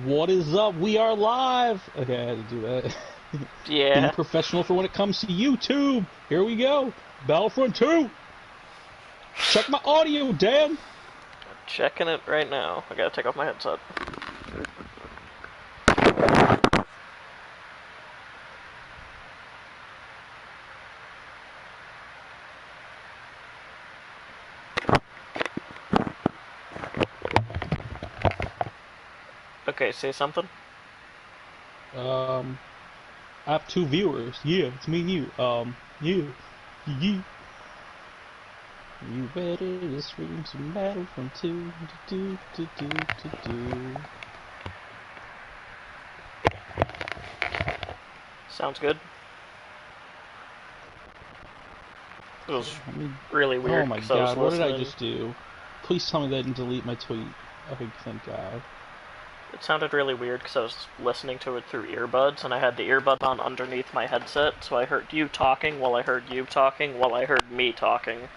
What is up? We are live! Okay, I had to do that. Yeah. Being professional for when it comes to YouTube. Here we go. Battlefront 2! Check my audio, damn! Checking it right now. I gotta take off my headset. Okay, say something. I have 2 viewers. Yeah, it's me and you. You. You. You ready to stream some Battlefront 2? Do, do, do, do, do. Sounds good. It was really weird. Oh my god, what did I just do? Please tell me that I didn't delete my tweet. Okay, thank god. It sounded really weird because I was listening to it through earbuds, and I had the earbuds on underneath my headset, so I heard you talking while I heard you talking while I heard me talking.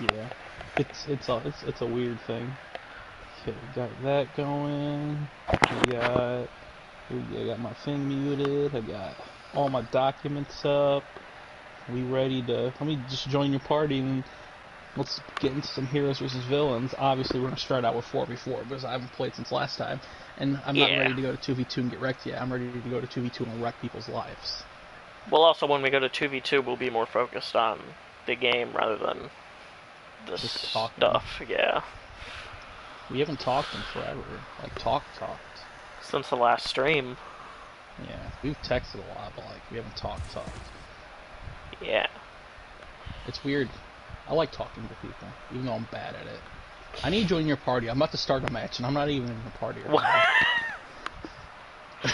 Yeah, it's a weird thing. Okay, got that going. I got my thing muted. I got all my documents up. We ready to? Let me just join your party and let's get into some heroes versus villains. Obviously, we're gonna start out with 4v4 because I haven't played since last time, and I'm not ready to go to 2v2 and get wrecked yet. I'm ready to go to 2v2 and wreck people's lives. Well, also when we go to 2v2, we'll be more focused on the game rather than this stuff. Yeah. We haven't talked in forever. Like talked. Since the last stream. Yeah, we've texted a lot, but like we haven't talked. Yeah. It's weird. I like talking to people, even though I'm bad at it. I need to join your party. I'm about to start a match, and I'm not even in the party right now. I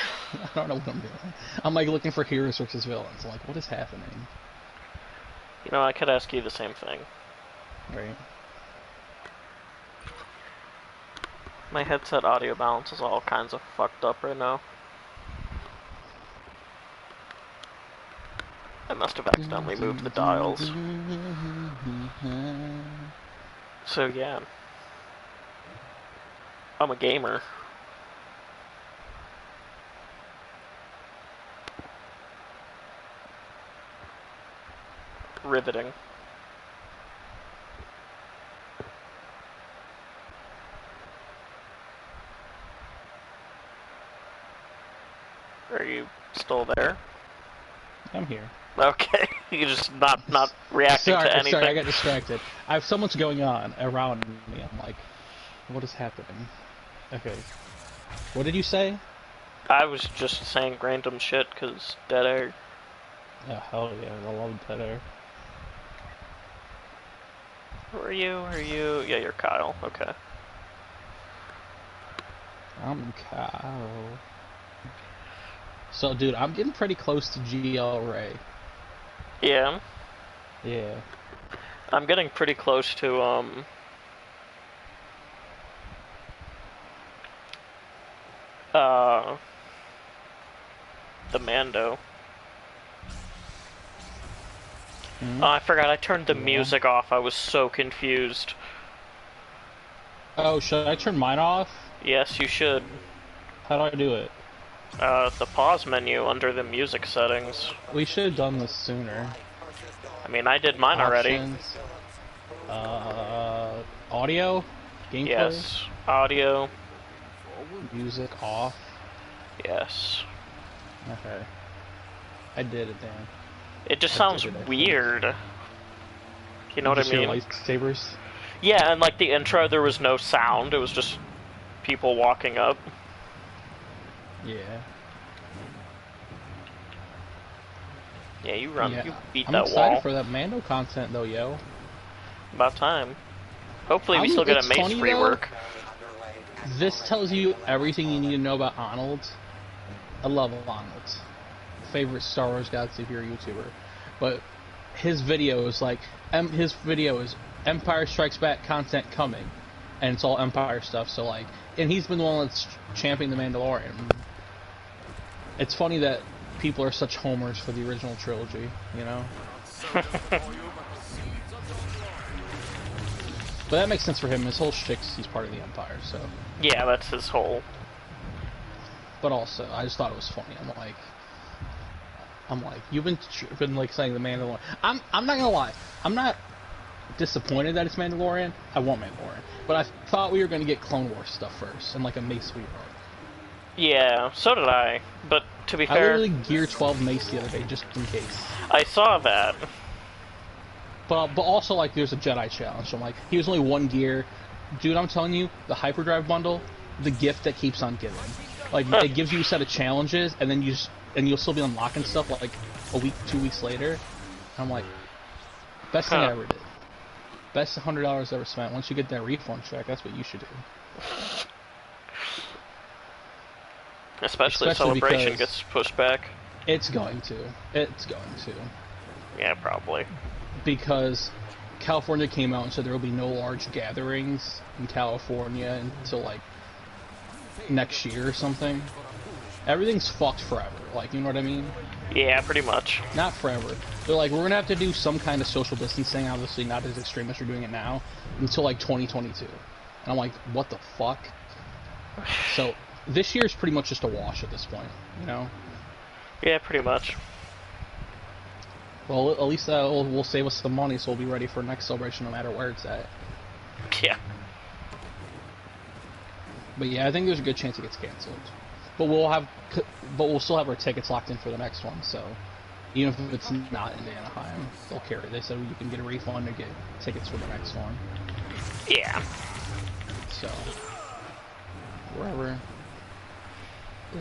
don't know what I'm doing. I'm like looking for heroes versus villains. I'm like, what is happening? You know, I could ask you the same thing. Right. My headset audio balance is all kinds of fucked up right now. I must have accidentally moved the dials. So yeah. I'm a gamer. Riveting. Are you still there? I'm here. Okay, you're just not reacting to anything. Sorry, I got distracted. I have so much going on around me. I'm like, what is happening? Okay. What did you say? I was just saying random shit because dead air. Oh, hell yeah, I love dead air. Who are you? Are you? Yeah, you're Kyle. Okay. I'm Kyle. So, dude, I'm getting pretty close to GL Ray. Yeah. Yeah. I'm getting pretty close to, the Mando. Oh, I forgot I turned the music off. I was so confused. Oh, should I turn mine off? Yes, you should. How do I do it? The pause menu under the music settings. We should have done this sooner. I mean, I did mine Options. already. Audio? Gameplay? Yes. Audio. Music off? Yes. Okay. I did it, Dan. It just sounds weird. You know what I mean? Lightsabers? Yeah, and like the intro, there was no sound. It was just people walking up. Yeah. Yeah, you run. Yeah. You beat I'm that wall. I'm excited for that Mando content, though, yo. About time. Hopefully we still get a Mace rework. This tells you everything you need to know about Arnold. I love Arnold. Favorite Star Wars Galaxy Hero YouTuber. But his video is like, his video is Empire Strikes Back content coming. And it's all Empire stuff, so like, and he's been the one that's championing the Mandalorian. It's funny that people are such homers for the original trilogy, you know? But that makes sense for him. His whole shtick's he's part of the Empire, so. Yeah, that's his whole but also I just thought it was funny. I'm like, you've been like saying the Mandalorian. I'm not gonna lie. I'm not disappointed that it's Mandalorian. I want Mandalorian, but I thought we were gonna get Clone Wars stuff first and like a Mace Windu arc. Yeah, so did I. But to be I fair, literally gear 12 Mace the other day just in case. I saw that. But also like there's a Jedi challenge. So I'm like, he was only one gear, dude. I'm telling you, the hyperdrive bundle, the gift that keeps on giving. Like it gives you a set of challenges, and then you'll still be unlocking stuff like a week, 2 weeks later. And I'm like, best thing I ever did. Best $100 ever spent. Once you get that refund check, that's what you should do. Especially if Celebration gets pushed back. It's going to. It's going to. Yeah, probably. Because California came out and said there will be no large gatherings in California until like next year or something. Everything's fucked forever. Like, you know what I mean? Yeah, pretty much. Not forever. They're like, we're gonna have to do some kind of social distancing, obviously not as extreme as you're doing it now, until like 2022. And I'm like, what the fuck? So this year's pretty much just a wash at this point, you know? Yeah, pretty much. Well, at least will save us some money, so we'll be ready for next celebration no matter where it's at. Yeah. But yeah, I think there's a good chance it gets canceled. But we'll still have our tickets locked in for the next one. So even if it's not in Anaheim, they'll carry. They said you can get a refund to get tickets for the next one. Yeah. So wherever.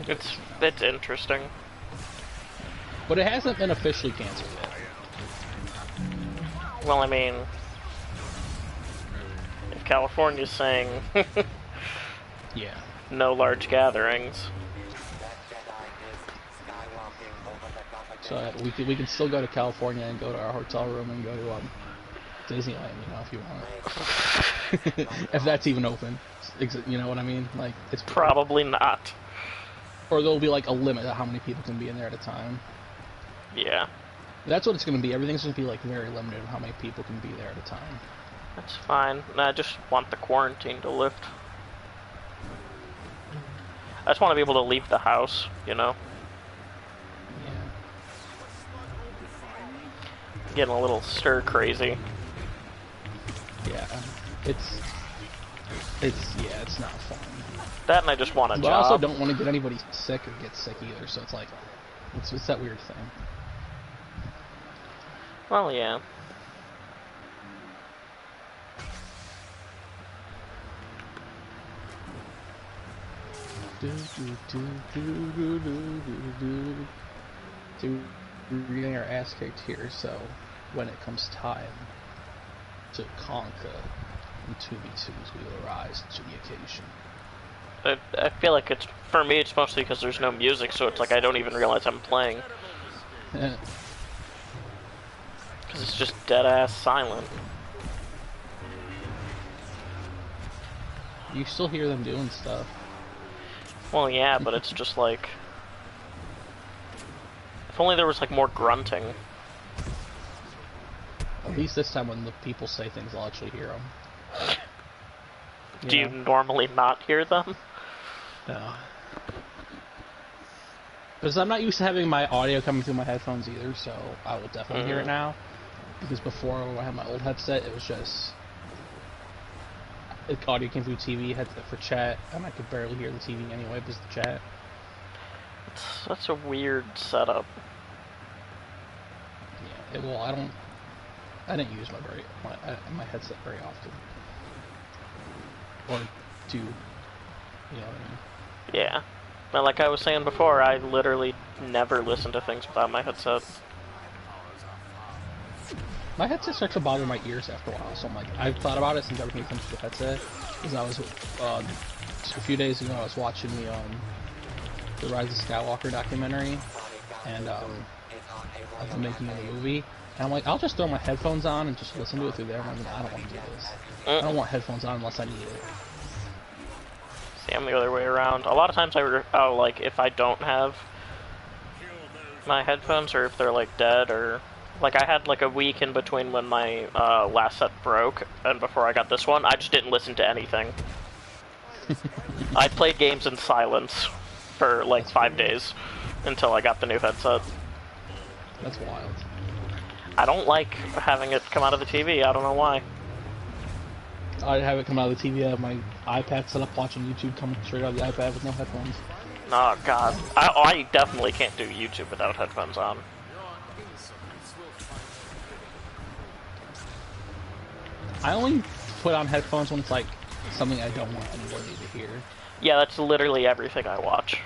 It's interesting. But it hasn't been officially canceled yet. Well, I mean, if California's saying yeah, no large gatherings. So we can still go to California and go to our hotel room and go to Disneyland, you know, if you want. If that's even open, you know what I mean? Like it's probably not. Or there'll be like a limit of how many people can be in there at a time. Yeah. That's what it's going to be. Everything's going to be like very limited of how many people can be there at a time. That's fine. I just want the quarantine to lift. I just want to be able to leave the house, you know? Yeah. Getting a little stir crazy. Yeah. It's not fun. That and I just want a but job. I also don't want to get anybody sick or get sick either, so it's like, it's that weird thing. Well, yeah. So we're getting our ass kicked here, so when it comes time to conquer, in 2v2s we will rise to the occasion. I feel like it's, for me, it's mostly because there's no music, so it's like I don't even realize I'm playing. Because it's just dead-ass silent. You still hear them doing stuff. Well, yeah, but it's just like... If only there was, like, more grunting. At least this time when the people say things, I'll actually hear them. Do you normally not hear them? No. Because I'm not used to having my audio coming through my headphones either, so I will definitely hear it now. Because before, when I had my old headset, it was just... The audio came through TV, headset for chat, and I could barely hear the TV anyway because of the chat. It's such a weird setup. Yeah, well, I didn't use my headset very often. Or do, you know what I mean? Yeah. But like I was saying before, I literally never listen to things without my headset. My headset starts to bother my ears after a while, so I'm like, I've thought about it since everything comes to the headset. Because I was, a few days ago, I was watching the Rise of Skywalker documentary, and I've been making a movie, and I'm like, I'll just throw my headphones on and just listen to it through there. I'm like, I don't want to do this. I don't want headphones on unless I need it. See, I'm the other way around. A lot of times like, if I don't have my headphones, or if they're, like, dead, or... Like, I had, like, a week in between when my last set broke, and before I got this one, I just didn't listen to anything. I played games in silence. for like That's 5 weird. days until I got the new headset. That's wild. I don't like having it come out of the TV. I don't know why. I have it come out of the TV. I have my iPad set up watching YouTube coming straight out of the iPad with no headphones. Oh god, I definitely can't do YouTube without headphones on. I only put on headphones when it's like something I don't want anybody to hear. Yeah, that's literally everything I watch.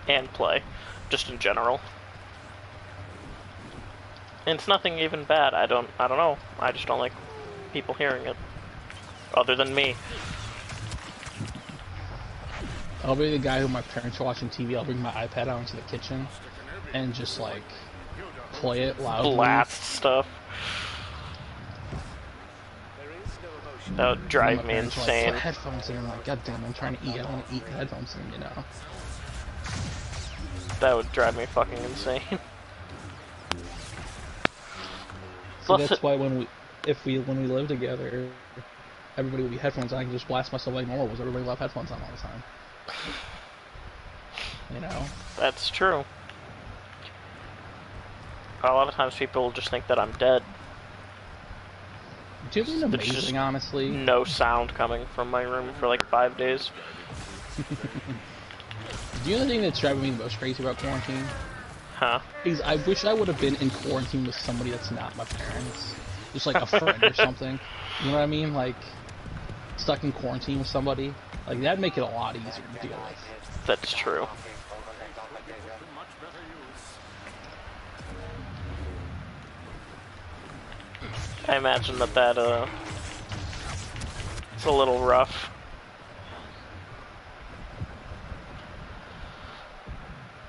And play. Just in general. And it's nothing even bad. I don't know. I just don't like people hearing it. Other than me. I'll be the guy who my parents are watching TV. I'll bring my iPad out into the kitchen and just like play it loudly. Blast stuff. That would drive me insane. Like, headphones in. I'm like, God damn, I'm trying to eat. I don't want to eat the headphones in, you know. That would drive me fucking insane. So that's why when we live together, everybody will be headphones on. I can just blast myself like normal. Was everybody will have headphones on all the time? You know. That's true. A lot of times people just think that I'm dead. It's been amazing, honestly. No sound coming from my room for like 5 days. The only thing that's driving me the most crazy about quarantine, huh? Is I wish I would have been in quarantine with somebody that's not my parents, just like a friend or something. You know what I mean? Like stuck in quarantine with somebody, like that'd make it a lot easier to deal with. That's true. I imagine that it's a little rough.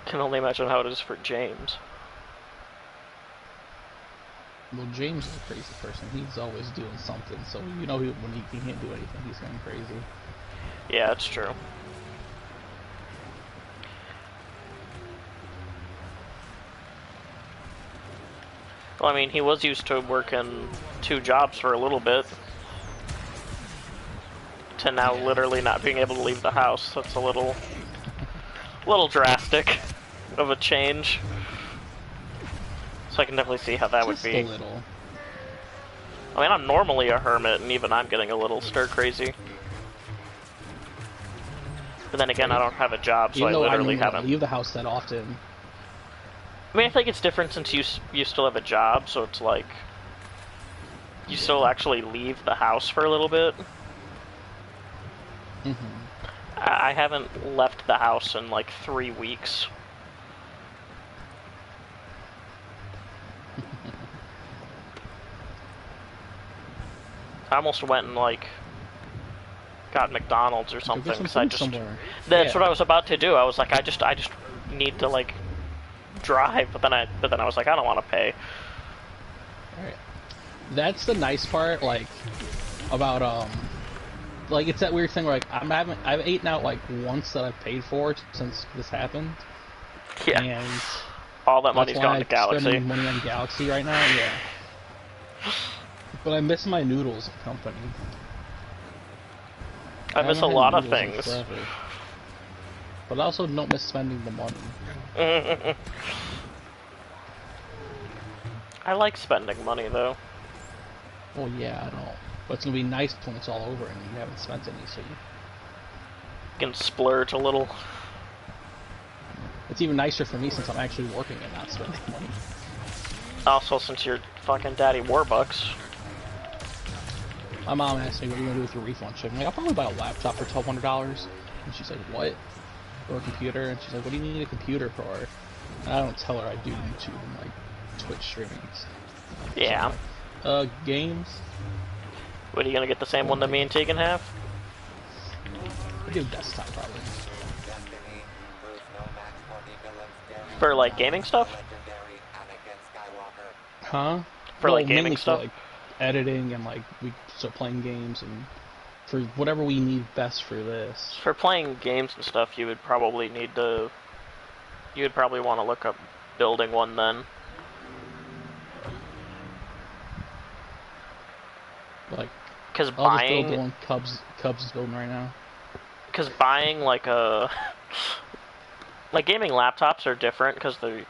Can only imagine how it is for James. Well, James is a crazy person. He's always doing something, so you know when he can't do anything, he's going crazy. Yeah, that's true. Well, I mean, he was used to working 2 jobs for a little bit. To now literally not being able to leave the house. That's a little drastic of a change. So I can definitely see how that would be. Just a little. I mean, I'm normally a hermit, and even I'm getting a little stir-crazy. But then again, I don't have a job, so I literally haven't. Leave the house that often. I mean, I think it's different since you still have a job, so it's like you still actually leave the house for a little bit. I haven't left the house in like 3 weeks. I almost went and like got McDonald's or something because I just that's what I was about to do. I was like, I just need to like drive, but then I was like, I don't want to pay. Right. That's the nice part, like about like it's that weird thing where like I've eaten out like once that I've paid for since this happened. Yeah. And all that money's gone to Galaxy. Spending money on Galaxy right now, yeah. But I miss my noodles at company. I miss a lot of things. But I also don't miss spending the money. I like spending money though. Well, yeah, I know. But it's gonna be nice when it's all over and you haven't spent any, so you can splurge a little. It's even nicer for me since I'm actually working and not spending money. Also, since you're fucking daddy Warbucks. My mom asked me, what are you going to do with your refund check? I'm like, I'll probably buy a laptop for $1,200. And she's like, what? Or a computer? And she's like, what do you need a computer for? And I don't tell her I do YouTube and like Twitch streamings. Yeah. So, games? What, are you going to get the same one that me and Tegan have? I do desktop probably. For like gaming stuff? Huh? For like gaming stuff? For, like, editing and like we start playing games and for whatever we need best for this. For playing games and stuff, you would probably need to. You would probably want to look up building one then. Like, because I'll just build the one Cubs is building right now. because buying like a like gaming laptops are different because they're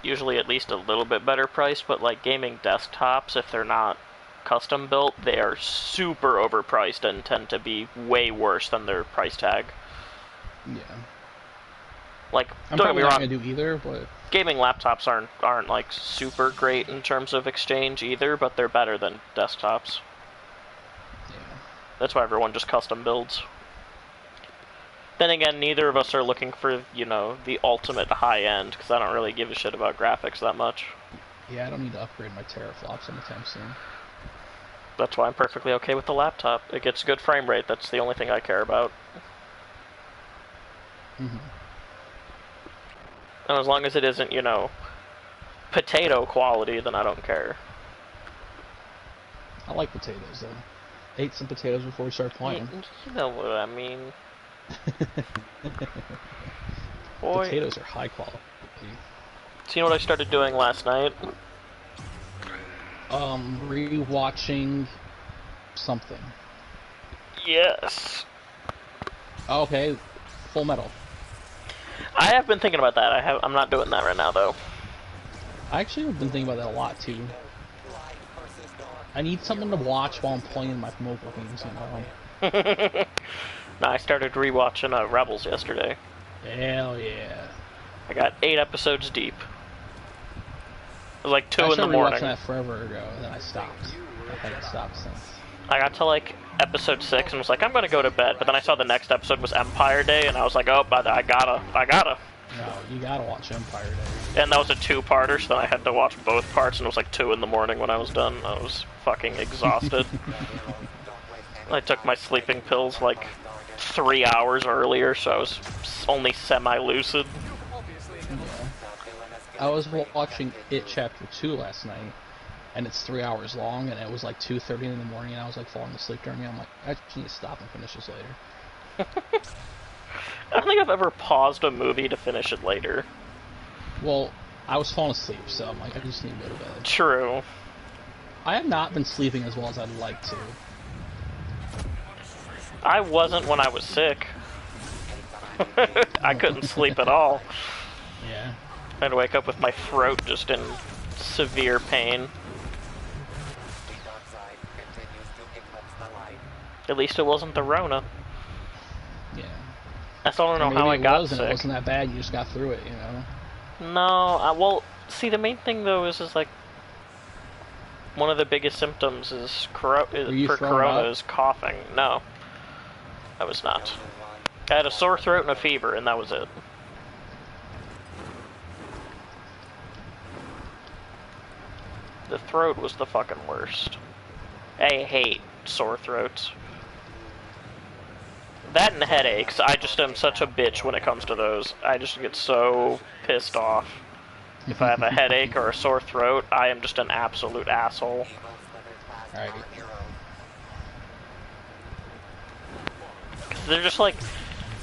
usually at least a little bit better priced, but like gaming desktops, if they're not custom built, they are super overpriced and tend to be way worse than their price tag. Yeah. Like, I'm don't get me probably not wrong, gonna do either, but gaming laptops aren't like super great in terms of exchange either, but they're better than desktops. yeah. That's why everyone just custom builds. Then again, neither of us are looking for, you know, the ultimate high end, because I don't really give a shit about graphics that much. Yeah, I don't need to upgrade my teraflops anytime soon. That's why I'm perfectly okay with the laptop. It gets good frame rate, that's the only thing I care about. Mm-hmm. And as long as it isn't, you know, potato quality, then I don't care. I like potatoes, though. Ate some potatoes before we started playing. You know what I mean. Boy. Potatoes are high quality. So you know what I started doing last night? Rewatching something. Yes. Okay, Full Metal. I have been thinking about that. I'm not doing that right now, though. I actually have been thinking about that a lot, too. I need something to watch while I'm playing my mobile games, you know? No, I started rewatching Rebels yesterday. Hell yeah. I got 8 episodes deep. It was like 2 in the morning. I started rewatching that forever ago, and then I stopped. I haven't stopped since. I got to like episode 6 and was like, I'm gonna go to bed. But then I saw the next episode was Empire Day, and I was like, oh, I gotta. No, you gotta watch Empire Day. And that was a 2-parter, so then I had to watch both parts, and it was like 2 in the morning when I was done. I was fucking exhausted. I took my sleeping pills like 3 hours earlier, so I was only semi-lucid. Yeah. I was watching It Chapter 2 last night, and it's 3 hours long, and it was like 2:30 in the morning, and I was like falling asleep during it. I'm like, I just need to stop and finish this later. I don't think I've ever paused a movie to finish it later. Well, I was falling asleep, so I'm like, I just need to go to bed. True. I have not been sleeping as well as I'd like to. I wasn't when I was sick. I couldn't sleep at all. Yeah. I'd wake up with my throat just in severe pain. At least it wasn't the Rona. Yeah. I still don't know how I got sick. It wasn't that bad. You just got through it, you know. No, well, see, the main thing though is like one of the biggest symptoms is for corona is coughing. No, I was not. I had a sore throat and a fever, and that was it. The throat was the fucking worst. I hate sore throats. That and headaches. I just am such a bitch when it comes to those. I just get so pissed off. If I have a headache or a sore throat, I am just an absolute asshole. Alright. They're just like,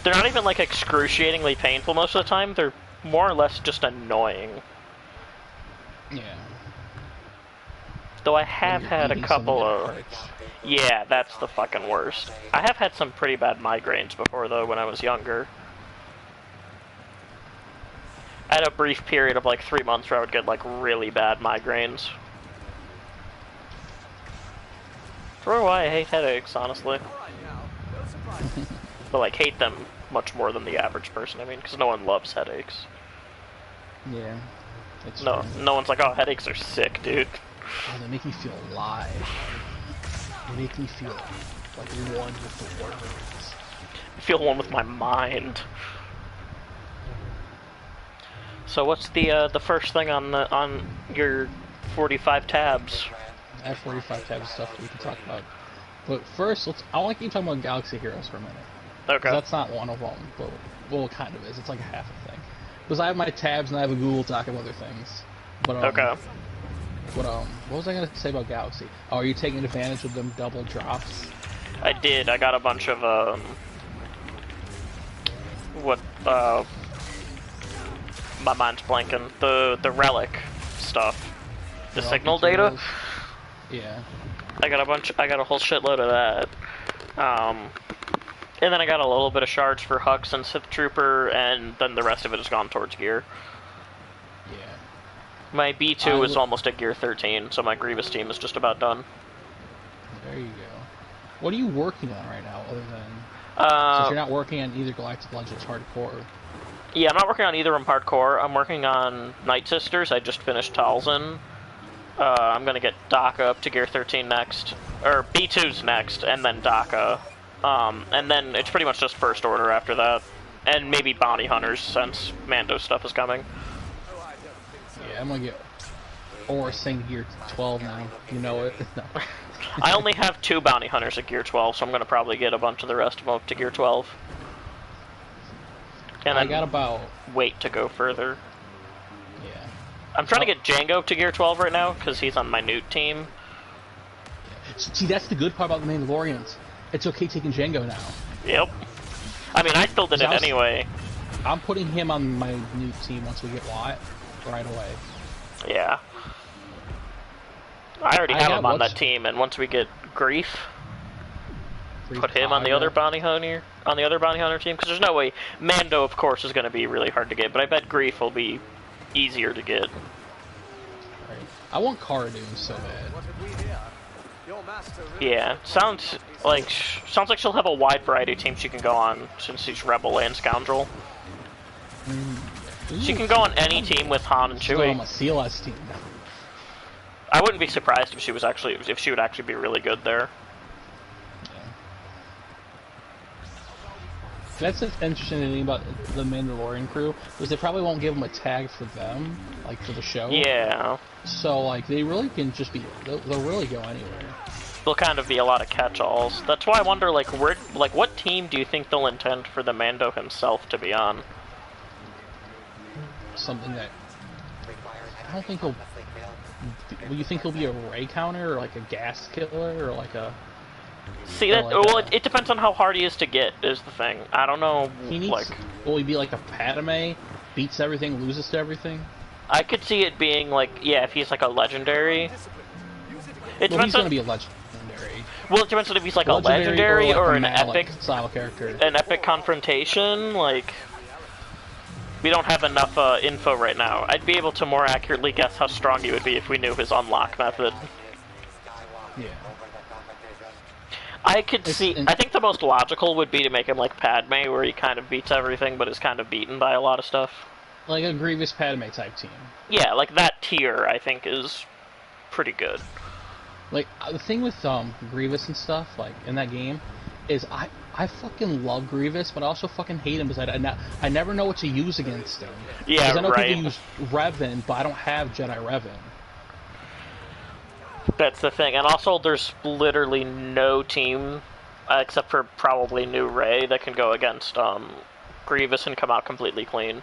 they're not even like excruciatingly painful most of the time. They're more or less just annoying. Yeah. Though I have had a couple of... Yeah, that's the fucking worst. I have had some pretty bad migraines before, though, when I was younger. I had a brief period of like 3 months where I would get like really bad migraines. For why I hate headaches, honestly. But like hate them much more than the average person, I mean, because no one loves headaches. Yeah. No one's like, oh, headaches are sick, dude. Oh, they make me feel alive. They make me feel like one with the words. I feel one with my mind. So what's the first thing on your 45 tabs? I have 45 tabs of stuff that we can talk about. But first, I want to keep talking about Galaxy Heroes for a minute. Okay. That's not one of them, but well, it kind of is. It's like a half a thing. Because I have my tabs and I have a Google Doc of other things. But okay. What was I gonna say about Galaxy? Oh, are you taking advantage of them double drops? I did. I got a bunch of my mind's blanking. The relic stuff. The signal data? Yeah. I got a whole shitload of that. And then I got a little bit of shards for Hux and Sith Trooper, and then the rest of it has gone towards gear. Yeah. My B2 is almost at gear 13, so my Grievous team is just about done. There you go. What are you working on right now, other than... since you're not working on either Galactic Legends Hardcore? Yeah, I'm not working on either of them hardcore. I'm working on Night Sisters. I just finished Talzin. I'm gonna get DACA up to gear 13 next. Or B2's next, and then DACA. And then it's pretty much just First Order after that. And maybe Bounty Hunters, since Mando stuff is coming. Yeah, I'm gonna get Aura Sing gear 12 now. You know it. No. I only have 2 Bounty Hunters at gear 12, so I'm gonna probably get a bunch of the rest of them up to gear 12. And I got about... wait to go further. Yeah. I'm trying to get Django to gear 12 right now, because he's on my Newt team. See, that's the good part about the Mandalorians. It's okay taking Django now. Yep. I mean, I still did it anyway. I'm putting him on my Newt team once we get Watt right away. Yeah. I already have him on that team, and once we get Grief, put him on the other bounty hunter team, because there's no way Mando, of course, is going to be really hard to get, but I bet Grief will be easier to get. Right. I want Cara Dune so bad. Yeah, sounds like she'll have a wide variety of teams she can go on, since she's Rebel and Scoundrel. She can go on any team with Han and Chewie. On my CLS team. I wouldn't be surprised if she would actually be really good there. That's the interesting thing about the Mandalorian crew, is they probably won't give them a tag for them, like for the show. Yeah. So like they really can just be, they'll really go anywhere. They'll kind of be a lot of catch-alls. That's why I wonder, like, what team do you think they'll intend for the Mando himself to be on? Something that I don't think he'll. Will you think he'll be a ray counter or like a gas killer or like a? See that? Like well, it depends on how hard he is to get. Is the thing. I don't know. He needs. Will he be like a Padme? Beats everything, loses to everything. I could see it being like, yeah, if he's like a legendary. Well, he's going to be a legendary. Well, it depends on if he's like a legendary or an epic style character. An epic confrontation, like. We don't have enough info right now. I'd be able to more accurately guess how strong he would be if we knew his unlock method. Yeah. I could see. I think the most logical would be to make him like Padme, where he kind of beats everything, but is kind of beaten by a lot of stuff. Like a Grievous Padme type team. Yeah, like that tier, I think, is pretty good. Like the thing with Grievous and stuff, like in that game, is I fucking love Grievous, but I also fucking hate him because I never know what to use against him. Yeah, I know right. people use Revan, but I don't have Jedi Revan. That's the thing, and also there's literally no team, except for probably New Rey, that can go against Grievous and come out completely clean.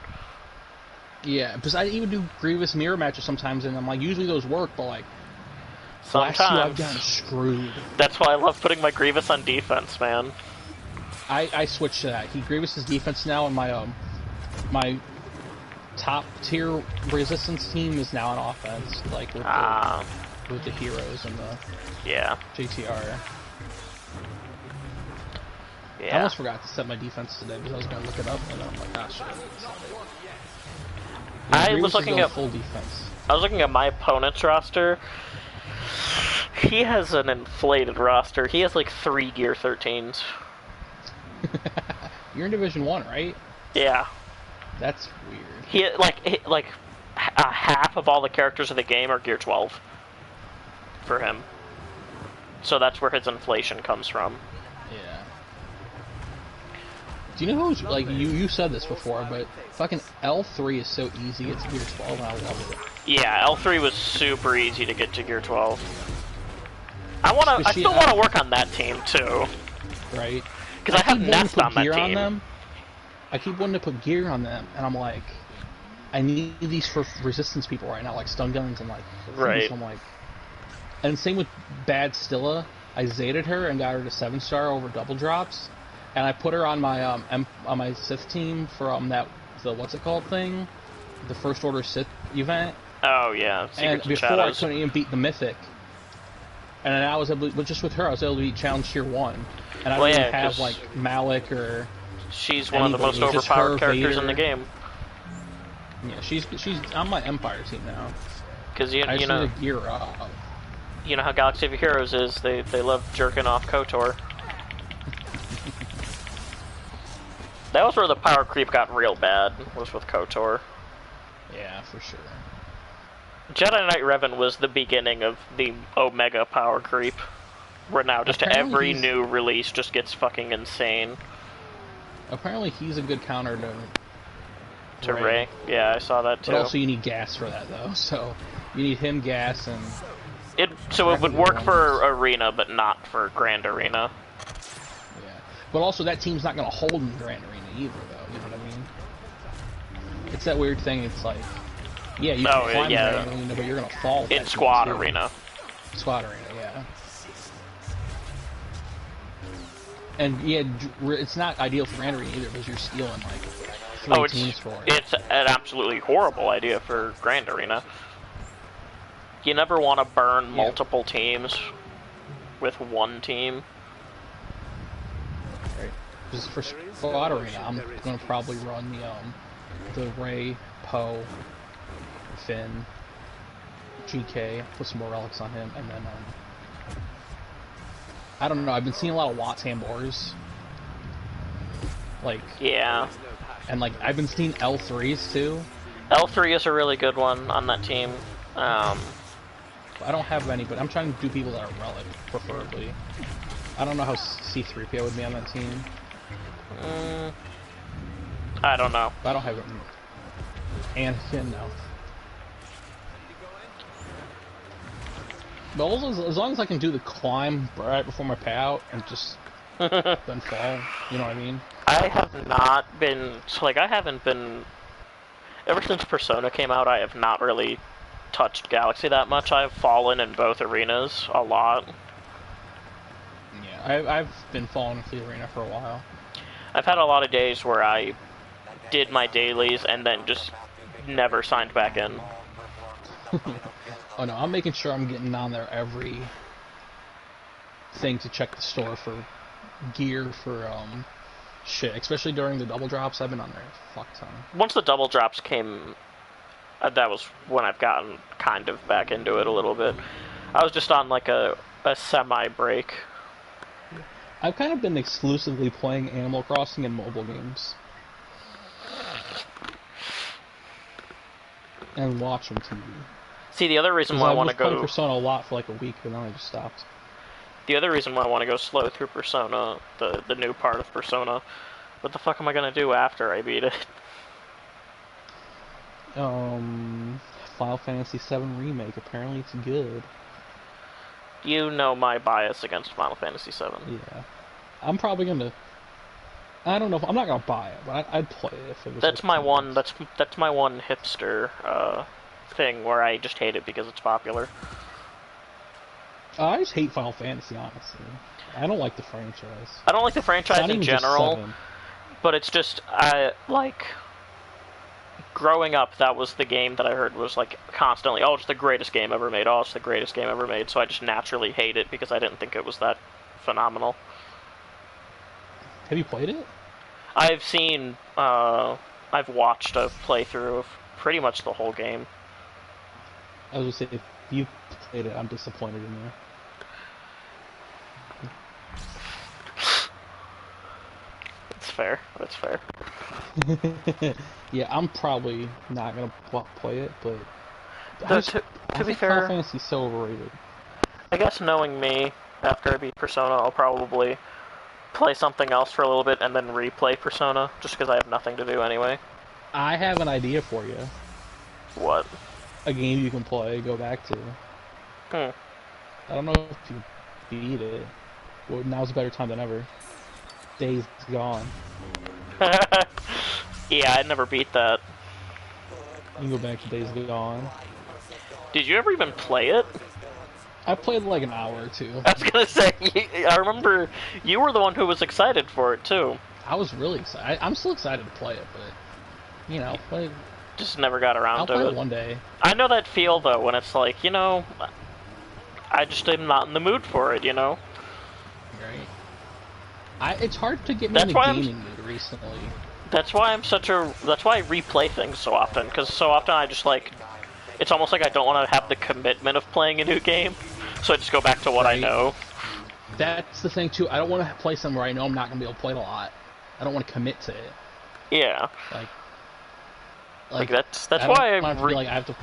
Yeah, because I even do Grievous mirror matches sometimes, and I'm like, usually those work, but like, sometimes last two I've gotten screwed. That's why I love putting my Grievous on defense, man. I switched to that. Grievous' defense now, and my top tier resistance team is now on offense, like with the heroes and the JTR. Yeah. I almost forgot to set my defense today because I was gonna look it up, and I'm like, ah, shit. I was looking at full defense. I was looking at my opponent's roster. He has an inflated roster. He has like 3 Gear 13s. You're in Division 1, right? Yeah. That's weird. He like half of all the characters of the game are Gear 12 for him. So that's where his inflation comes from. Yeah. Do you know who's like you said this before, but fucking L3 is so easy. It's Gear 12, and I love it. Yeah, L3 was super easy to get to Gear 12. I still want to work on that team too. Right. Because I have Nest on that team. I keep wanting to put gear on them, and I'm like, I need these for resistance people right now, like stun guns and like. Right. I'm like, and same with Bad Stilla. I Zetaed her and got her to 7-star over double drops, and I put her on my on my Sith team for the what's it called thing, the First Order Sith event. Oh yeah. And before I couldn't even beat the Mythic. And then I was able to, but just with her, I was able to beat Challenge Tier 1. And I Well, didn't yeah, even have, 'cause like, Malik or... she's one of the anybody. most It was just overpowered her, characters in Vader. the game. Yeah, she's on my Empire team now. Because I just know, need to gear up. you know how Galaxy of Heroes is. They love jerking off KOTOR. That was where the power creep got real bad. Was with KOTOR. Yeah, for sure. Jedi Knight Revan was the beginning of the Omega power creep. Where now just Apparently every new release just gets fucking insane. Apparently he's a good counter To Rey. Yeah, I saw that too. But also you need gas for that though, so you need him, gas, and... So it would work for Arena, but not for Grand Arena. Yeah. But also that team's not going to hold in Grand Arena either though, you know what I mean? It's that weird thing, it's like... Yeah, you can climb Grand Arena, but you're going to fall. In Squad Arena. Squad Arena, yeah. And yeah, it's not ideal for Grand Arena either because you're stealing like 3 teams for it. It's an absolutely horrible idea for Grand Arena. You never want to burn multiple teams with one team. Right. Just for Squad Arena, I'm going to probably run the Rey, Poe, Finn, GK, put some more relics on him, and then I don't know, I've been seeing a lot of Watts Hambors. Like... Yeah. And, like, I've been seeing L3s, too. L3 is a really good one on that team. I don't have any, but I'm trying to do people that are relic, preferably. I don't know how C-3PO would be on that team. I don't know. I don't have it. Anakin, no. But also, as long as I can do the climb right before my payout and just then fall, you know what I mean? I have not been, like, I haven't been, ever since Persona came out, I have not really touched Galaxy that much. I've fallen in both arenas a lot. Yeah, I've been falling into the arena for a while. I've had a lot of days where I did my dailies and then just never signed back in. Oh no, I'm making sure I'm getting on there every thing to check the store for gear for shit, especially during the double drops. I've been on there a fuck ton. Once the double drops came, that was when I've gotten kind of back into it a little bit. I was just on like a semi-break. I've kind of been exclusively playing Animal Crossing and mobile games. And watching TV. See, the other reason why I want to go... I was playing Persona a lot for like a week, and then I just stopped. The other reason why I want to go slow through Persona, the new part of Persona, what the fuck am I going to do after I beat it? Final Fantasy VII Remake, apparently it's good. You know my bias against Final Fantasy VII. Yeah. I'm probably going to... I don't know if... I'm not going to buy it, but I'd play it if it was... That's my one... That's my one hipster, thing where I just hate it because it's popular. I just hate Final Fantasy, honestly. I don't like the franchise. I don't like the franchise in general, but it's just, like, growing up, that was the game that I heard was, like, constantly, oh, it's the greatest game ever made, oh, it's the greatest game ever made, so I just naturally hate it because I didn't think it was that phenomenal. Have you played it? I've seen, I've watched a playthrough of pretty much the whole game. I was gonna say, if you played it, I'm disappointed in you. That's fair. That's fair. Yeah, I'm probably not gonna play it, but to be fair, Final Fantasy's so overrated. I guess knowing me, after I beat Persona, I'll probably play something else for a little bit and then replay Persona, just because I have nothing to do anyway. I have an idea for you. What? A game you can play, go back to. I don't know if you beat it. Well, now's a better time than ever. Days Gone. Yeah, I never beat that. You can go back to Days Gone. Did you ever even play it? I played like an hour or two. I was gonna say, I remember you were the one who was excited for it too. I was really excited. I'm still excited to play it, but, you know, just never got around to it. I'll play it one day. I know that feel though, when it's like, you know, I just am not in the mood for it, you know? Right. It's hard to get me in the gaming mood recently. That's why that's why I replay things so often, because so often I just, like, it's almost like I don't want to have the commitment of playing a new game, so I just go back to what I know. That's the thing, too. I don't want to play something where I know I'm not going to be able to play it a lot. I don't want to commit to it. Yeah. Like that's why I have to...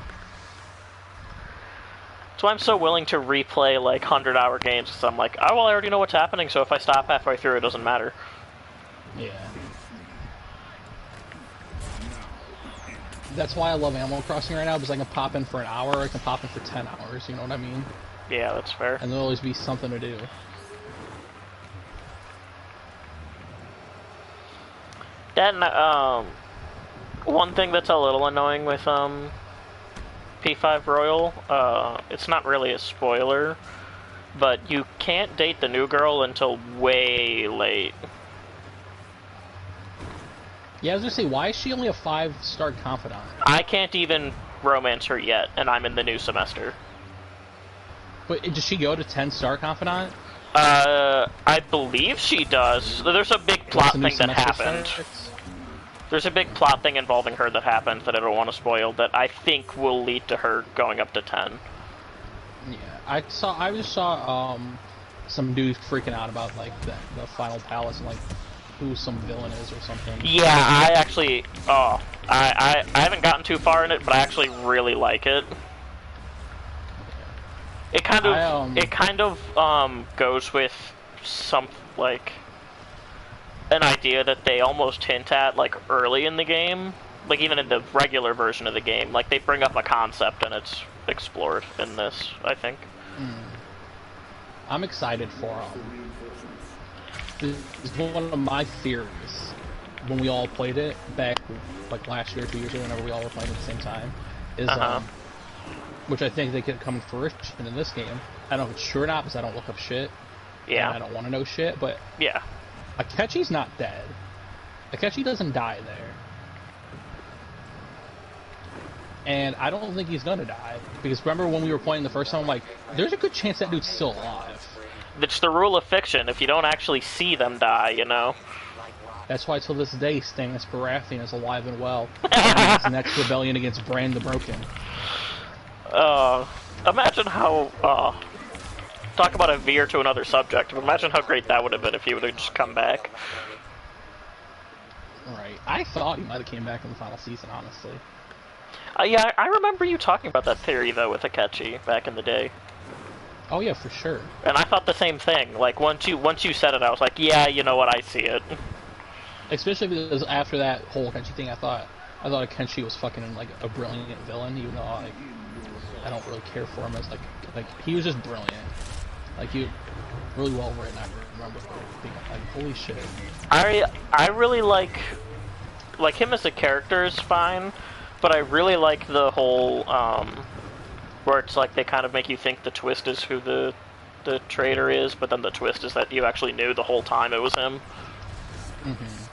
That's why I'm so willing to replay, like, 100-hour games, because I'm like, oh, well, I already know what's happening, so if I stop halfway through, it doesn't matter. Yeah. That's why I love Animal Crossing right now, because I can pop in for an hour, or I can pop in for 10 hours, you know what I mean? Yeah, that's fair. And there'll always be something to do. Then, one thing that's a little annoying with, P5 Royal, it's not really a spoiler, but you can't date the new girl until way late. Yeah, I was gonna say, why is she only a 5-star confidant? I can't even romance her yet, and I'm in the new semester. But does she go to 10-star confidant? I believe she does. There's a big plot thing that happened. There's a big plot thing involving her that happened that I don't want to spoil that I think will lead to her going up to 10. Yeah, I just saw some dude freaking out about like the final palace and like who some villain is or something. Yeah, I actually I haven't gotten too far in it, but I actually really like it. It kind of goes with some like an idea that they almost hint at like early in the game, like even in the regular version of the game. Like they bring up a concept and it's explored in this, I think. I'm excited for it's one of my theories when we all played it back like last year, 2 years ago, whenever we all were playing at the same time, is which I think they could come to fruition in this game. I don't know if it's true or not because I don't look up shit. Yeah. I don't want to know shit, but yeah. Akechi's not dead. Akechi doesn't die there. And I don't think he's gonna die. Because remember when we were playing the first time, I'm like, there's a good chance that dude's still alive. It's the rule of fiction. If you don't actually see them die, you know? That's why till this day, Stannis Baratheon is alive and well. And his next rebellion against Bran the Broken. Imagine how, talk about a veer to another subject, but imagine how great that would have been if he would have just come back. Right. I thought he might have came back in the final season, honestly. Yeah, I remember you talking about that theory, though, with Akechi back in the day. Oh, yeah, for sure. And I thought the same thing. Like, once you said it, I was like, yeah, you know what, I see it. Especially because after that whole Akechi thing, I thought Akechi was fucking, like, a brilliant villain, even though, like, I don't really care for him as, like, he was just brilliant. Like, he really well written, I remember being like, holy shit. I really like him as a character is fine, but I really like the whole, where it's like they kind of make you think the twist is who the traitor is, but then the twist is that you actually knew the whole time it was him.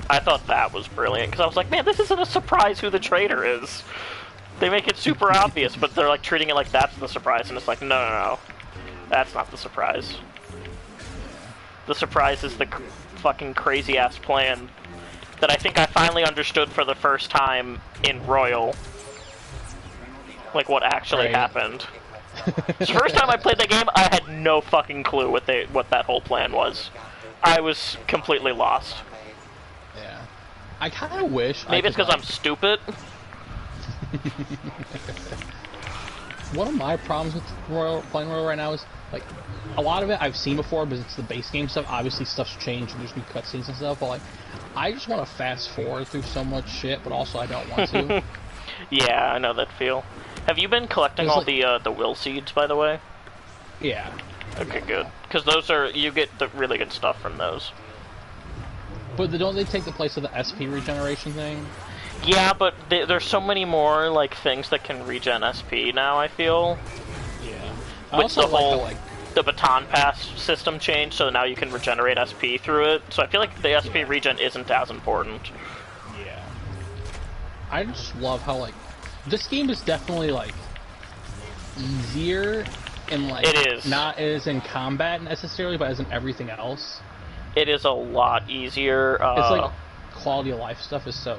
I thought that was brilliant, because I was like, man, this isn't a surprise who the traitor is. They make it super obvious, but they're like treating it like that's the surprise, and it's like, no. That's not the surprise. The surprise is the fucking crazy-ass plan that I think I finally understood for the first time in Royal. Like, what actually happened. The first time I played the game, I had no fucking clue what that whole plan was. I was completely lost. Yeah. I kind of wish... Maybe it's because I'm stupid. One of my problems with playing Royal right now is, like, a lot of it I've seen before, but it's the base game stuff. Obviously, stuff's changed, and there's new cutscenes and stuff, but, like, I just want to fast forward through so much shit, but also I don't want to. Yeah, I know that feel. Have you been collecting all the will seeds, by the way? Yeah. Okay, good. Because those are, you get the really good stuff from those. But don't they take the place of the SP regeneration thing? Yeah, but there's so many more, like, things that can regen SP now, I feel. Yeah. With the whole, the baton pass system changed, so now you can regenerate SP through it. So I feel like the SP regen isn't as important. Yeah. I just love how, like, this game is definitely, like, easier in like It is. not as in combat necessarily, but as in everything else. It is a lot easier. It's like quality of life stuff is so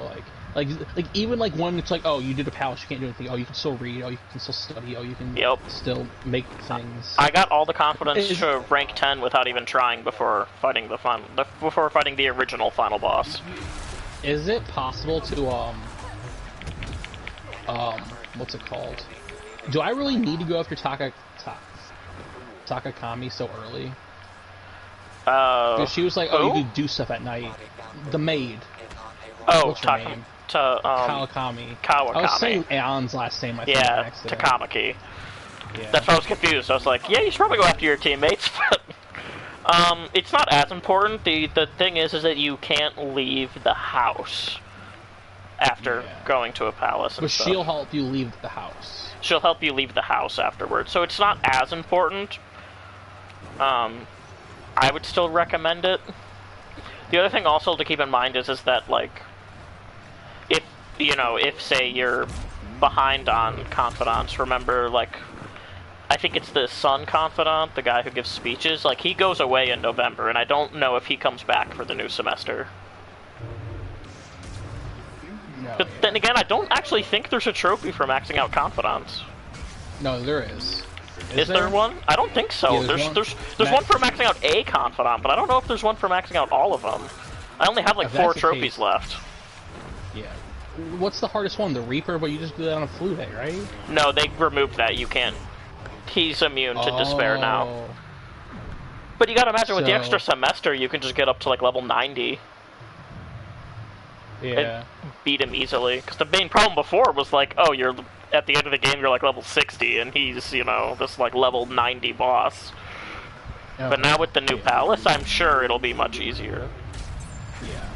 like even like when it's like, oh, you did a palace, you can't do anything. Oh, you can still read. Oh, you can still study. Oh, you can still make things. I got all the confidence to rank 10 without even trying before fighting the original final boss. Is it possible to what's it called? Do I really need to go after Takakami so early? Because she was like, oh, you could do stuff at night. The maid. Oh, what's her name? Kawakami. I was saying Aon's last name, I think, by accident. Takamaki. Yeah. That's why I was confused. I was like, yeah, you should probably go after your teammates, but... it's not as important. The thing is that you can't leave the house after going to a palace and but stuff. She'll help you leave the house. She'll help you leave the house afterwards, so it's not as important. I would still recommend it. The other thing also to keep in mind is that, like, if say you're behind on confidants, remember, like, I think it's the Sun Confidant, the guy who gives speeches, like, he goes away in November, and I don't know if he comes back for the new semester. No, but then again, I don't actually think there's a trophy for maxing out confidants. No, there is. Is there one? I don't think so. Yeah, there's one for maxing out a confidant, but I don't know if there's one for maxing out all of them. I only have like 4 trophies left. Yeah. What's the hardest one? The Reaper, but you just do that on a flu day, right? No, they removed that. You can't. He's immune to despair now. But you gotta imagine with the extra semester, you can just get up to like level 90. Yeah. And beat him easily. Because the main problem before was like, oh, you're at the end of the game, you're like level 60, and he's, this like level 90 boss. Okay. But now with the new palace, I'm sure it'll be much easier. Yeah.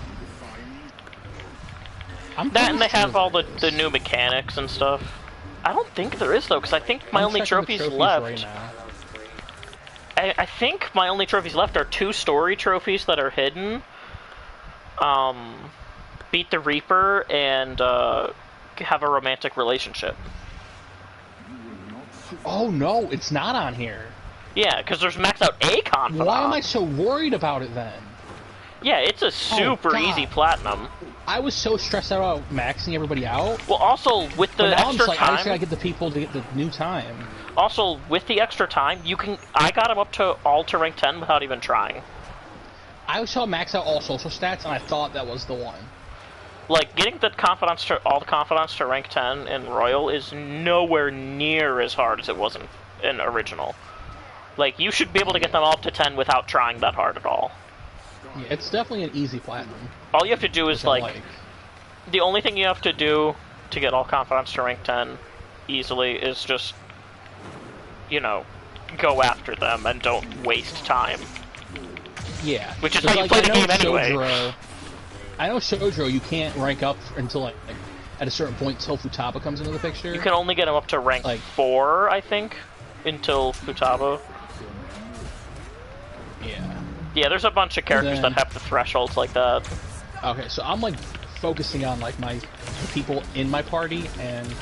That and they have all the new mechanics and stuff. I don't think there is, though, because I think my only trophies left... Right now. I think my only trophies left are 2 story trophies that are hidden. Beat the Reaper and have a romantic relationship. Oh no, it's not on here. Yeah, because there's maxed out a confidant. Why am I so worried about it then? Yeah, it's a super easy platinum. I was so stressed out about maxing everybody out. Well, also with the extra time, I just gotta get the people to get the new time. Also, with the extra time, you can. I got him up to all to rank 10 without even trying. I saw max out all social stats, and I thought that was the one. Like, getting all the confidants to rank 10 in Royal is nowhere near as hard as it was in Original. Like, you should be able to get them all up to 10 without trying that hard at all. Yeah, it's definitely an easy platinum. All you have to do is, like... The only thing you have to do to get all confidants to rank 10 easily is just, go after them and don't waste time. Yeah. Which is how you play the game anyway. I know Shoujo, you can't rank up until, like, at a certain point until Futaba comes into the picture. You can only get him up to rank 4, I think, until Futaba. Yeah. Yeah, there's a bunch of characters that have the thresholds like that. Okay, so I'm, like, focusing on, like, the people in my party, and...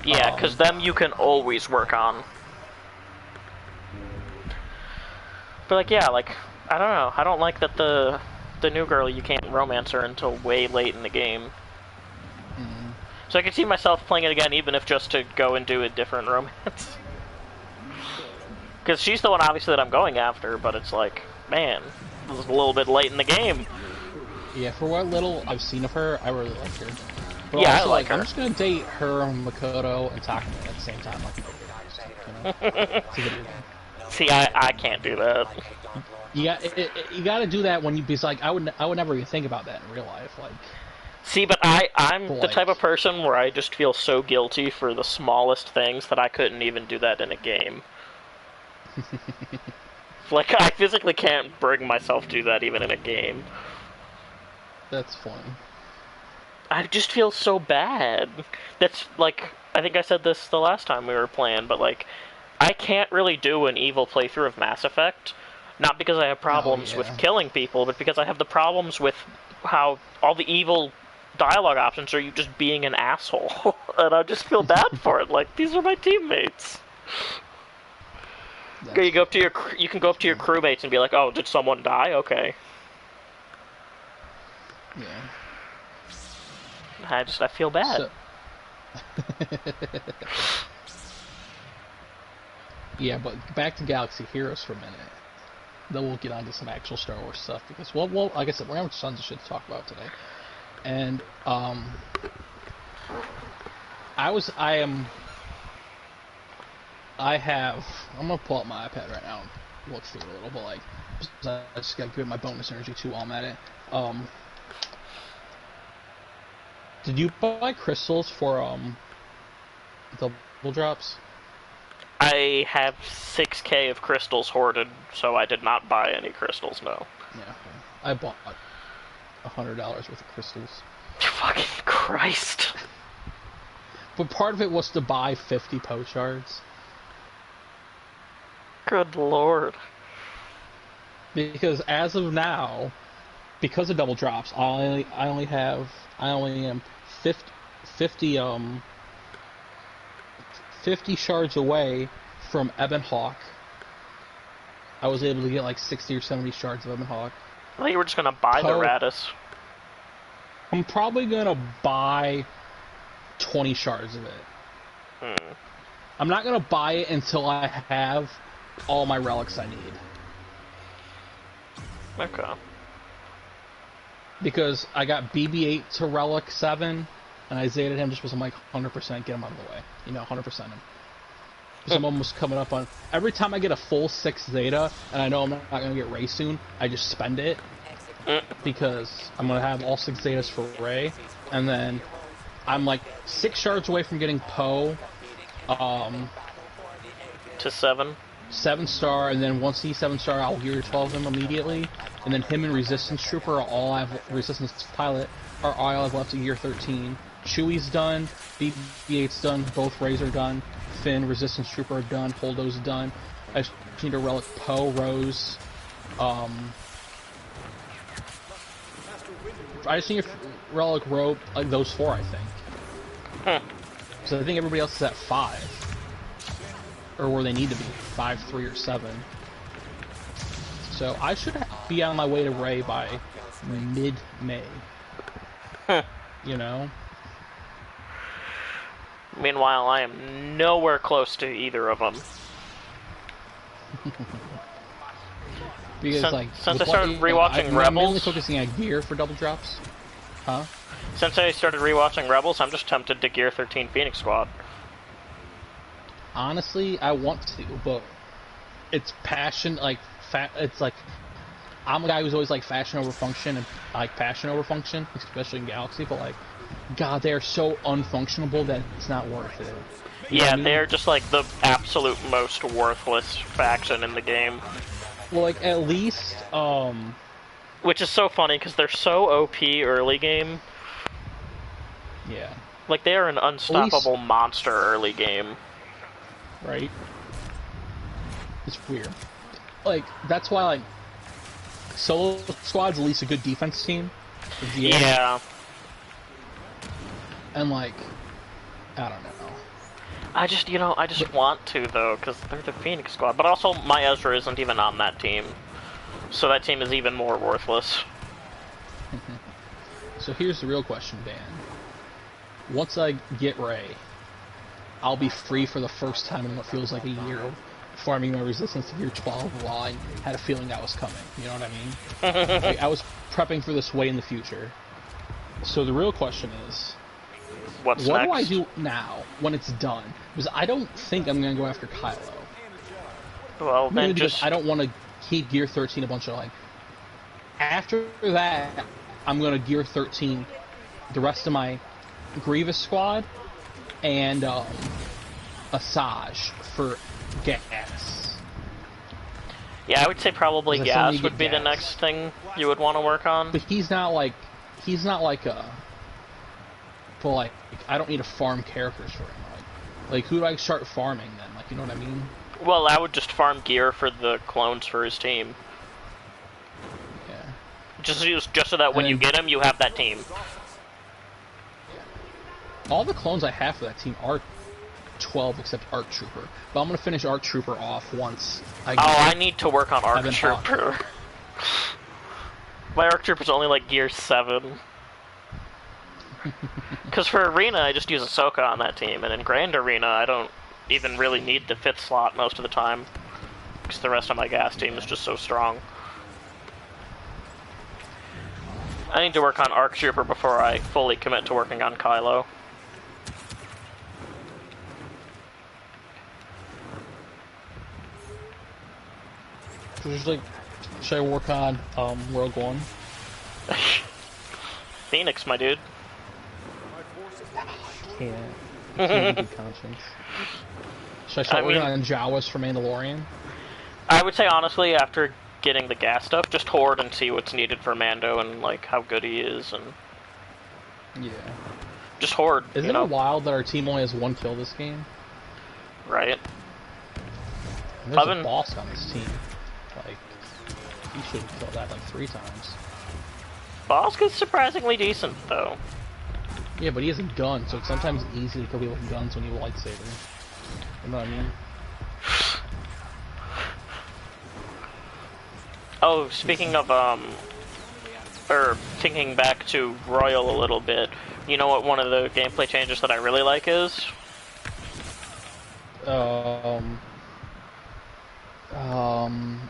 Yeah, because them you can always work on. But, like, yeah, like, I don't know. I don't like that the new girl, you can't romance her until way late in the game. Mm-hmm. So I can see myself playing it again, even if just to go and do a different romance. Because she's the one, obviously, that I'm going after, but it's like, man, this is a little bit late in the game. Yeah, for what little I've seen of her, I really like her. But yeah, also, I like her. I'm just gonna date her, Makoto, and Takumi at the same time, See, I can't do that. You got to do that when because like I would never even think about that in real life. Like, see, but I'm the type of person where I just feel so guilty for the smallest things that I couldn't even do that in a game. Like, I physically can't bring myself to do that even in a game. That's fun. I just feel so bad. That's like, I think I said this the last time we were playing, but like, I can't really do an evil playthrough of Mass Effect. Not because I have problems with killing people, but because I have the problems with how all the evil dialogue options are you just being an asshole. And I just feel bad for it. Like, these are my teammates. You go up to you can go up to your crewmates and be like, "Oh, did someone die? Okay." Yeah. I feel bad. So, yeah, but back to Galaxy Heroes for a minute. Then we'll get on to some actual Star Wars stuff because, well, like I said, we're having tons of shit to talk about today. And I'm gonna pull up my iPad right now and look through it a little, but like, I just gotta give it my bonus energy too while I'm at it. Did you buy crystals for double drops? I have 6K of crystals hoarded, so I did not buy any crystals. No. Yeah, okay. I bought $100 worth of crystals. Fucking Christ! But part of it was to buy 50 Poe shards. Good lord. Because as of now, because of double drops, I only am 50 shards away from Ebon Hawk. I was able to get like 60 or 70 shards of Ebon Hawk. I thought you were just gonna buy the Radis. I'm probably gonna buy 20 shards of it. I'm not gonna buy it until I have all my relics I need. Okay. Because I got BB-8 to Relic 7, and I Zetaed him just because I'm like 100% get him out of the way. 100% him. Because I'm almost coming up on... Every time I get a full 6 Zeta, and I know I'm not going to get Rey soon, I just spend it. Because I'm going to have all 6 Zetas for Rey. And then I'm like 6 shards away from getting Poe. To 7? 7-star, and then once he's 7-star, I'll gear 12 him immediately. And then him and Resistance Trooper are all I have... Resistance Pilot are all I have left at gear 13. Chewie's done. BB-8's done. Both Reys are done. Finn, Resistance Trooper are done. Holdo's done. I just need a Relic Poe, Rose. I just need a Relic Rope, like those 4, I think. So I think everybody else is at 5. Or where they need to be, 5, 3, or 7. So I should be on my way to Rey by mid-May. Meanwhile, I am nowhere close to either of them. Because since I started rewatching Rebels, I'm mainly focusing on gear for double drops. Huh? Since I started rewatching Rebels, I'm just tempted to gear 13 Phoenix Squad. Honestly, I want to, but it's passion, it's like, I'm a guy who's always like fashion over function, and like passion over function, especially in Galaxy, but like, God, they're so unfunctionable that it's not worth it. Yeah, they're just like the absolute most worthless faction in the game. Well, like, at least, Which is so funny, because they're so OP early game. Yeah. Like, they are an unstoppable monster early game. Right? It's weird. Like, that's why, like, Solo Squad's at least a good defense team. Yeah. And, like, I don't know. I just want to, though, because they're the Phoenix Squad. But also, my Ezra isn't even on that team. So that team is even more worthless. So here's the real question, Dan. Once I get Rey, I'll be free for the first time in what feels like a year of farming my resistance to gear 12 while I had a feeling that was coming. You know what I mean? Like, I was prepping for this way in the future. So the real question is, what do I do now when it's done? Because I don't think I'm going to go after Kylo. Well, Mainly then because just... I don't want to keep gear 13 a bunch of, like... After that, I'm going to gear 13 the rest of my Grievous squad and Asajj for gas. Yeah, I would say probably gas would be the next thing you would want to work on. But he's not like a... But, like, I don't need to farm characters for him. Like, who do I start farming then? Like, you know what I mean? Well, I would just farm gear for the clones for his team. Yeah. Just so that when you get him, you have that team. All the clones I have for that team are 12 except Arc Trooper. But I'm gonna finish Arc Trooper off once I Oh, I need to work on Arc been Trooper. My Arc Trooper's only like gear 7. Because for Arena, I just use Ahsoka on that team, and in Grand Arena, I don't even really need the 5th slot most of the time. Because the rest of my gas team is just so strong. I need to work on Arc Trooper before I fully commit to working on Kylo. Just like, should I work on Rogue One? Phoenix, my dude. I can't be conscience. Should I start working on Jawas for Mandalorian? I would say honestly, after getting the gas stuff, just horde and see what's needed for Mando and like how good he is, and yeah, just horde. Isn't it wild that our team only has 1 kill this game? Right. And there's a boss on this team. Like, he should have killed that like 3 times. Boss is surprisingly decent though. Yeah, but he has a gun, so it's sometimes easy to kill people with guns when you have a lightsaber. You know what I mean? Oh, speaking of, or thinking back to Royal a little bit, you know what one of the gameplay changes that I really like is?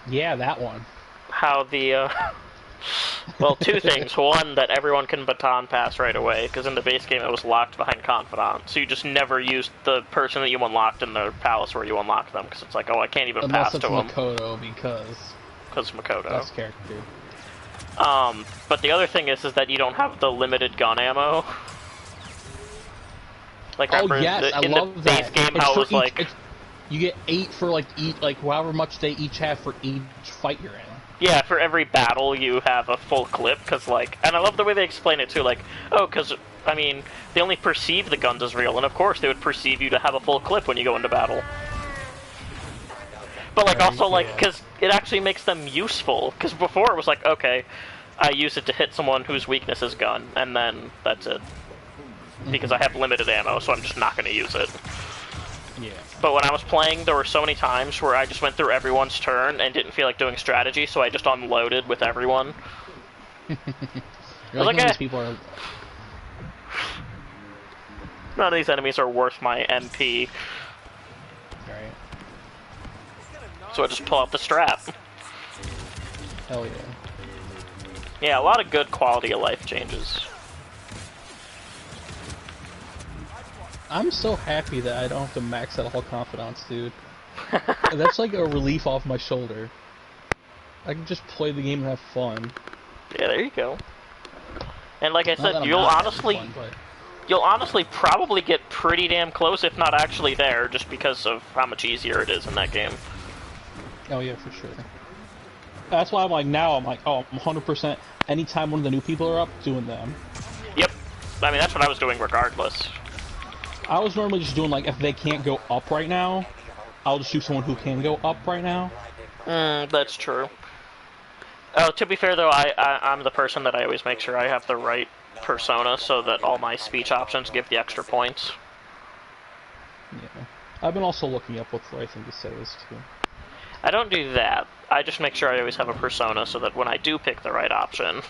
Yeah, that one. How the, well, 2 things. One, that everyone can baton pass right away, because in the base game it was locked behind Confidant, so you just never used the person that you unlocked in the palace where you unlocked them, because it's like, oh, I can't even pass to them. Unless it's Makoto, because Makoto. Best character. But the other thing is that you don't have the limited gun ammo. Like, oh yes, I love the that. base game, how it was like, you get 8 for like however much they each have for each fight you're in. Yeah, for every battle you have a full clip, because like, and I love the way they explain it too, like, oh, because, I mean, they only perceive the guns as real, and of course they would perceive you to have a full clip when you go into battle. But like, also like, because it actually makes them useful, because before it was like, okay, I use it to hit someone whose weakness is gun, and then that's it. Because I have limited ammo, so I'm just not going to use it. Yeah. But when I was playing, there were so many times where I just went through everyone's turn and didn't feel like doing strategy, so I just unloaded with everyone. You're like, these people are... None of these enemies are worth my MP. Right. So I just pull out the strap. Hell yeah. Yeah, a lot of good quality of life changes. I'm so happy that I don't have to max out all confidants, dude. That's like a relief off my shoulder. I can just play the game and have fun. Yeah, there you go. And like I said, you'll honestly probably get pretty damn close, if not actually there, just because of how much easier it is in that game. Oh yeah, for sure. That's why I'm like, now I'm like, oh, I'm 100%, anytime one of the new people are up, doing them. Yep. I mean, that's what I was doing regardless. I was normally just doing, like, if they can't go up right now, I'll just shoot someone who can go up right now. That's true. Oh, to be fair, though, I'm the person that I always make sure I have the right persona so that all my speech options give the extra points. Yeah. I've been also looking up what the right thing to say is, too. I don't do that. I just make sure I always have a persona so that when I do pick the right option...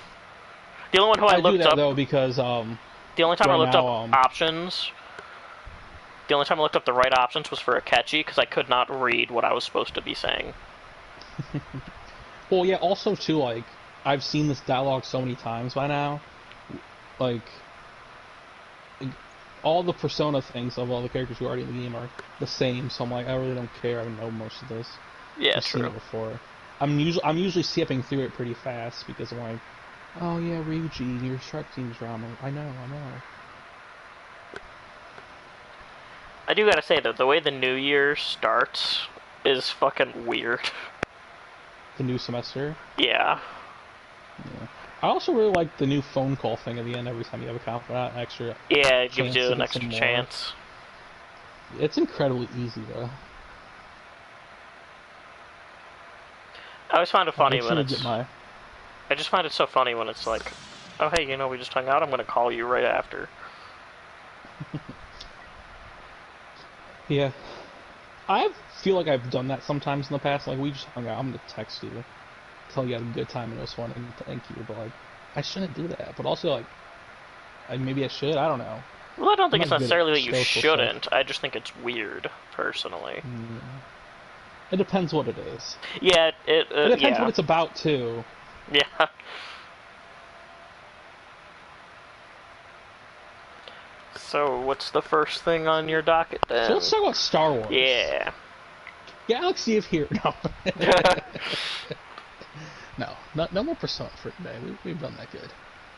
The only one who I looked up... I do that, though, because, The only time I looked up options... The only time I looked up the right options was for Akechi, because I could not read what I was supposed to be saying. Well, yeah, also, too, like, I've seen this dialogue so many times by now. Like, all the persona things of all the characters who are already in the game are the same, so I'm like, I really don't care, I know most of this. Yeah, I've seen it before. I'm usually skipping through it pretty fast, because I'm like, oh yeah, Ryuji, your Shark Team's drama. I know. I do gotta say, though, the way the new year starts is fucking weird. The new semester? Yeah. I also really like the new phone call thing at the end every time you have a confidant, extra. Yeah, it gives you an extra chance. It's incredibly easy, though. I always find it funny when it's... I just find it so funny when it's like, oh hey, you know, we just hung out, I'm gonna call you right after. Yeah. I feel like I've done that sometimes in the past. Like, we just hung out. I'm gonna text you, tell you had a good time and it was fun, and thank you. But like, I shouldn't do that. But also, like, maybe I should. I don't know. Well, I don't think I'm it's not good necessarily at that you social shouldn't. stuff. I just think it's weird, personally. It depends what it is. Yeah, It depends what yeah. it's about too. Yeah. So, what's the first thing on your docket then? So let's talk about Star Wars. Yeah. Galaxy of Heroes. No. No more Persona for today. We've done that good.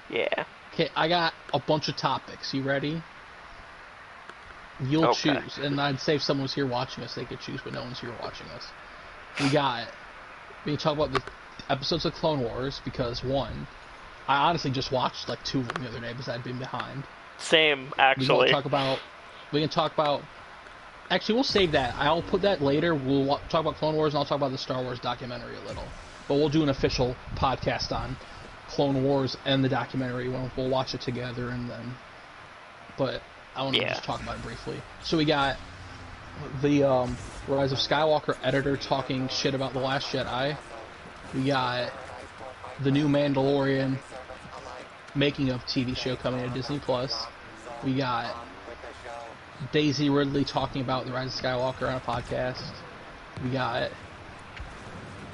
Yeah. Okay, I got a bunch of topics. You ready? You'll choose. And I'd say if someone was here watching us, they could choose, but no one's here watching us. We can talk about the episodes of Clone Wars, because one, I honestly just watched like 2 of them the other day because I'd been behind. Same, actually. We can talk about. Actually, we'll save that. I'll put that later. We'll talk about Clone Wars, and I'll talk about the Star Wars documentary a little. But we'll do an official podcast on Clone Wars and the documentary. We'll watch it together, and then. But I want to just talk about it briefly. So we got the Rise of Skywalker editor talking shit about The Last Jedi. We got the new Mandalorian making of TV show coming to Disney Plus. We got Daisy Ridley talking about The Rise of Skywalker on a podcast. We got...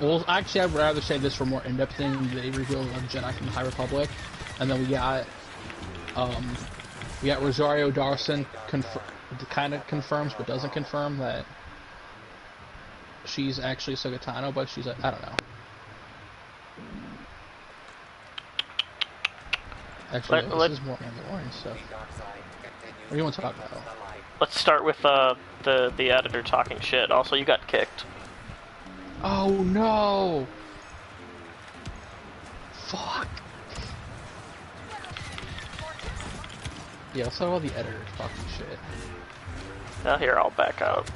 Well, actually, I'd rather say this for more in-depth thing. They revealed a Jedi from the High Republic. And then we got Rosario Dawson kind of confirms but doesn't confirm that she's actually Ahsoka Tano, but she's I don't know. Actually, this is more Mandalorian stuff. What do you want to talk about? Let's start with the editor talking shit. Also, you got kicked. Oh no! Fuck. Yeah, let's talk about the editor talking shit. Now here, I'll back out.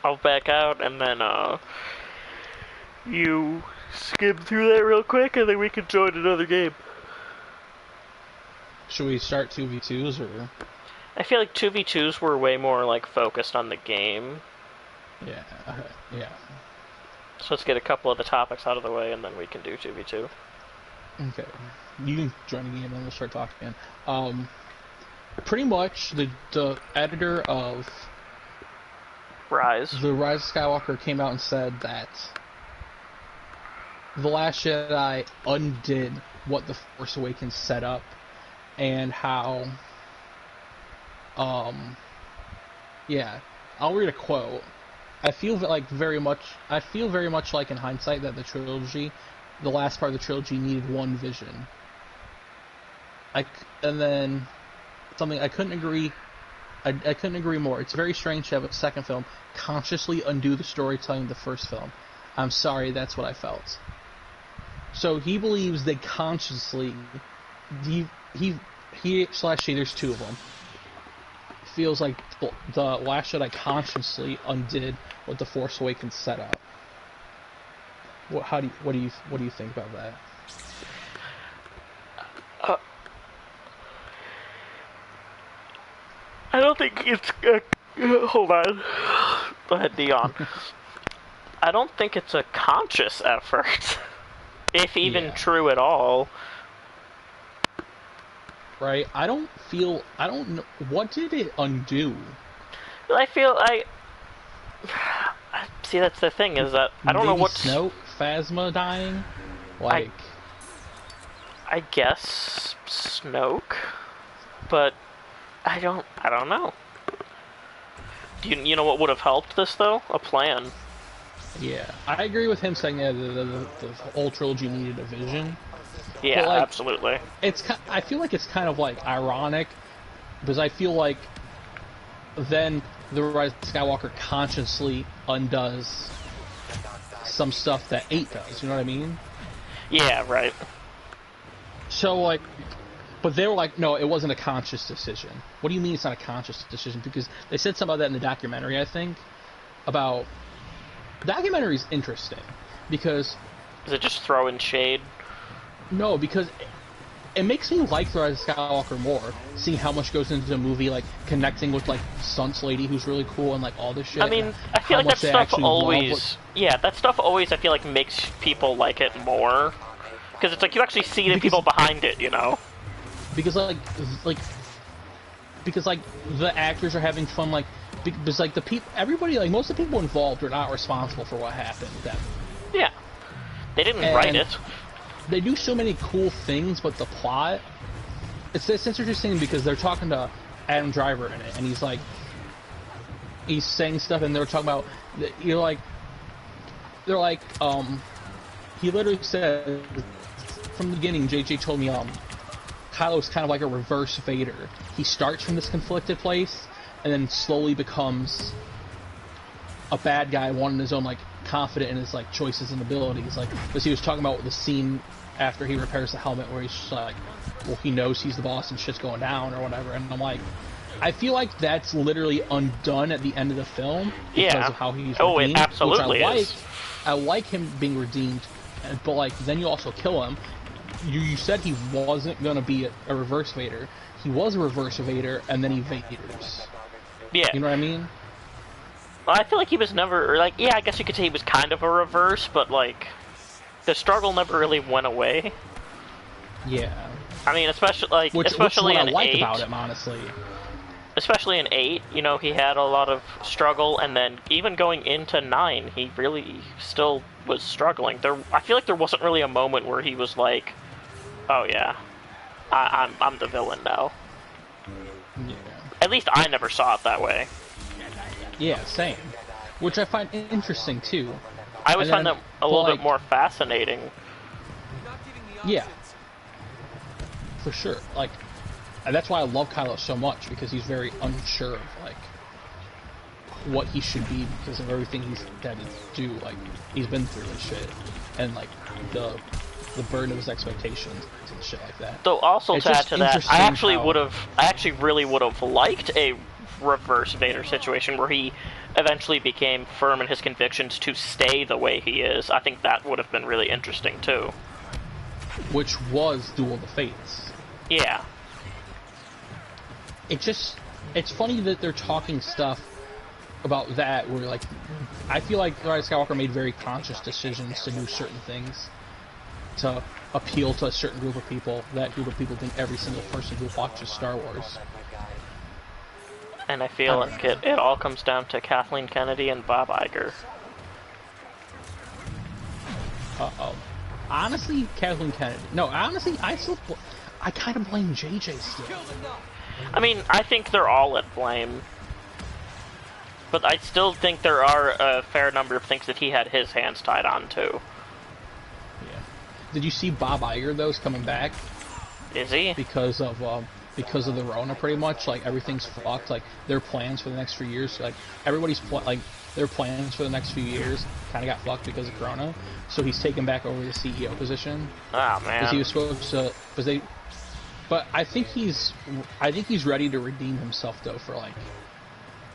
I'll back out, and then you skim through that real quick, and then we can join another game. Should we start 2v2s, or...? I feel like 2v2s were way more, like, focused on the game. Yeah, yeah. So let's get a couple of the topics out of the way, and then we can do 2v2. Okay. You can join the game, and then we'll start talking again. Pretty much, the editor of... Rise. The Rise of Skywalker came out and said that The Last Jedi undid what The Force Awakens set up, and how... yeah, I'll read a quote. I feel very much like in hindsight that the last part of the trilogy needed one vision. And then something I couldn't agree more. It's very strange to have a second film consciously undo the storytelling of the first film. I'm sorry, that's what I felt. So he believes they consciously, he / there's 2 of them, feels like the Last Jedi consciously undid what the Force Awakens set up. What do you think about that? I don't think it's hold on. Go ahead, Dion. I don't think it's a conscious effort, if even true at all. Right? I don't know. What did it undo? See, that's the thing, is that I don't know what's... Snoke, Phasma dying? Like... I guess Snoke, but I don't know. You know what would have helped this, though? A plan. Yeah, I agree with him saying that the whole trilogy needed a vision. Yeah, like, absolutely. I feel like it's kind of like ironic, because I feel like then the Rise of Skywalker consciously undoes some stuff that 8 does. You know what I mean? Yeah, right. So like, but they were like, no, it wasn't a conscious decision. What do you mean it's not a conscious decision? Because they said something about that in the documentary, I think. The documentary's interesting because... Is it just throwing shade? No, because it makes me like The Rise of Skywalker more, seeing how much goes into the movie, like connecting with like Stunts Lady, who's really cool, and like all this shit. I mean, I feel like that stuff always, yeah, that stuff always I feel like makes people like it more, because it's like you actually see the people behind it, you know. Because because the actors are having fun, like because like the people, everybody, like most of the people involved are not responsible for what happened. Yeah, they didn't write it. They do so many cool things, but the plot, it's interesting because they're talking to Adam Driver in it, and he's saying stuff, and they're talking about, he literally said from the beginning, JJ told me Kylo's kind of like a reverse Vader. He starts from this conflicted place and then slowly becomes a bad guy, one in his own, like, confident in his, like, choices and abilities. Like, because he was talking about the scene after he repairs the helmet where he's just like, well, he knows he's the boss and shit's going down or whatever. And I'm like, I feel like that's literally undone at the end of the film because of how he's redeemed. It absolutely is. I like him being redeemed, but, like, then you also kill him. You said he wasn't going to be a reverse Vader. He was a reverse Vader, and then he Vaders. Yeah. You know what I mean? Well, I feel like he was never, like, yeah, I guess you could say he was kind of a reverse, but, like, the struggle never really went away. Yeah. I mean, especially which in what I like 8. About him, honestly. Especially in 8, you know, he had a lot of struggle, and then even going into 9, he really still was struggling. I feel like there wasn't really a moment where he was like, oh yeah, I'm the villain now. Yeah. At least I never saw it that way. Yeah, same. Which I find interesting too. I always find that a little bit more fascinating. Yeah. For sure. Like, and that's why I love Kylo so much, because he's very unsure of, like, what he should be because of everything he's had to do. Like, he's been through and shit. And, like, the burden of his expectations and shit like that. Though also to add to that, I actually really would have liked a reverse Vader situation where he eventually became firm in his convictions to stay the way he is. I think that would have been really interesting too. Which was Duel of the Fates. Yeah. It's funny that they're talking stuff about that where, like, I feel like Rise of Skywalker made very conscious decisions to do certain things to appeal to a certain group of people, that group of people being every single person who watches Star Wars. And I feel like it all comes down to Kathleen Kennedy and Bob Iger. Uh-oh. Honestly, Kathleen Kennedy. No, honestly, I kind of blame JJ still. I mean, I think they're all at blame. But I still think there are a fair number of things that he had his hands tied on, too. Yeah. Did you see Bob Iger, though, is coming back? Is he? Because of the Rona, pretty much. Like, everything's fucked. Like, their plans for the next few years, like, their plans for the next few years kind of got fucked because of Corona. So he's taken back over the CEO position. Oh, man. Because he was supposed to... But I think he's ready to redeem himself, though, for, like...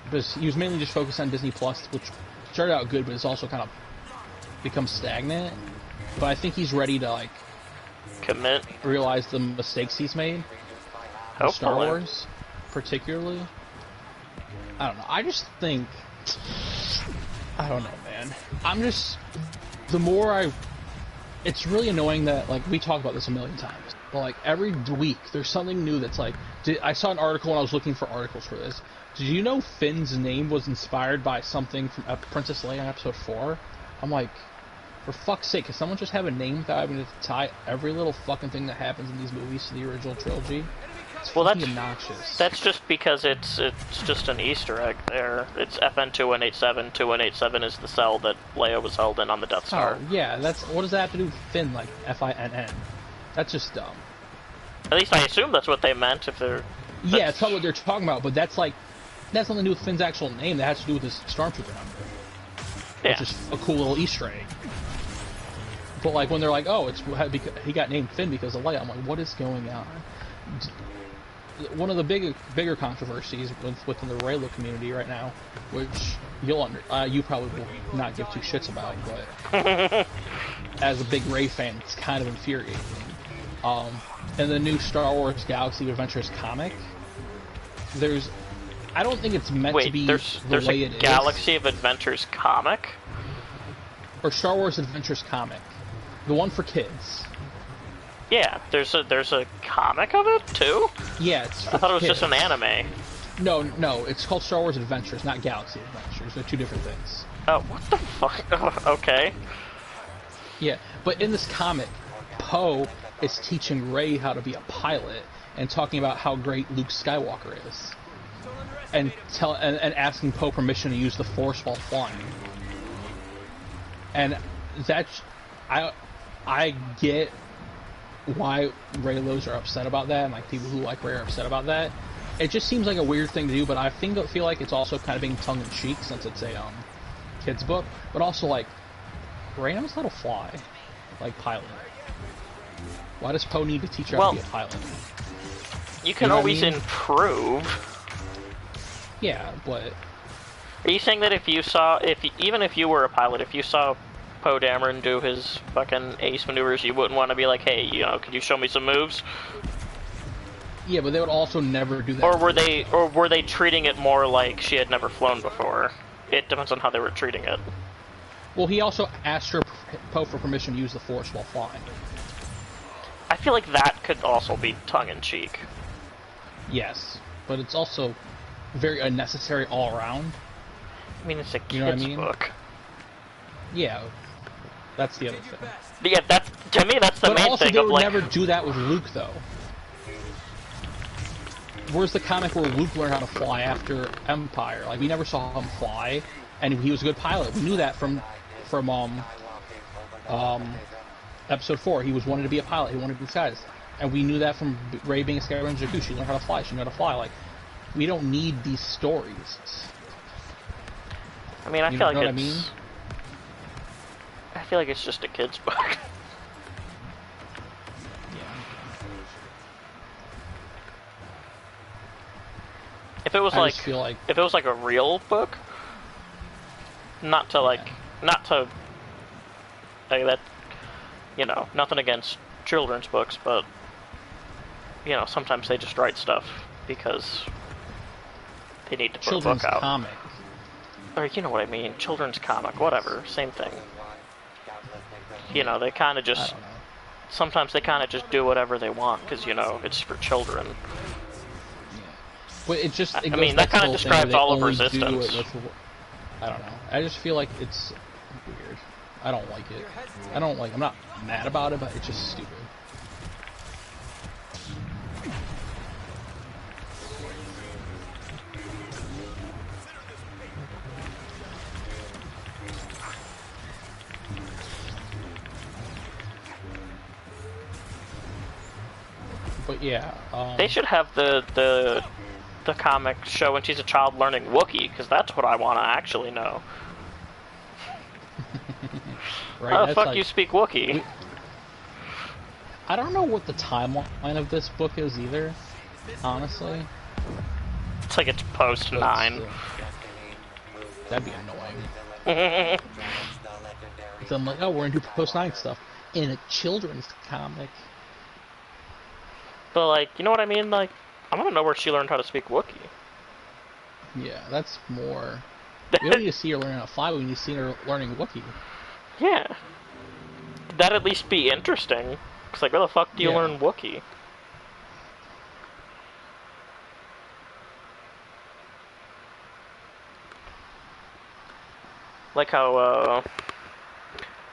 Because he was mainly just focused on Disney Plus, which started out good, but it's also kind of become stagnant. But I think he's ready to, like... commit. Realize the mistakes he's made. Hopefully. Star Wars, particularly. I don't know. I just think... I don't know, man. I'm just... The more it's really annoying that, like, we talk about this a million times. But, like, every week, there's something new that's like... I saw an article and I was looking for articles for this. Did you know Finn's name was inspired by something from Princess Leia in Episode 4? I'm like, for fuck's sake, can someone just have a name without having to tie every little fucking thing that happens in these movies to the original trilogy? It's fucking obnoxious. That's just because it's just an Easter egg there. It's FN2187. 2187 is the cell that Leia was held in on the Death Star. Oh, yeah, what does that have to do with Finn, like, Finn? That's just dumb. At least I assume that's what they meant, if they're... Yeah, that's not what they're talking about, but that's nothing to do with Finn's actual name. That has to do with his Stormtrooper number. Yeah. Which is a cool little Easter egg. But, like, when they're like, oh, he got named Finn because of Leia, I'm like, what is going on? One of the bigger controversies within the Reylo community right now, which you probably will not give two shits about, but as a big Rey fan, it's kind of infuriating. in the new Star Wars Galaxy of Adventures comic, I don't think it's meant to be there's the way a it is. Galaxy of Adventures comic? Or Star Wars Adventures comic. The one for kids. Yeah, there's a comic of it, too? Yeah, it's for I thought it was kids. just an anime. No, it's called Star Wars Adventures, not Galaxy Adventures. They're two different things. Oh, what the fuck? Oh, okay. Yeah, but in this comic, Poe is teaching Rey how to be a pilot and talking about how great Luke Skywalker is. And asking Poe permission to use the Force while flying. And that's... I get why Reylos are upset about that, and like people who like Rey are upset about that. It just seems like a weird thing to do, but I feel like it's also kind of being tongue-in-cheek since it's a kid's book. But also, like, Rey knows how to fly, like pilot. Why does Poe need to teach her how to be a pilot? You can always improve. Yeah, but... Are you saying that even if you were a pilot, if you saw Poe Dameron do his fucking ace maneuvers, you wouldn't want to be like, hey, could you show me some moves? Yeah, but they would also never do that. Or were they treating it more like she had never flown before? It depends on how they were treating it. Well, he also asked Poe for permission to use the Force while flying. I feel like that could also be tongue-in-cheek. Yes, but it's also very unnecessary all around. I mean, it's a kid's book. Yeah, that's the other thing. Yeah, to me, that's the main thing. But also, they would never do that with Luke, though. Where's the comic where Luke learned how to fly after Empire? Like, we never saw him fly, and he was a good pilot. We knew that from Episode 4. He wanted to be a pilot. He wanted to be disguised. And we knew that from Rey being a Skyranger Jakku. She learned how to fly. She knew how to fly. Like, we don't need these stories. I mean, I feel like it's... I mean? I feel like it's just a kid's book. If it was if it was like a real book, not to that, nothing against children's books, but sometimes they just write stuff because they need to put a book out. Comic. Or you know what I mean, children's comic, whatever, same thing. They kind of just sometimes they kind of just do whatever they want because it's for children. But I mean, that kind of describes all of Resistance. I don't know. I just feel like it's weird. I don't like it. I'm not mad about it, but it's just stupid. But yeah, they should have the comic show when she's a child learning Wookiee, because that's what I want to actually know. Right? How the fuck you speak Wookiee? I don't know what the timeline of this book is either, honestly. It's like it's post 9. That'd be annoying. So I'm like, oh, we're gonna do post 9 stuff in a children's comic. But like, you know what I mean? Like, I want to know where she learned how to speak Wookiee. Yeah, that's more... We don't need to see her learning how to fly, we need to see her learning Wookiee. Yeah. That'd at least be interesting. It's like, where the fuck do you learn Wookiee? Like how,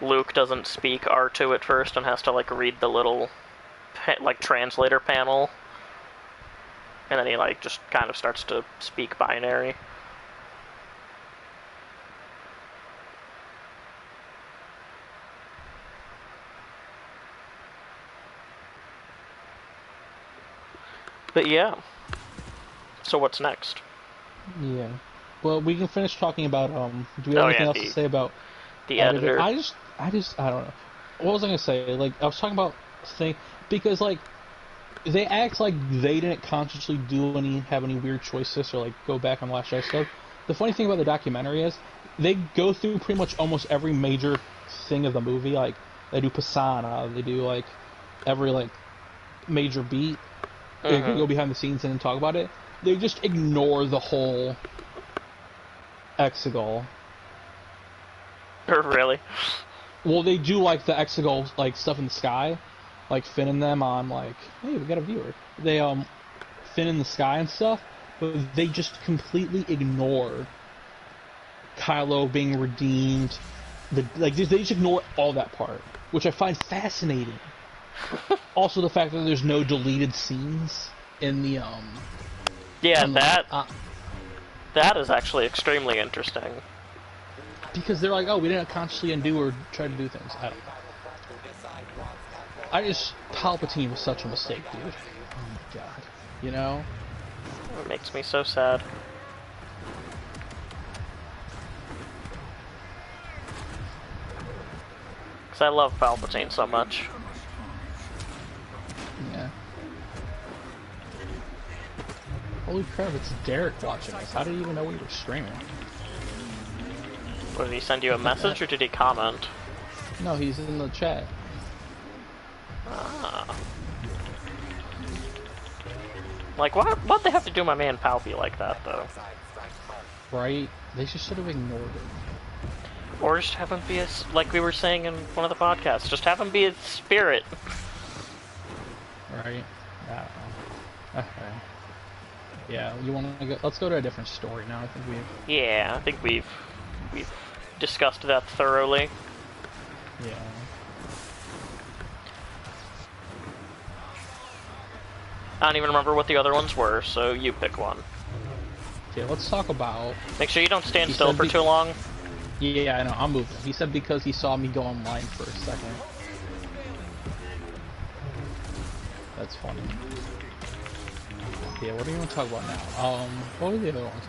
Luke doesn't speak R2 at first and has to, like, read the little, like, translator panel. And then he, like, just kind of starts to speak binary. But yeah. So what's next? Yeah. Well, we can finish talking about, do we have anything else to say about the editor? I don't know. What was I going to say? Like, I was talking about because, like, they act like they didn't consciously have any weird choices or, like, go back on Last Jedi stuff. The funny thing about the documentary is they go through pretty much almost every major thing of the movie. Like, they do Pisana, they do, like, every, like, major beat, they can go behind the scenes and talk about it. They just ignore the whole Exegol. Really? Well, they do like the Exegol like stuff in the sky, like Finn and them on like, hey, we got a viewer. They Finn in the sky and stuff, but they just completely ignore Kylo being redeemed. They just ignore all that part, which I find fascinating. Also, the fact that there's no deleted scenes in the Yeah, that is actually extremely interesting. Because they're like, oh, we didn't consciously undo or try to do things. I don't know. Palpatine was such a mistake, dude. Oh my god. You know? It makes me so sad. Because I love Palpatine so much. Yeah. Holy crap, it's Derek watching us. How did he even know we were streaming? What, did he send you a message or did he comment? No, he's in the chat. Ah. Like, why'd they have to do my man Palpy like that, though? Right? They just should have ignored it. Or just have him be a, like we were saying in one of the podcasts, just have him be a spirit. Right? I don't know. Okay. Yeah, you want to go? Let's go to a different story now. I think we've. Yeah, I think we've discussed that thoroughly. Yeah. I don't even remember what the other ones were, so you pick one. Okay, let's talk about. Make sure you don't stand still for too long. Yeah, I know. I'm moving. He said because he saw me go online for a second. That's funny. Yeah, what do you want to talk about now? What were the other ones?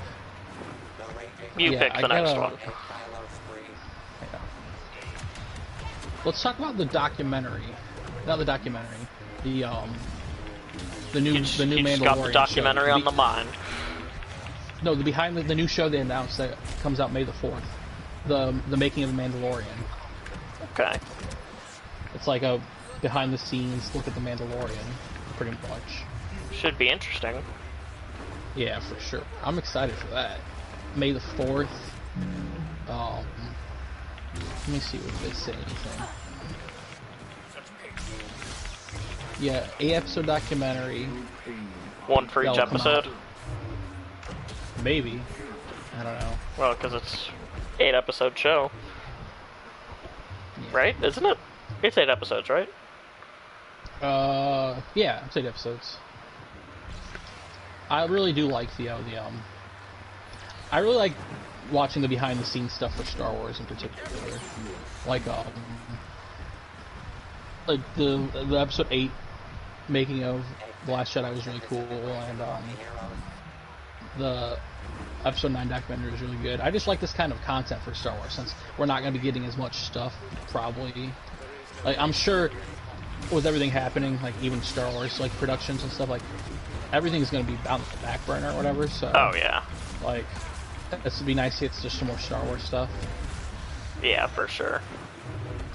You pick the next one. Yeah. Let's talk about the documentary. Not the documentary. The new Mandalorian just got the documentary show. on the mind. No, the new show they announced that comes out May the 4th. The making of the Mandalorian. Okay. It's like a behind the scenes look at the Mandalorian, pretty much. Should be interesting. Yeah, for sure. I'm excited for that. May the 4th. Let me see if they say anything. Yeah, 8-episode documentary. One for each episode? Maybe. I don't know. Well, because it's 8-episode show. Yeah. Right? Isn't it? It's 8 episodes, right? Yeah, it's 8 episodes. I really do like I really like watching the behind-the-scenes stuff for Star Wars in particular. Like the episode 8 making of The Last Jedi was really cool, and the episode 9 documentary was really good. I just like this kind of content for Star Wars, since we're not going to be getting as much stuff, probably. Like, I'm sure with everything happening, like even Star Wars, like productions and stuff, like everything's going to be on the back burner or whatever, so... Oh, yeah. Like, it's would be nice to get just some more Star Wars stuff. Yeah, for sure.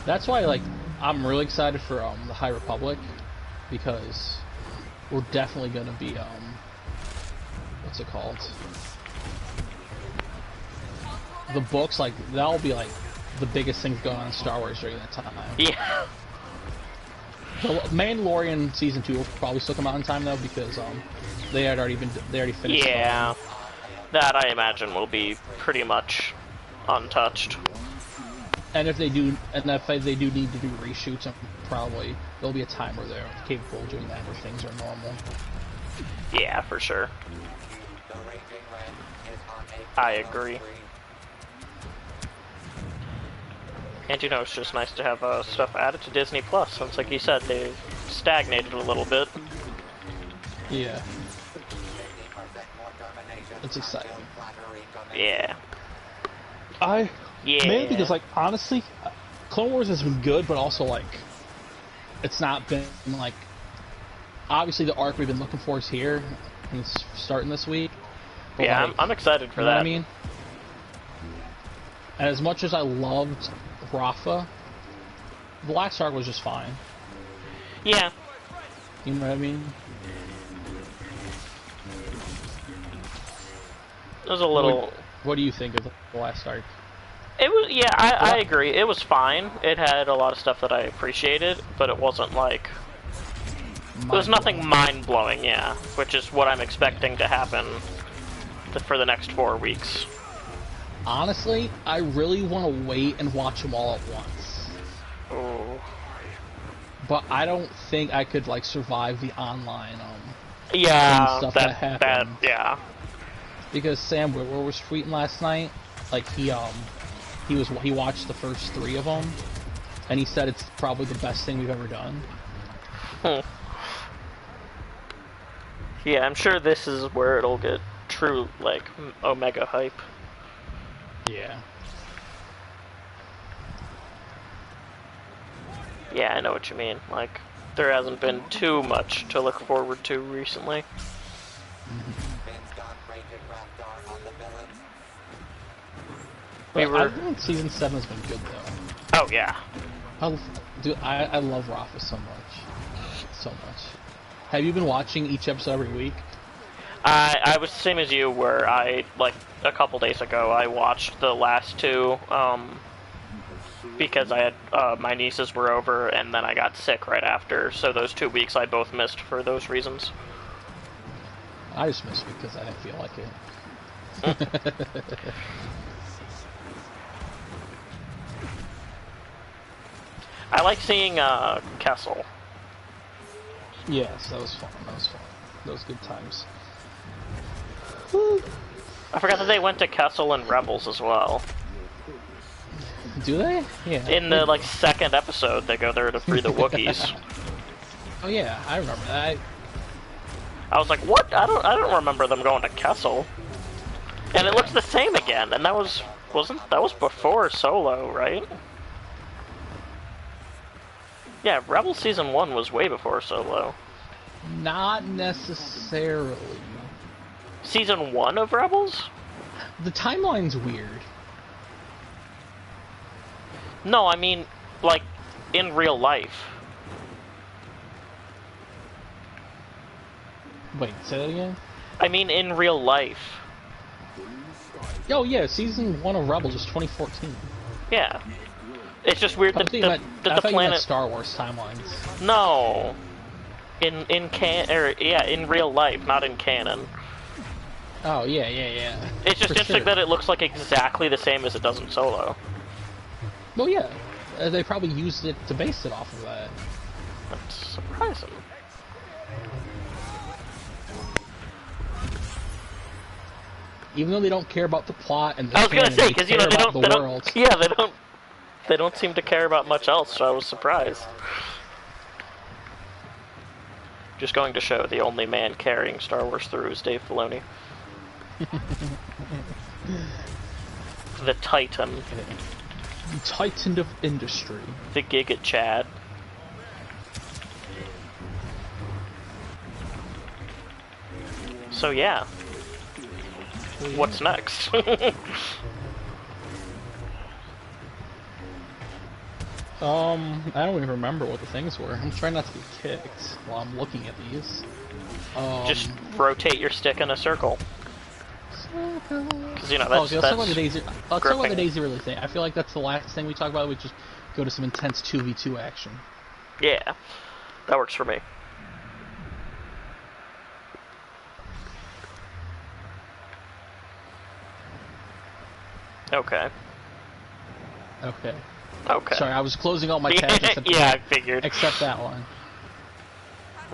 That's why, like, I'm really excited for the High Republic, because we're definitely going to be, what's it called? The books, like, that'll be, like, the biggest things going on in Star Wars during that time. Yeah. The Mandalorian Season 2 will probably still come out in time, though, because, they already finished. Yeah. That, I imagine, will be pretty much untouched. And if they do need to do reshoots, probably there'll be a time where they're capable of doing that, where things are normal. Yeah, for sure. I agree. And you know, it's just nice to have stuff added to Disney Plus, since, like you said, they've stagnated a little bit. Yeah. It's exciting. Yeah. Mainly because, like, honestly, Clone Wars has been good, but also, like, it's not been, like, obviously the arc we've been looking for is here, and it's starting this week. But, yeah, like, I'm excited for you know that. What I mean? And as much as I loved Rafa, the last arc was just fine. Yeah. You know what I mean? It was a little... What do you think of the last arc? It was, yeah, I agree. It was fine. It had a lot of stuff that I appreciated, but it wasn't like... There was nothing mind-blowing, yeah, which is what I'm expecting to happen for the next 4 weeks. Honestly, I really want to wait and watch them all at once. Ooh. But I don't think I could, like, survive the online, yeah, stuff that happened. Yeah. Because Sam Witwer was tweeting last night, like, he watched the first 3 of them, and he said it's probably the best thing we've ever done. Yeah, I'm sure this is where it'll get true, like, Omega hype. Yeah. Yeah, I know what you mean. Like, there hasn't been too much to look forward to recently. I think season 7 has been good though. Oh yeah. I love Rafa so much, so much. Have you been watching each episode every week? I was the same as you, where I, like, a couple days ago, I watched the last 2, because I had, my nieces were over, and then I got sick right after, so those 2 weeks I both missed for those reasons. I just missed because I didn't feel like it. I like seeing, Kessel. Yes, that was fun, That was good times. I forgot that they went to Kessel and Rebels as well. Do they? Yeah. In the, like, 2nd episode, they go there to free the Wookiees. Oh yeah, I remember that. I was like, what? I don't remember them going to Kessel. And it looks the same again, and that was before Solo, right? Yeah, Rebel Season 1 was way before Solo. Not necessarily. Season 1 of Rebels? The timeline's weird. No, I mean, like, in real life. Wait, say that again? I mean, in real life. Oh yeah, Season 1 of Rebels is 2014. Yeah. It's just weird that the you planet... meant Star Wars timelines. No. In real life, not in canon. Oh, yeah. It's just interesting that it looks like exactly the same as it does in Solo. Well, yeah. They probably used it to base it off of that. That's surprising. Even though they don't care about the plot and the I was gonna say, because they don't seem to care about much else, so I was surprised. Just going to show the only man carrying Star Wars through is Dave Filoni. The Titan. The Titan of industry. The Giga Chad. So yeah. What's next? I don't even remember what the things were. I'm trying not to get kicked while I'm looking at these. Just rotate your stick in a circle. Because, you know, that's, let's talk about the Daisy Ridley thing. I feel like that's the last thing we talk about. We just go to some intense 2v2 action. Yeah, that works for me. Okay. Okay. Sorry, I was closing all my tabs. Yeah, I figured. Except that one.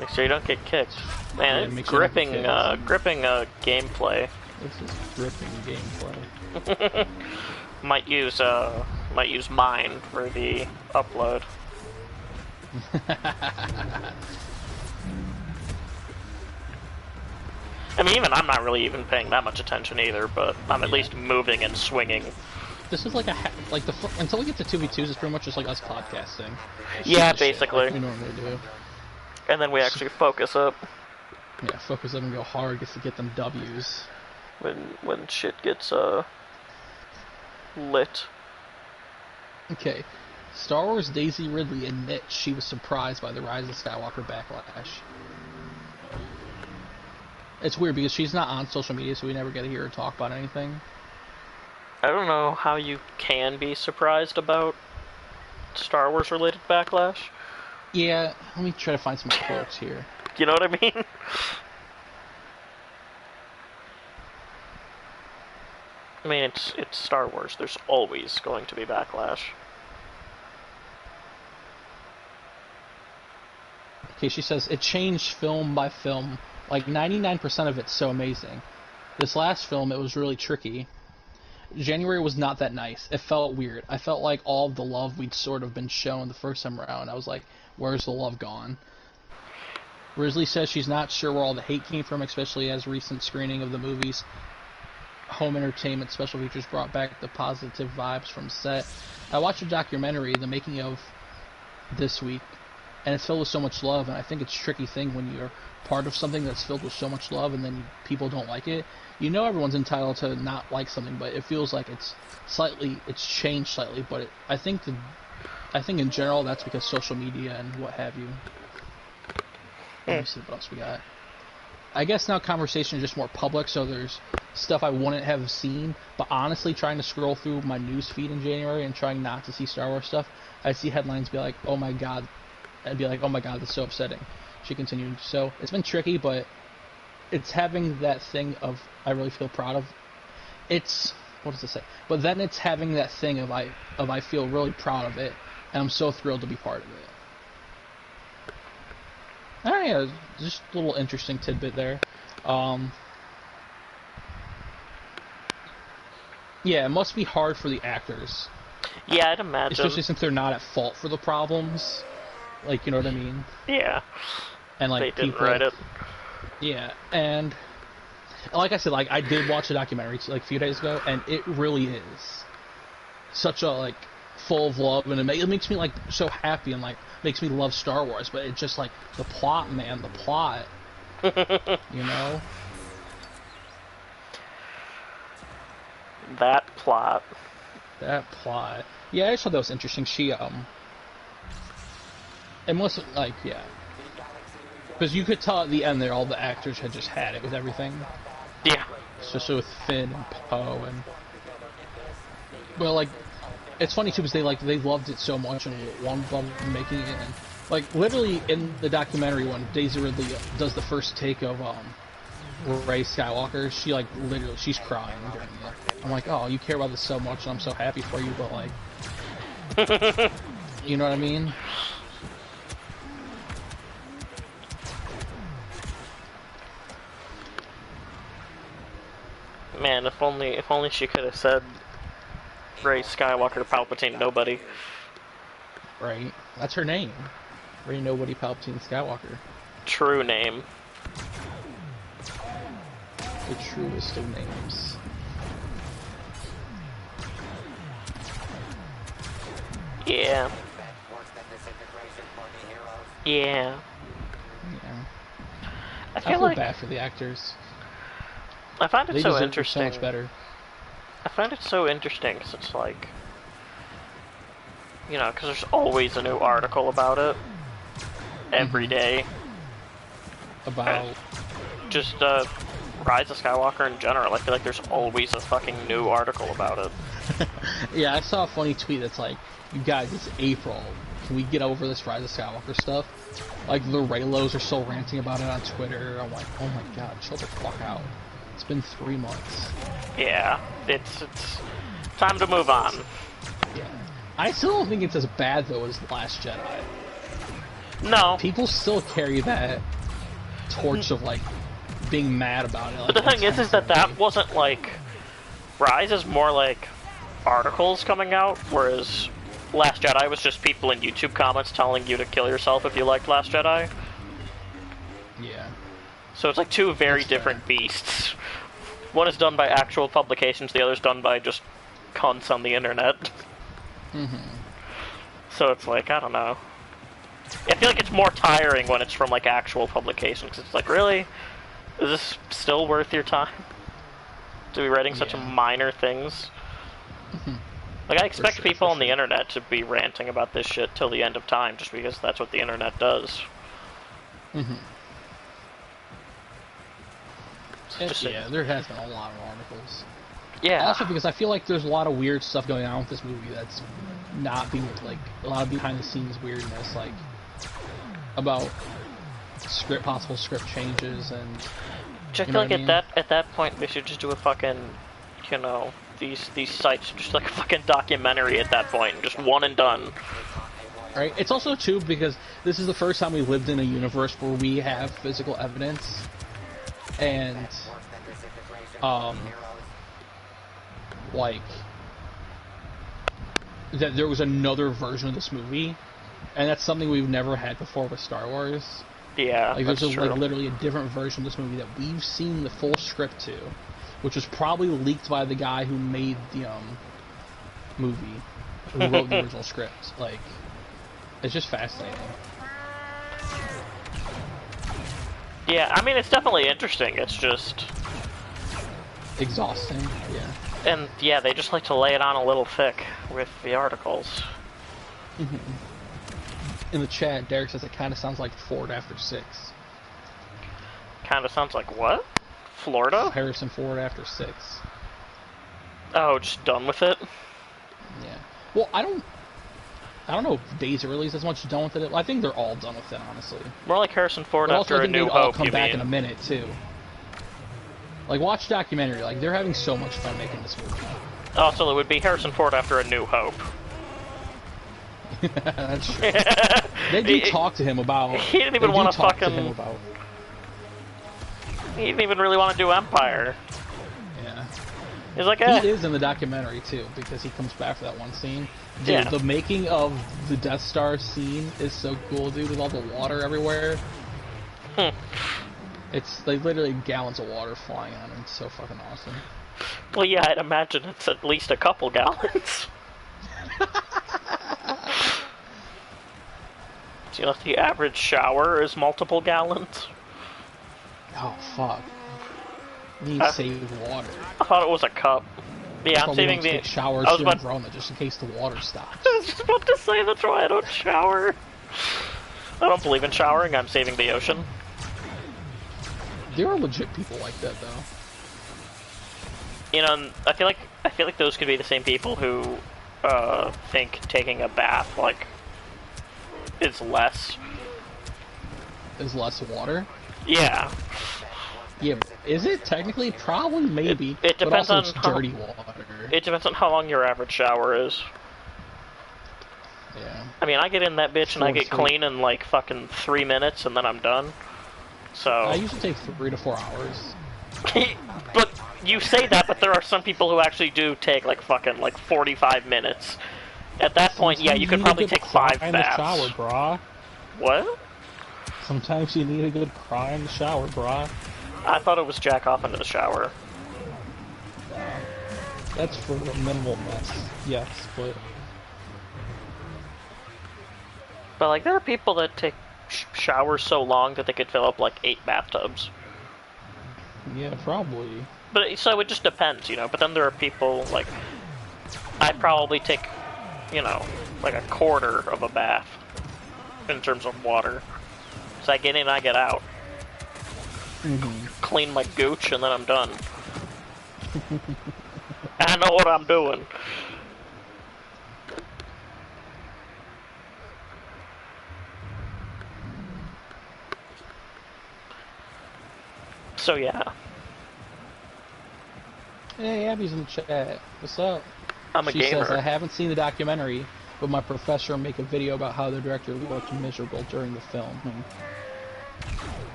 Make sure you don't get kicked. Man, it's gripping gameplay. This is gripping gameplay. might use mine for the upload. I mean, even I'm not really even paying that much attention either, but I'm at least moving and swinging. This is like until we get to 2v2s, it's pretty much just like us podcasting. Yeah, basically. Like we normally do. And then we actually focus up. Yeah, focus up and go hard just to get them W's. When shit gets lit. Okay, Star Wars Daisy Ridley admits she was surprised by the Rise of Skywalker backlash. It's weird because she's not on social media, so we never get to hear her talk about anything. I don't know how you can be surprised about Star Wars related backlash. Yeah, let me try to find some quotes here. You know what I mean? I mean, it's Star Wars. There's always going to be backlash. Okay, she says, it changed film by film. Like, 99% of it's so amazing. This last film, it was really tricky. January was not that nice. It felt weird. I felt like all of the love we'd sort of been shown the first time around. I was like, where's the love gone? Risley says she's not sure where all the hate came from, especially as recent screening of the movie's home entertainment special features brought back the positive vibes from set. I watched a documentary, The Making of, this week, and it's filled with so much love, and I think it's a tricky thing when you're part of something that's filled with so much love and then people don't like it. You know everyone's entitled to not like something, but it feels like it's changed slightly, but I think in general that's because social media and what have you. Let me see what else we got. I guess now conversation is just more public, so there's stuff I wouldn't have seen, but honestly, trying to scroll through my news feed in January and trying not to see Star Wars stuff, I see headlines be like, oh my god, I'd be like, oh my god, that's so upsetting. She continued. So it's been tricky, but it's having that thing of I really feel proud of. It's what does it say? But then it's having that thing of I feel really proud of it, and I'm so thrilled to be part of it. Oh yeah, just a little interesting tidbit there. Yeah, it must be hard for the actors. Yeah, I'd imagine. Especially since they're not at fault for the problems. Like, you know what I mean? Yeah. And like they didn't people, write it. Yeah, and like I said, like I did watch a documentary like a few days ago, and it really is such a like full of love, and it makes me like so happy and like makes me love Star Wars. But it's just like the plot, man, the plot. You know. That plot. That plot. Yeah, I just thought that was interesting. She it must like yeah. Because you could tell at the end there, all the actors had just had it with everything. Yeah. Especially with Finn and Poe and. Well, like, it's funny too because they loved it so much and wanted them making it. And, like, literally in the documentary when Daisy Ridley does the first take of Rey Skywalker, she like literally she's crying during it. I'm like, oh, you care about this so much, and I'm so happy for you, but like, you know what I mean? Man, if only she could have said Rey Skywalker to Palpatine nobody. Right. That's her name. Rey Nobody Palpatine Skywalker. True name. The truest of names. Yeah. Yeah. Yeah. I feel like bad for the actors. I find it They so deserve interesting. so much better. I find it so interesting because it's like, you know, because there's always a new article about it every day. About just Rise of Skywalker in general. I feel like there's always a fucking new article about it. Yeah, I saw a funny tweet that's like, you guys, it's April. Can we get over this Rise of Skywalker stuff? Like, the Raylos are still ranting about it on Twitter. I'm like, oh my god, chill the fuck out. It's been 3 months. Yeah, it's time to move on. Yeah. I still don't think it's as bad, though, as Last Jedi. No. People still carry that torch of, like, being mad about it. Like, But the thing is that wasn't, like... Rise is more, like, articles coming out, whereas Last Jedi was just people in YouTube comments telling you to kill yourself if you liked Last Jedi. Yeah. So it's like two very different beasts. One is done by actual publications, the other's done by just cunts on the internet. Mm-hmm. So it's like, I don't know. I feel like it's more tiring when it's from like actual publications, because it's like, really? Is this still worth your time? To be writing such minor things? Mm-hmm. Like, I expect sure, people for on the sure. internet to be ranting about this shit till the end of time, just because that's what the internet does. Mm-hmm. Just Yeah, there has been a lot of articles. yeah. Also, because I feel like there's a lot of weird stuff going on with this movie that's not being, like, a lot of behind-the-scenes weirdness, like, about possible script changes, and, I you feel know like what I mean? at that point we should just do a fucking, you know, these sites just like a fucking documentary at that point, just one and done. Right? It's also, too, because this is the first time we lived in a universe where we have physical evidence, and, like, that there was another version of this movie, and that's something we've never had before with Star Wars. Yeah, Like, that's there's true. like literally a different version of this movie that we've seen the full script to, which was probably leaked by the guy who made the movie, who wrote the original script. Like, it's just fascinating. Yeah, I mean it's definitely interesting. It's just Exhausting, yeah. and yeah, they just like to lay it on a little thick with the articles. In the chat, Derek says it kind of sounds like Ford After 6. Kind of sounds like what? Florida? Harrison Ford After 6. Oh, just done with it? Yeah. Well, I don't know if Days of Release is much done with it. I think they're all done with it, honestly. More like Harrison Ford But also, after I A think New they'd all Hope, come you back mean? in a minute, too. Like, watch the documentary. Like, they're having so much fun making this movie. Also, it would be Harrison Ford after A New Hope. That's true. They do talk to him about... He didn't even want to fucking... He didn't even really want to do Empire. Yeah. He's like, eh. He is in the documentary, too, because he comes back for that one scene. Dude, Yeah. the making of the Death Star scene is so cool, dude, with all the water everywhere. It's, like, literally gallons of water flying on him. It's so fucking awesome. Well, yeah, I'd imagine it's at least a couple gallons. So, you know, the average shower is multiple gallons. Oh, fuck. You need saved water. I thought it was a cup. Yeah, I'm saving the... Take showers here in Verona just in case the water stops. I was just about to say that's why I don't shower. I don't believe in showering. I'm saving the ocean. There are legit people like that, though. You know, I feel like those could be the same people who think taking a bath like is less. Is less water? Yeah. Yeah, is it technically? Probably, maybe. It depends but also on it's how, dirty water. It depends on how long your average shower is. Yeah. I mean, I get in that bitch and I get clean in like fucking 3 minutes and then I'm done. So. I usually take 3 to 4 hours. But you say that, but there are some people who actually do take like fucking like 45 minutes. At that point, yeah, you could probably take 5 baths. In the shower, brah. What? Sometimes you need a good cry in the shower, brah. I thought it was jack off into the shower. That's for a minimal mess, yes, but... But, like, there are people that take showers so long that they could fill up, like, 8 bathtubs. Yeah, probably. But, so it just depends, you know? But then there are people, like... I'd probably take, you know, like a quarter of a bath in terms of water. So I get in, I get out. Clean my gooch, and then I'm done. I know what I'm doing. So yeah. Hey, Abby's in the chat. What's up? I'm a gamer. She says, I haven't seen the documentary, but my professor make a video about how the director looked miserable during the film.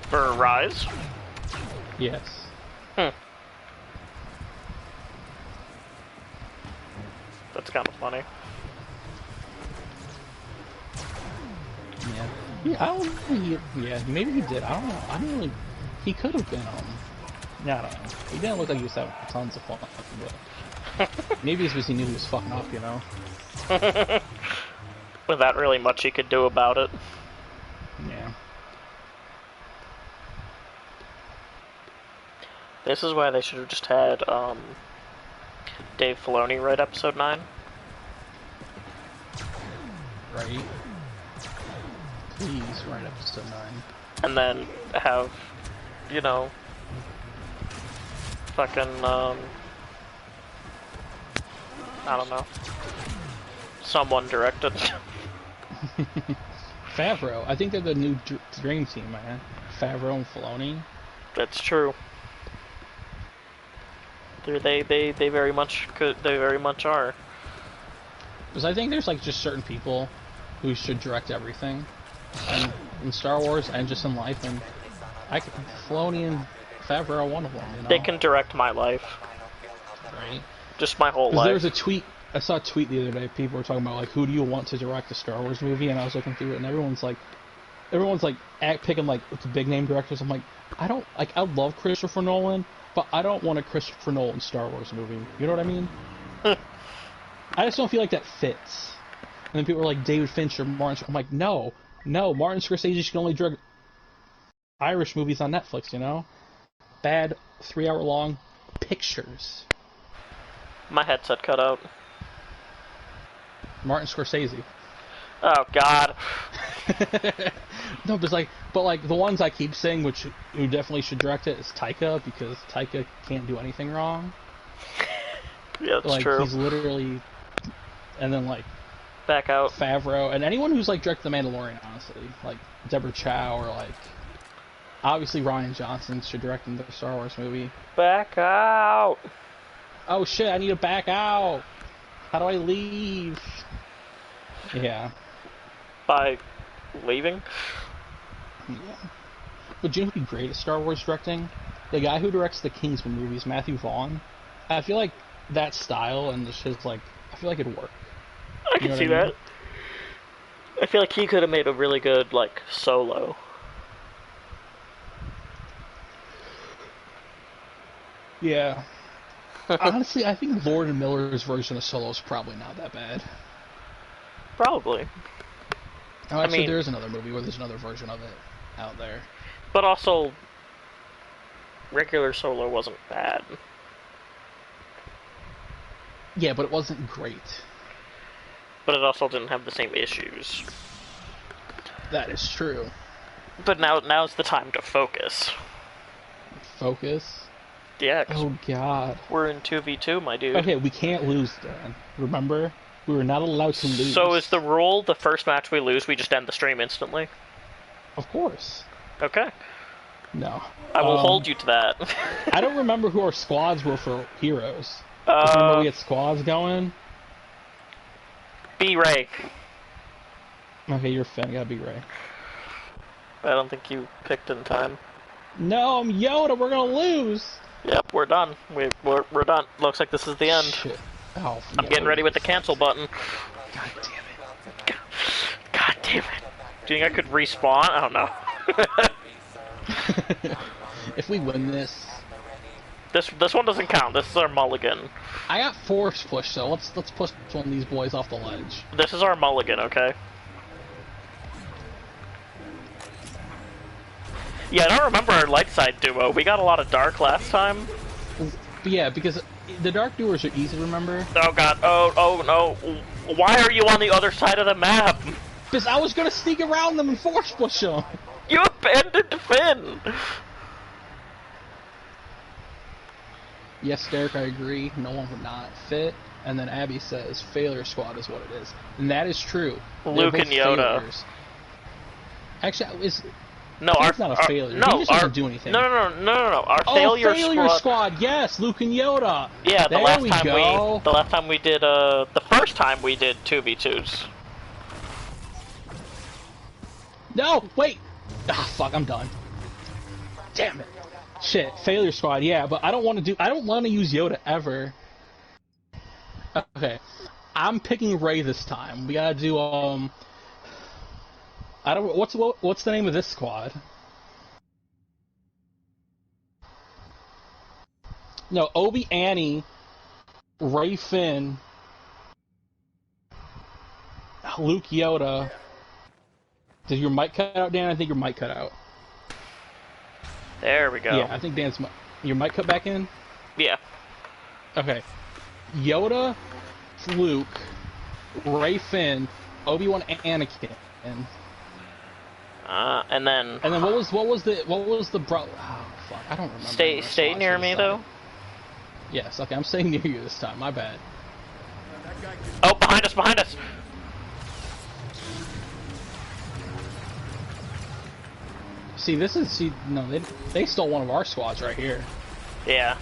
For Rise? Yes. That's kind of funny. Yeah. Yeah, I don't think yeah, maybe he did. I don't know. I don't really... He could have been, yeah, I don't know. He didn't look like he was having tons of fun, but... maybe it's because he knew he was fucking up, you know? Without really much he could do about it. Yeah. This is why they should have just had Dave Filoni write episode 9. Right. Please write episode 9. And then have, you know, fucking, I don't know. Someone direct it. Favreau. I think they're the new dream team, man. Favreau and Filoni. That's true. They very much could. They very much are. Because I think there's like just certain people who should direct everything, and in Star Wars and just in life. And Filoni and Favreau are one of them. You know? They can direct my life. Right. Just my whole life. There was a tweet. I saw a tweet the other day. People were talking about like, who do you want to direct a Star Wars movie? And I was looking through it, and everyone's like picking like the big name directors. I'm like, I love Christopher Nolan, but I don't want a Christopher Nolan Star Wars movie. You know what I mean? I just don't feel like that fits. And then people are like, David Fincher, Martin. I'm like, no. Martin Scorsese can only direct Irish movies on Netflix. You know, bad 3-hour-long pictures. My headset cut out. Martin Scorsese. Oh God. No, but the ones I keep saying, who definitely should direct it, is Taika, because Taika can't do anything wrong. Yeah, that's true. He's literally, and then back out Favreau, and anyone who's directed The Mandalorian, honestly, like Deborah Chow, or obviously Rian Johnson should direct the Star Wars movie. Back out. Oh shit! I need to back out. How do I leave? Yeah. By leaving? Yeah. But do you know who'd be great at Star Wars directing? The guy who directs the Kingsman movies, Matthew Vaughn. I feel like that style and just his I feel like it'd work. I can see that. I feel like he could have made a really good Solo. Yeah. Honestly, I think Lord and Miller's version of Solo is probably not that bad. Probably. Oh, actually, there is another movie where there's another version of it out there. But also, regular Solo wasn't bad. Yeah, but it wasn't great. But it also didn't have the same issues. That is true. But now's the time to focus. Focus? Yeah. Oh, God. We're in 2v2, my dude. Okay, we can't lose, Dan. Remember? We were not allowed to lose. So is the rule, the first match we lose, we just end the stream instantly? Of course. Okay. No. I will hold you to that. I don't remember who our squads were for heroes. Remember we had squads going? B-Ray. Okay, you're Finn. Gotta be Ray. I don't think you picked in time. No, I'm Yoda. We're gonna lose. Yep, we're done. We're done. Looks like this is the end. Shit. Oh, I'm getting ready with the cancel button. God damn it. God damn it. Do you think I could respawn? I don't know. If we win this... This one doesn't count. This is our mulligan. I got force push, so let's push one of these boys off the ledge. This is our mulligan, okay? Yeah, I don't remember our light side duo. We got a lot of dark last time. But yeah, because the dark duos are easy to remember. Oh god, oh no. Why are you on the other side of the map? Because I was gonna sneak around them and force push them. You abandoned Finn! Yes, Derek, I agree. No one would not fit. And then Abby says, failure squad is what it is. And that is true. Luke and Yoda. Failures. Actually, no, Finn's not a failure. No, he just doesn't do anything. No. Our failure squad. Yes, Luke and Yoda. Yeah, the The last time we did, the first time we did 2v2s. No, wait. Ah, fuck, I'm done. Damn it. Shit, failure squad, yeah, but I don't want to use Yoda ever. Okay. I'm picking Rey this time. We gotta do, what's the name of this squad? No, Obi, Annie, Rey, Finn, Luke, Yoda. Did your mic cut out, Dan? I think your mic cut out. There we go. Yeah, I think Dan's Your mic cut back in? Yeah. Okay. Yoda, Luke, Rey Finn, Obi-Wan, Anakin, and then what was the bro? Oh fuck, I don't remember. Stay near me though. Yes. Okay, I'm staying near you this time. My bad. Oh, behind us! Behind us! See, no, they stole one of our squads right here. Yeah.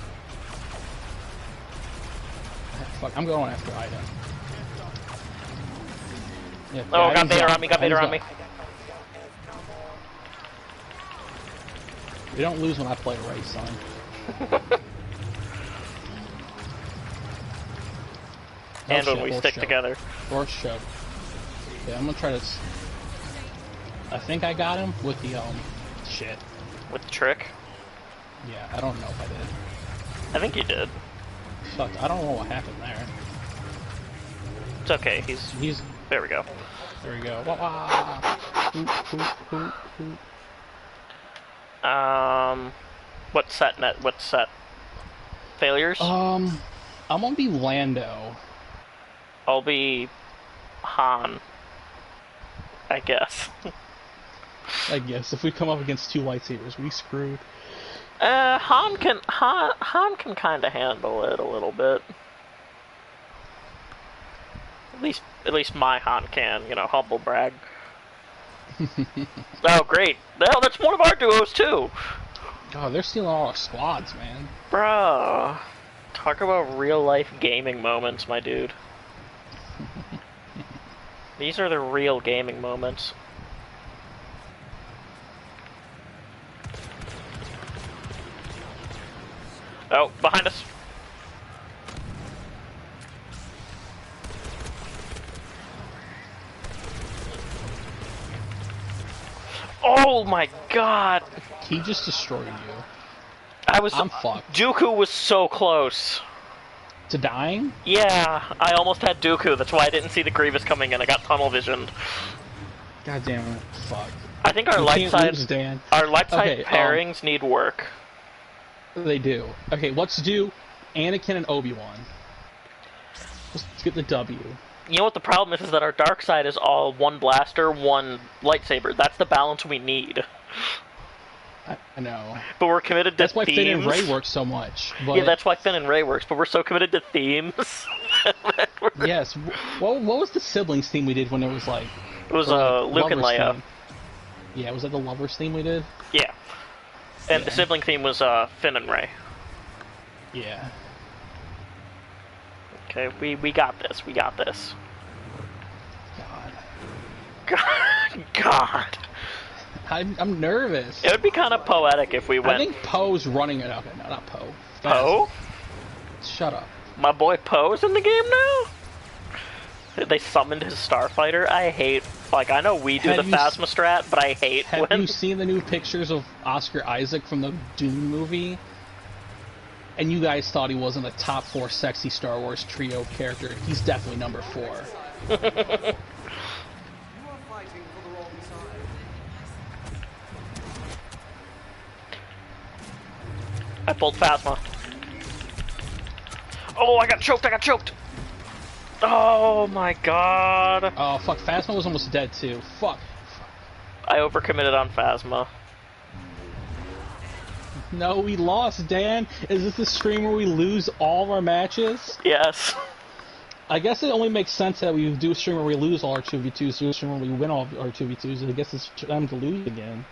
Fuck, I'm going after Ida. Yeah, oh, got Vader on me, got Vader on me. You don't lose when I play Rey, son. And when we stick together. Or show. Yeah, I'm gonna try to... I think I got him with the, shit. With the trick? Yeah, I don't know if I did. I think you did. Fuck, I don't know what happened there. It's okay, he's... There we go. There we go. Wah, wah. What set? Failures? I'm gonna be Lando. I'll be Han. I guess. I guess if we come up against two lightsabers, we screwed. Han can kind of handle it a little bit. At least my Han can, you know, humble brag. Oh, great! No, that's one of our duos too. God, they're stealing all our squads, man. Bro, talk about real life gaming moments, my dude. These are the real gaming moments. Oh, behind us. Oh my god! He just destroyed you. I'm fucked. Dooku was so close. To dying? Yeah, I almost had Dooku. That's why I didn't see the Grievous coming in. I got tunnel visioned. God damn it. Fuck. I think our light side pairings need work. They do. Okay, let's do Anakin and Obi-Wan. Let's get the W. You know what the problem is that our dark side is all one blaster, one lightsaber. That's the balance we need. I know. But we're committed to That's why themes. Finn and Rey work so much. But... Yeah, that's why Finn and Rey works, but we're so committed to themes. Yes. What was the siblings theme we did when it was like... It was Luke and Leia. Theme? Yeah, was that the lovers theme we did? Yeah. And the sibling theme was Finn and Rey. Yeah. Okay, we got this. We got this. God. I'm nervous. It would be kind of poetic if we went... I think Poe's running it. Okay, no, not Poe. Poe? Shut up. My boy Poe's in the game now? They summoned his starfighter. I hate... Like, I know we do the Phasma strat, but I hate when... Have you seen the new pictures of Oscar Isaac from the Dune movie? And you guys thought he wasn't a top 4 sexy Star Wars trio character. He's definitely number 4. I pulled Phasma. Oh, I got choked! Oh my god. Oh, fuck, Phasma was almost dead too. Fuck. I overcommitted on Phasma. No, we lost, Dan. Is this the stream where we lose all of our matches? Yes. I guess it only makes sense that we do a stream where we lose all our 2v2s, do a stream where we win all our 2v2s. I guess it's time to lose again.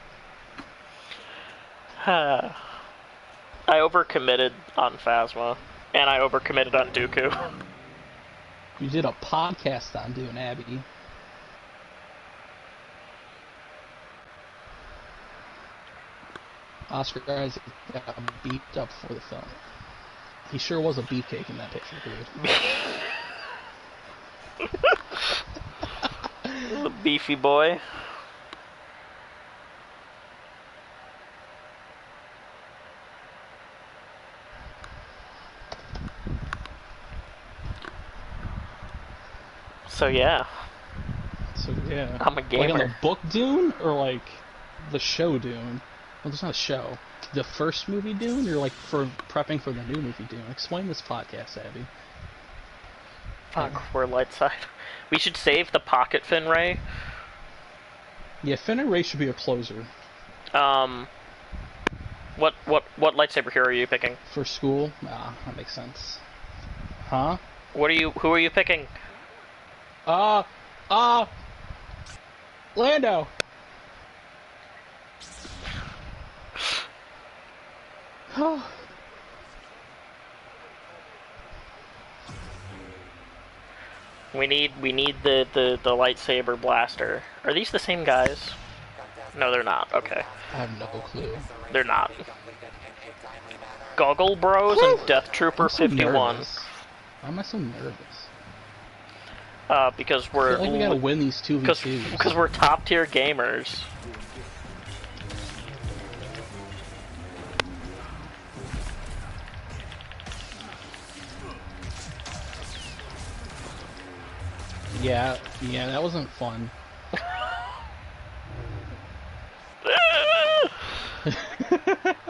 I overcommitted on Phasma, and I overcommitted on Dooku. You did a podcast on doing Abby. Oscar Isaac got beefed up for the film. He sure was a beefcake in that picture, dude. The beefy boy. So yeah. Yeah. I'm a gamer. Like on the book Dune or like the show Dune? Well, there's not a show. the first movie Dune, or like for prepping for the new movie Dune? Explain this podcast, Abby. Fuck, we're light side. We should save the pocket Finray. Yeah, Finn and Ray should be a closer. What lightsaber hero are you picking? For school? Ah, that makes sense. Huh? Who are you picking? Lando! We need the lightsaber blaster. Are these the same guys? No, they're not. Okay. I have no clue. They're not. Goggle Bros and Death Trooper 51. Nervous. Why am I so nervous? Because we're... I feel like we gotta win these 2v2s. Because we're top tier gamers. Yeah, that wasn't fun.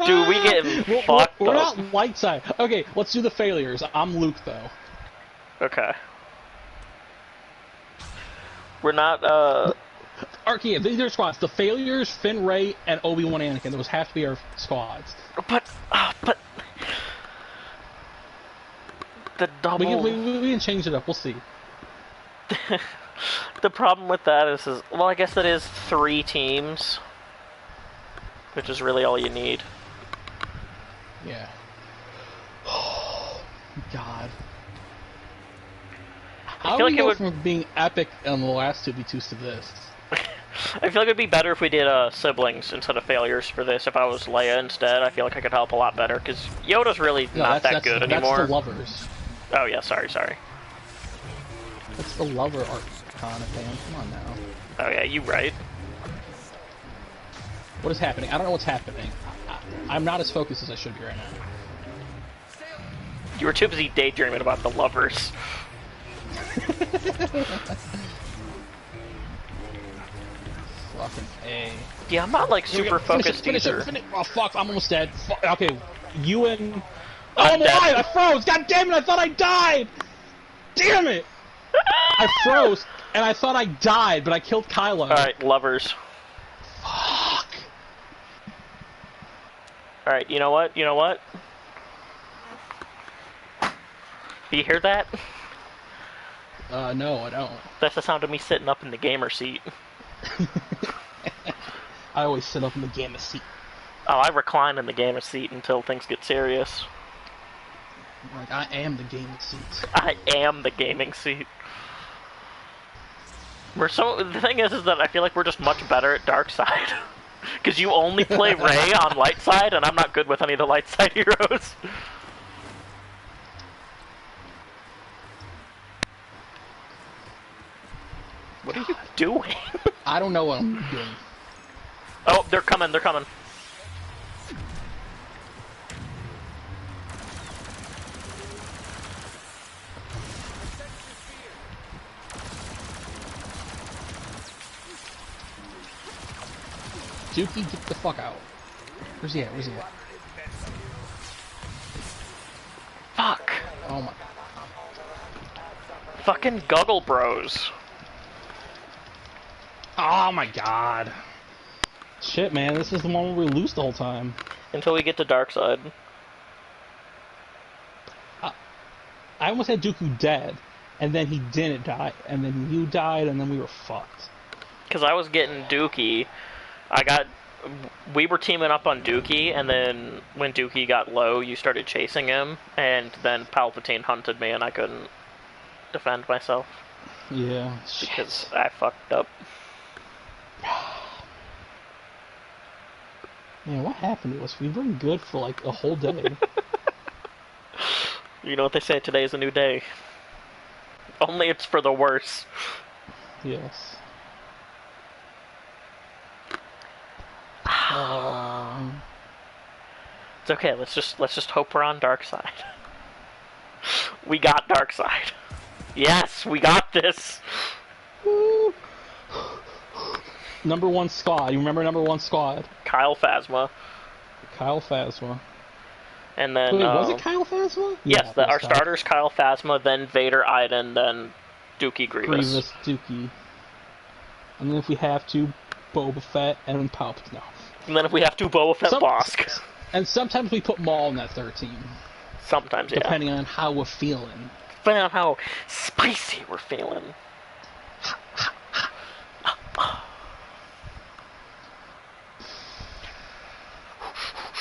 Dude, we get fucked We're up. not light side. Okay, let's do the failures. I'm Luke, though. Okay. We're not, Yeah, these are squads. The failures, Finn, Ray, and Obi-Wan Anakin. Those have to be our squads. But... The double... We can change it up. We'll see. The problem with that is... Well, I guess that is 3 teams. Which is really all you need. Yeah. Oh, God. How do we go from being epic on the last 2v2s to this? I feel like it'd be better if we did siblings instead of failures for this. If I was Leia instead, I feel like I could help a lot better, because Yoda's really not that good anymore. That's the lovers. Oh yeah, sorry. That's the lover arcana, man. Come on now. Oh yeah, you right. What is happening? I don't know what's happening. I'm not as focused as I should be right now. You were too busy daydreaming about the lovers. Fucking A. Yeah, I'm not like super focused either. Oh fuck, I'm almost dead. Okay, you and... I'm dead. alive! I froze! God damn it, I thought I died! Damn it! I froze, and I thought I died, but I killed Kylo. Alright, lovers. Fuck. Alright, you know what? Do you hear that? No, I don't. That's the sound of me sitting up in the gamer seat. I always sit up in the gamer seat. Oh, I recline in the gamer seat until things get serious. Like, I am the gaming seat. I am the gaming seat. The thing is that I feel like we're just much better at dark side. Because you only play Rey on light side, and I'm not good with any of the light side heroes. What are you doing? I don't know what I'm doing. Oh, they're coming. Dookie, get the fuck out. Where's he at? Fuck. Oh my... Fucking Goggle Bros. Oh my god. Shit, man, this is the one where we lose the whole time. Until we get to dark side. I almost had Dooku dead, and then he didn't die, and then you died, and then we were fucked. Because I was getting Dookie. We were teaming up on Dookie, and then when Dookie got low, you started chasing him, and then Palpatine hunted me, and I couldn't defend myself. Yeah. Because I fucked up. Man, what happened to us? We've been good for like a whole day. You know what they say, today is a new day. Only it's for the worse. Yes. It's okay, let's just hope we're on dark side. We got dark side. Yes, we got this. Number 1 squad. You remember number 1 squad? Kyle Phasma. Kyle Phasma. And then... Wait, was it Kyle Phasma? Yes, Yeah, our starters, Kyle Phasma, then Vader Iden, then Dookie Grievous. Grievous, Dookie. And then if we have to, Boba Fett, and then Palpatine. No. And then if we have to, Boba Fett, Bosk. And sometimes we put Maul in that third team. Sometimes, yeah. Depending on how we're feeling. Depending on how spicy we're feeling.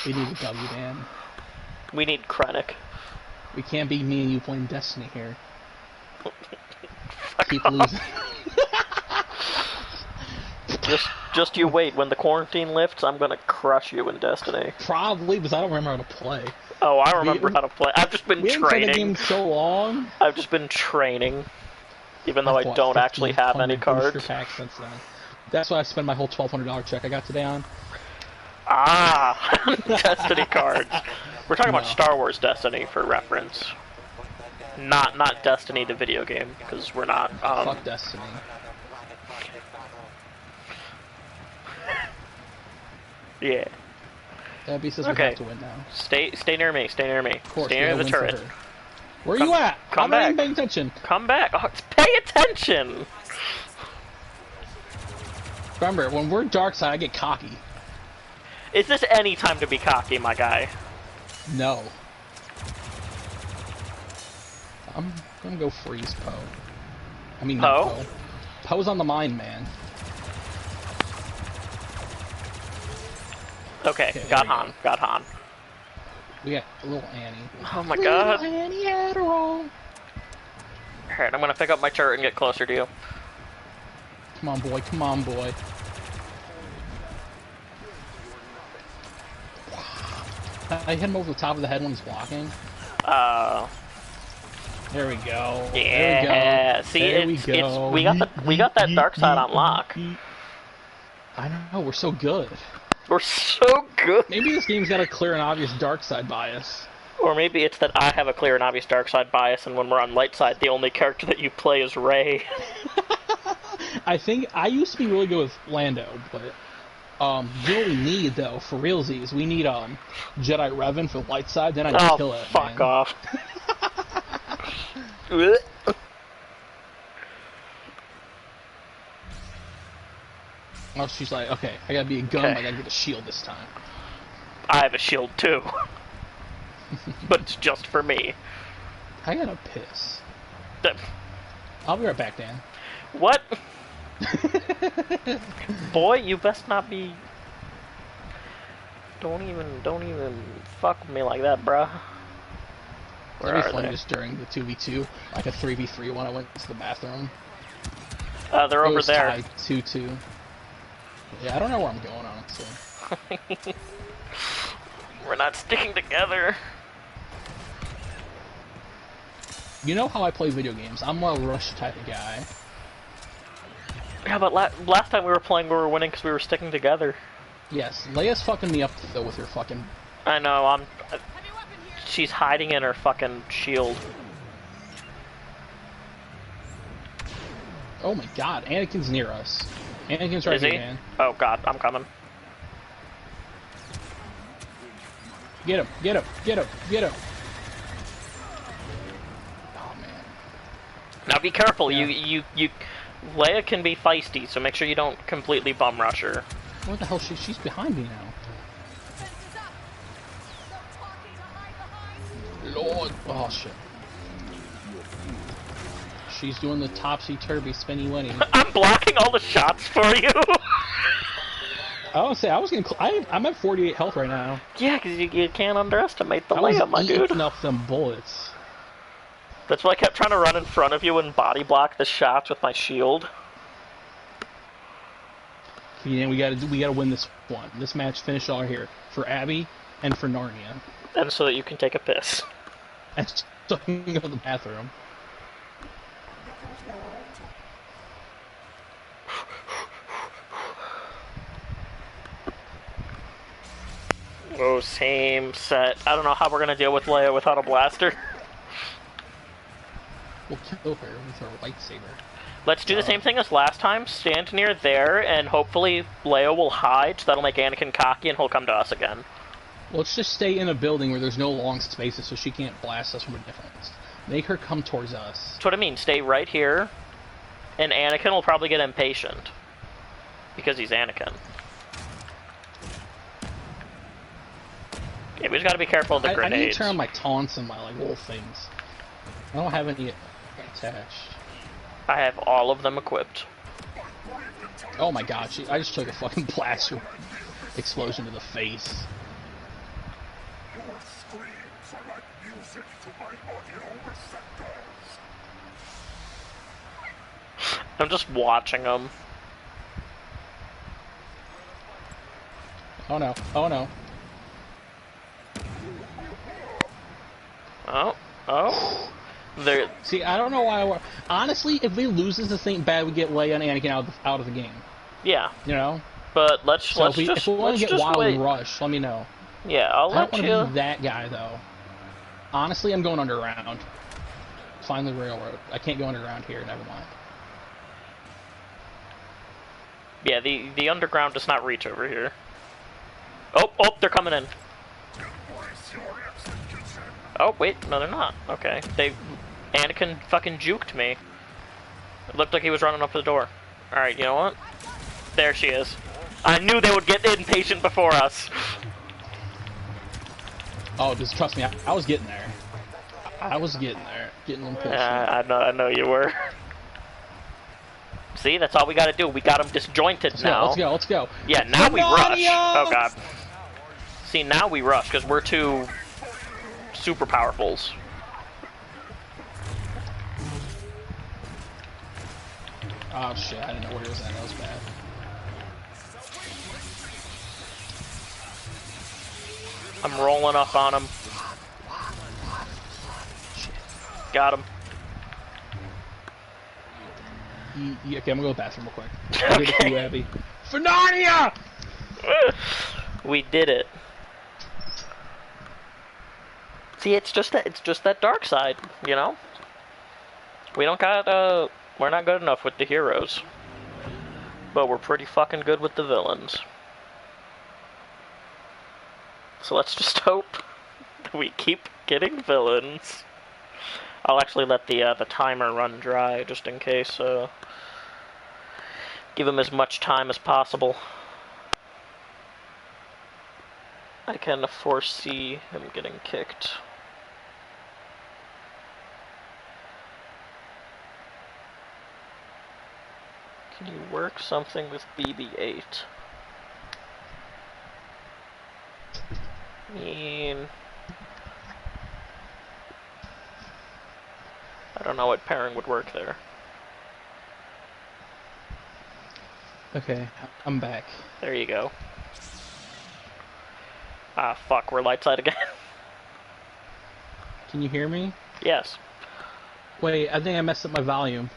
We need a W, Dan. We need Krennic. We can't be me and you playing Destiny here. Fuck Keep off. losing. Just you wait. When the quarantine lifts, I'm gonna crush you in Destiny. Probably, because I don't remember how to play. Oh, I remember how to play. I've just been we haven't played the training. game so long. I've just been training, even though I don't actually have any cards. Packs since then. That's why I spent my whole $1,200 check I got today on. Ah, Destiny cards. We're talking about Star Wars Destiny for reference. Not Destiny the video game, because we're not. Fuck Destiny. Yeah. Abby says we have to win now. Stay near me. Stay near me. Of course, stay near the turret. Where are you at? Come I'm back. not even paying attention. Come back. Oh, pay attention. Remember, when we're dark side, I get cocky. Is this any time to be cocky, my guy? No. I'm gonna go freeze Poe. I mean, not Poe. Poe's on the mine, man. Okay, got Han. Got Han. We got little Annie. Oh my god. Little Annie Adderall. Alright, I'm gonna pick up my turret and get closer to you. Come on, boy. Come on, boy. I hit him over the top of the head when he's walking. There we go. Yeah. There we go. See, we got that dark side on lock. I don't know. We're so good. We're so good. Maybe this game's got a clear and obvious dark side bias. Or maybe it's that I have a clear and obvious dark side bias, and when we're on light side, the only character that you play is Rey. I think I used to be really good with Lando, but you know what we need though for realsies? We need Jedi Revan for the light side. Then I can kill it. Fuck off. Oh, she's like, okay, I gotta be a gun, I gotta get a shield this time. I have a shield too. But it's just for me. I gotta piss. I'll be right back, Dan. What? Boy, you best not be... Don't even fuck with me like that, bruh. Where are they? Just during the 2v2, like a 3v3 when I went to the bathroom. They're over there. 2-2. Yeah, I don't know where I'm going, honestly. We're not sticking together. You know how I play video games. I'm a rush type of guy. Yeah, but last time we were playing, we were winning because we were sticking together. Yes, Leia's fucking me up, though, with her fucking... I know, she's hiding in her fucking shield. Oh my god, Anakin's near us. Anakin's right here, man. Oh god, I'm coming. Get him, get him, get him, get him. Oh man. Now be careful, you Leia can be feisty, so make sure you don't completely bum rush her. What the hell, she's behind me now. Lord, oh shit. She's doing the topsy-turvy spinny-winny. I'm blocking all the shots for you! I was say I was gonna. I'm at 48 health right now. Yeah, because you can't underestimate the Leia, my dude. I was up them bullets. That's why I kept trying to run in front of you and body block the shots with my shield. Yeah, we gotta win this one. This match finished all here for Abby and for Narnia. And so that you can take a piss. And so I can go to the bathroom. Oh, same set. I don't know how we're gonna deal with Leia without a blaster. We'll kill her with our lightsaber. Let's do the same thing as last time. Stand near there, and hopefully Leia will hide, so that'll make Anakin cocky and he'll come to us again. Let's just stay in a building where there's no long spaces so she can't blast us from a distance. Make her come towards us. That's what I mean. Stay right here, and Anakin will probably get impatient. Because he's Anakin. Yeah, we just gotta be careful of the grenades. I need to turn on my taunts and my like little things. I don't have any attached. I have all of them equipped. Oh my god, I just took a fucking blaster explosion to the face. I'm just watching them. Oh no, oh no. Oh. There. See, I don't know why. Honestly, if we lose this ain't bad. We get Leia and Anakin out of the game. Yeah. You know. But let's if we want to get wild and rush, let me know. Yeah, I'll let you. I don't want to be that guy though. Honestly, I'm going underground. Find the railroad. I can't go underground here. Never mind. Yeah, the underground does not reach over here. Oh, they're coming in. Oh, wait, no, they're not. Okay, Anakin fucking juked me. It looked like he was running up to the door. Alright, you know what? There she is. I knew they would get impatient before us. Oh, just trust me, I was getting there. I was getting there. Getting impatient. I know you were. See, that's all we gotta do. We got them disjointed now. Let's go. Yeah, now we rush. Oh, God. See, now we rush, because we're two super powerfuls. Oh shit, I didn't know where he was at. That was bad. I'm rolling up on him. Got him. Okay, I'm gonna go to the bathroom real quick. I'll get it for you, Abby. For Narnia! We did it. See, it's just that dark side, you know? We don't got, we're not good enough with the heroes. But we're pretty fucking good with the villains. So let's just hope that we keep getting villains. I'll actually let the timer run dry, just in case, give him as much time as possible. I can foresee him getting kicked. Can you work something with BB-8? I don't know what pairing would work there. Okay, I'm back. There you go. Ah, fuck, we're light side again. Can you hear me? Yes. Wait, I think I messed up my volume.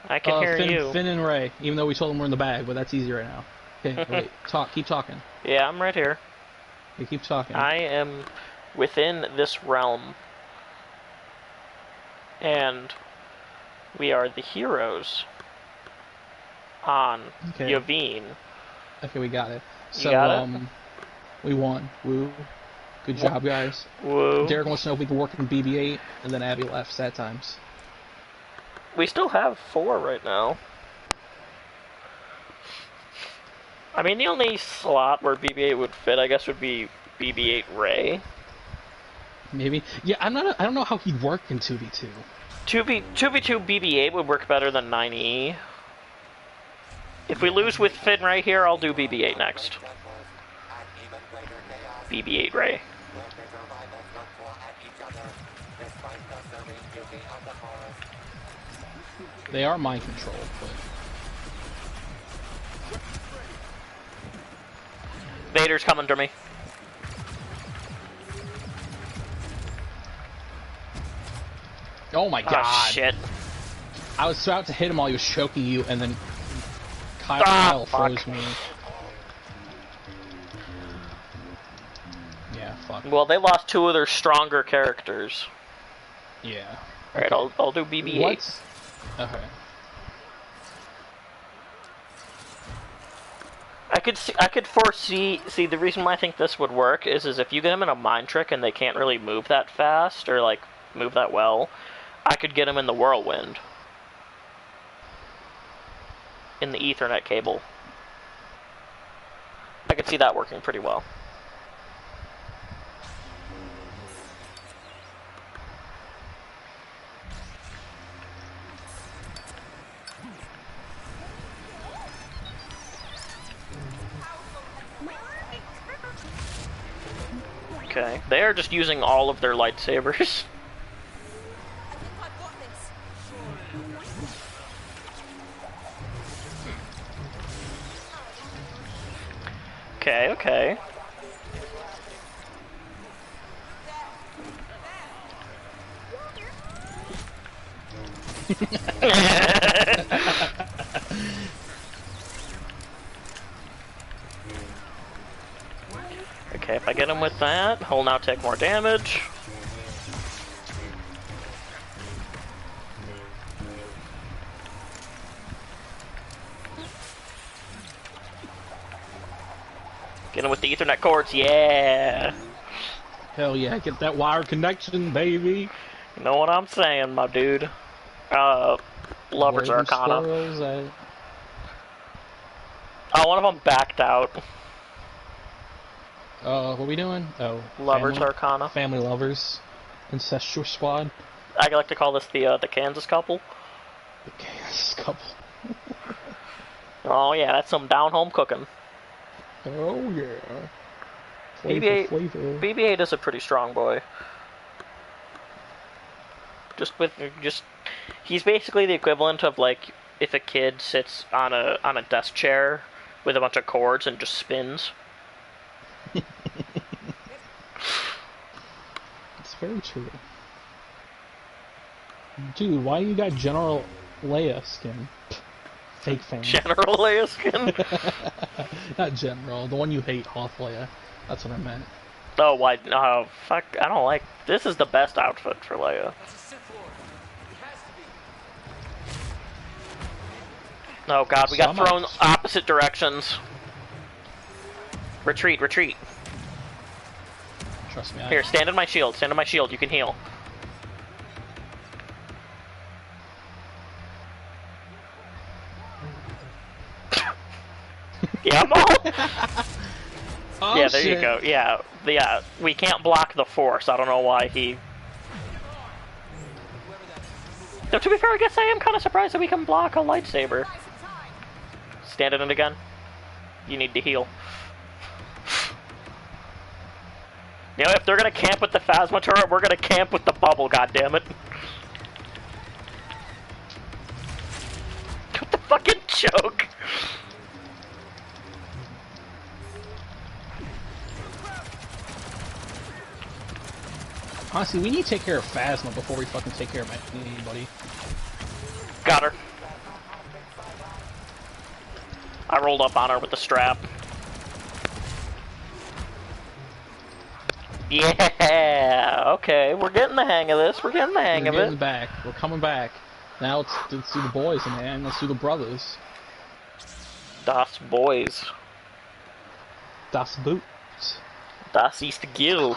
I can hear you. Finn and Ray, even though we told them we're in the bag, but that's easy right now. Okay, wait, keep talking. Yeah, I'm right here. Okay, keep talking. I am within this realm. And we are the heroes on Yavin. Okay, we got it. So, you got it? We won. Woo. Good job, guys. Woo. Derek wants to know if we can work in BB-8, and then Abby left. Sad times. We still have 4 right now. I mean, the only slot where BB-8 would fit, I guess, would be BB-8 Ray. Maybe. Yeah, I don't know how he'd work in 2v2. 2v2 BB-8 would work better than 9E. If we lose with Finn right here, I'll do BB-8 next. BB-8 Ray. They are mind controlled, but... Vader's coming to me. Oh my god. Oh, shit. I was about to hit him while he was choking you, and then Kyle froze me. Yeah, fuck. Well, they lost 2 of their stronger characters. Yeah. Alright, I'll do BB-8. Okay. I could foresee. See, the reason why I think this would work is if you get them in a mind trick and they can't really move that fast or like move that well, I could get them in the whirlwind, in the Ethernet cable. I could see that working pretty well. Okay, they are just using all of their lightsabers. Okay, okay. Okay, if I get him with that, he'll now take more damage. Get him with the Ethernet cords, yeah! Hell yeah, get that wire connection, baby! You know what I'm saying, my dude. Lover's Arcana. Oh, one of them backed out. What are we doing? Oh, Lover's Arcana. Family lovers. Incestuous squad. I like to call this the Kansas couple. The Kansas couple. Oh yeah, that's some down-home cooking. Oh yeah. BB-8, BB-8 is a pretty strong boy. He's basically the equivalent of like if a kid sits on a desk chair with a bunch of cords and just spins. It's very true. Dude, why you got General Leia skin? Fake fan. General Leia skin? Not General, the one you hate, Hoth Leia. That's what I meant. Oh, why? Oh, fuck, I don't like... This is the best outfit for Leia. Oh god, we got thrown opposite directions. Retreat, retreat. Trust me. Here, stand in my shield, you can heal. Yeah, I'm all... Oh, yeah, there shit. you go. Yeah, we can't block the Force. I don't know why he... Though, to be fair, I guess I am kind of surprised that we can block a lightsaber. Stand in it again. You need to heal. You know, if they're gonna camp with the Phasma turret, we're gonna camp with the bubble, goddammit. What the fucking joke? Honestly, we need to take care of Phasma before we fucking take care of anybody. Got her. I rolled up on her with the strap. Yeah, okay, we're getting the hang of this. We're getting the hang of it. We're getting back. We're coming back. Now let's do the boys, man. Let's do the brothers. Das Boys. Das Boot. Das ist Gil.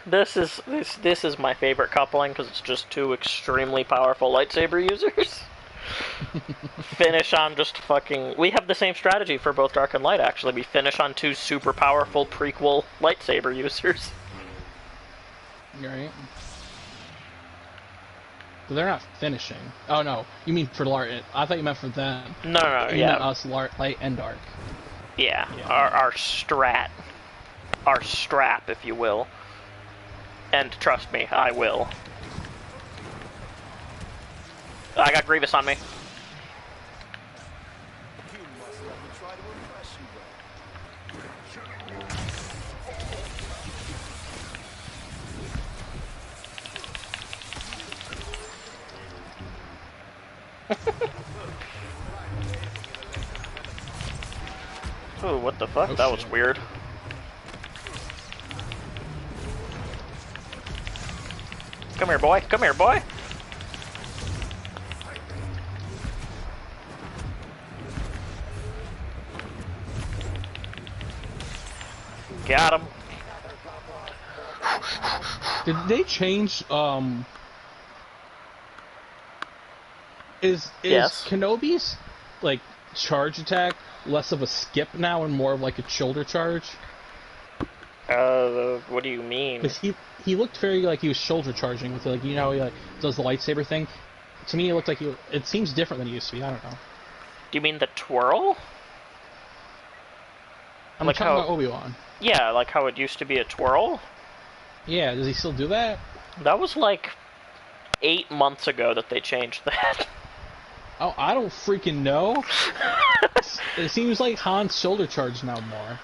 This is my favorite coupling because it's just two extremely powerful lightsaber users. Finish on just fucking... We have the same strategy for both Dark and Light, actually. We finish on two super powerful prequel lightsaber users. Right. But they're not finishing. Oh no, you mean for Light? I thought you meant for them. No, You yeah. meant us, Light and Dark. Yeah, our strat. Our strap, if you will. And trust me, I will. I got Grievous on me. Oh, what the fuck? Oh, that shit. was weird. Come here, boy. Come here, boy. Got him. Did they change, Is Yes. Kenobi's, like, charge attack less of a skip now and more of, like, a shoulder charge? What do you mean? Because he looked very like he was shoulder charging with, like, you know how he, like, does the lightsaber thing? To me, it looked like it seems different than he used to be, I don't know. Do you mean the twirl? I'm Like talking how- about Obi-Wan. Yeah, like how it used to be a twirl? Yeah, does he still do that? That was like 8 months ago that they changed that. Oh, I don't freaking know. It seems like Han's shoulder charge now more.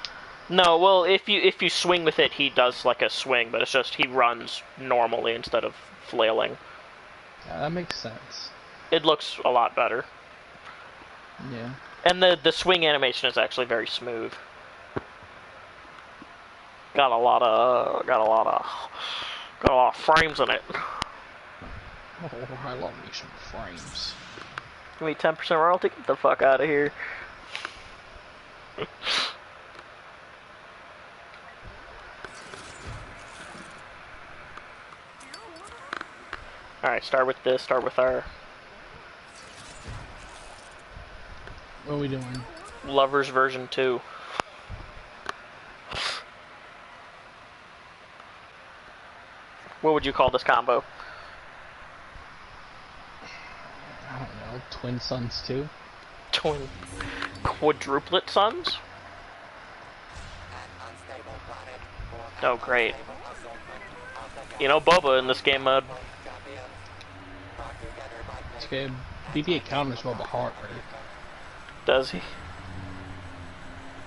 No, well, if you swing with it, he does like a swing, but it's just he runs normally instead of flailing. Yeah, that makes sense. It looks a lot better. Yeah. And the swing animation is actually very smooth. Got a lot of frames in it. Oh, I love me some frames. Give me 10% royalty. Get the fuck out of here. Alright, start with this. Start with our What are we doing? Lovers version 2. What would you call this combo? I don't know. Twin Sons 2? Twin quadruplet sons? Oh, great. You know Boba in this game mode. It's good. BB-8 counters Boba hard. Does he?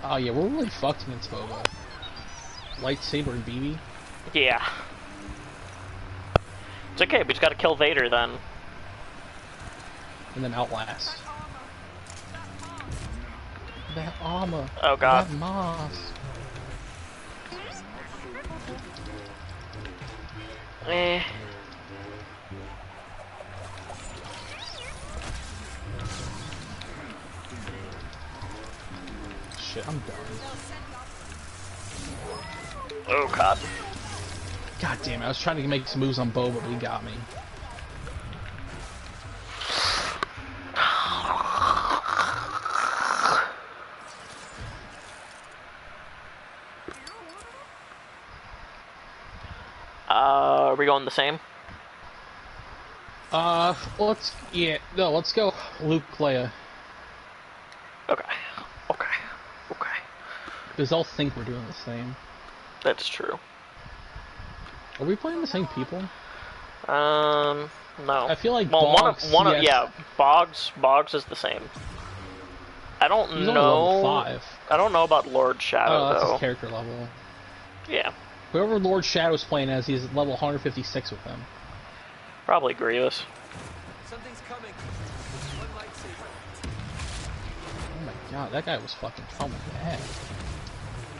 Oh yeah, we're really fucked against Boba. Lightsaber and BB? Yeah. It's okay, we just gotta kill Vader then. And then Outlast. That armor. Oh god. That mask. Eh. Shit, I'm done. Oh god. God damn it, I was trying to make some moves on Boba, but he got me. Are we going the same? Let's go Luke, Leia. Okay. Okay. Okay. Because they'll think we're doing the same. That's true. Are we playing the same people? No. I feel like well, Boggs, yeah, Boggs is the same. I don't He's know. only level 5. I don't know about Lord Shadow Oh, that's though. his character level. Yeah, Whoever Lord Shadow's playing as, he's level 156 with him. probably Grievous. Something's coming. One lightsaber. Oh my god, that guy was fucking coming bad.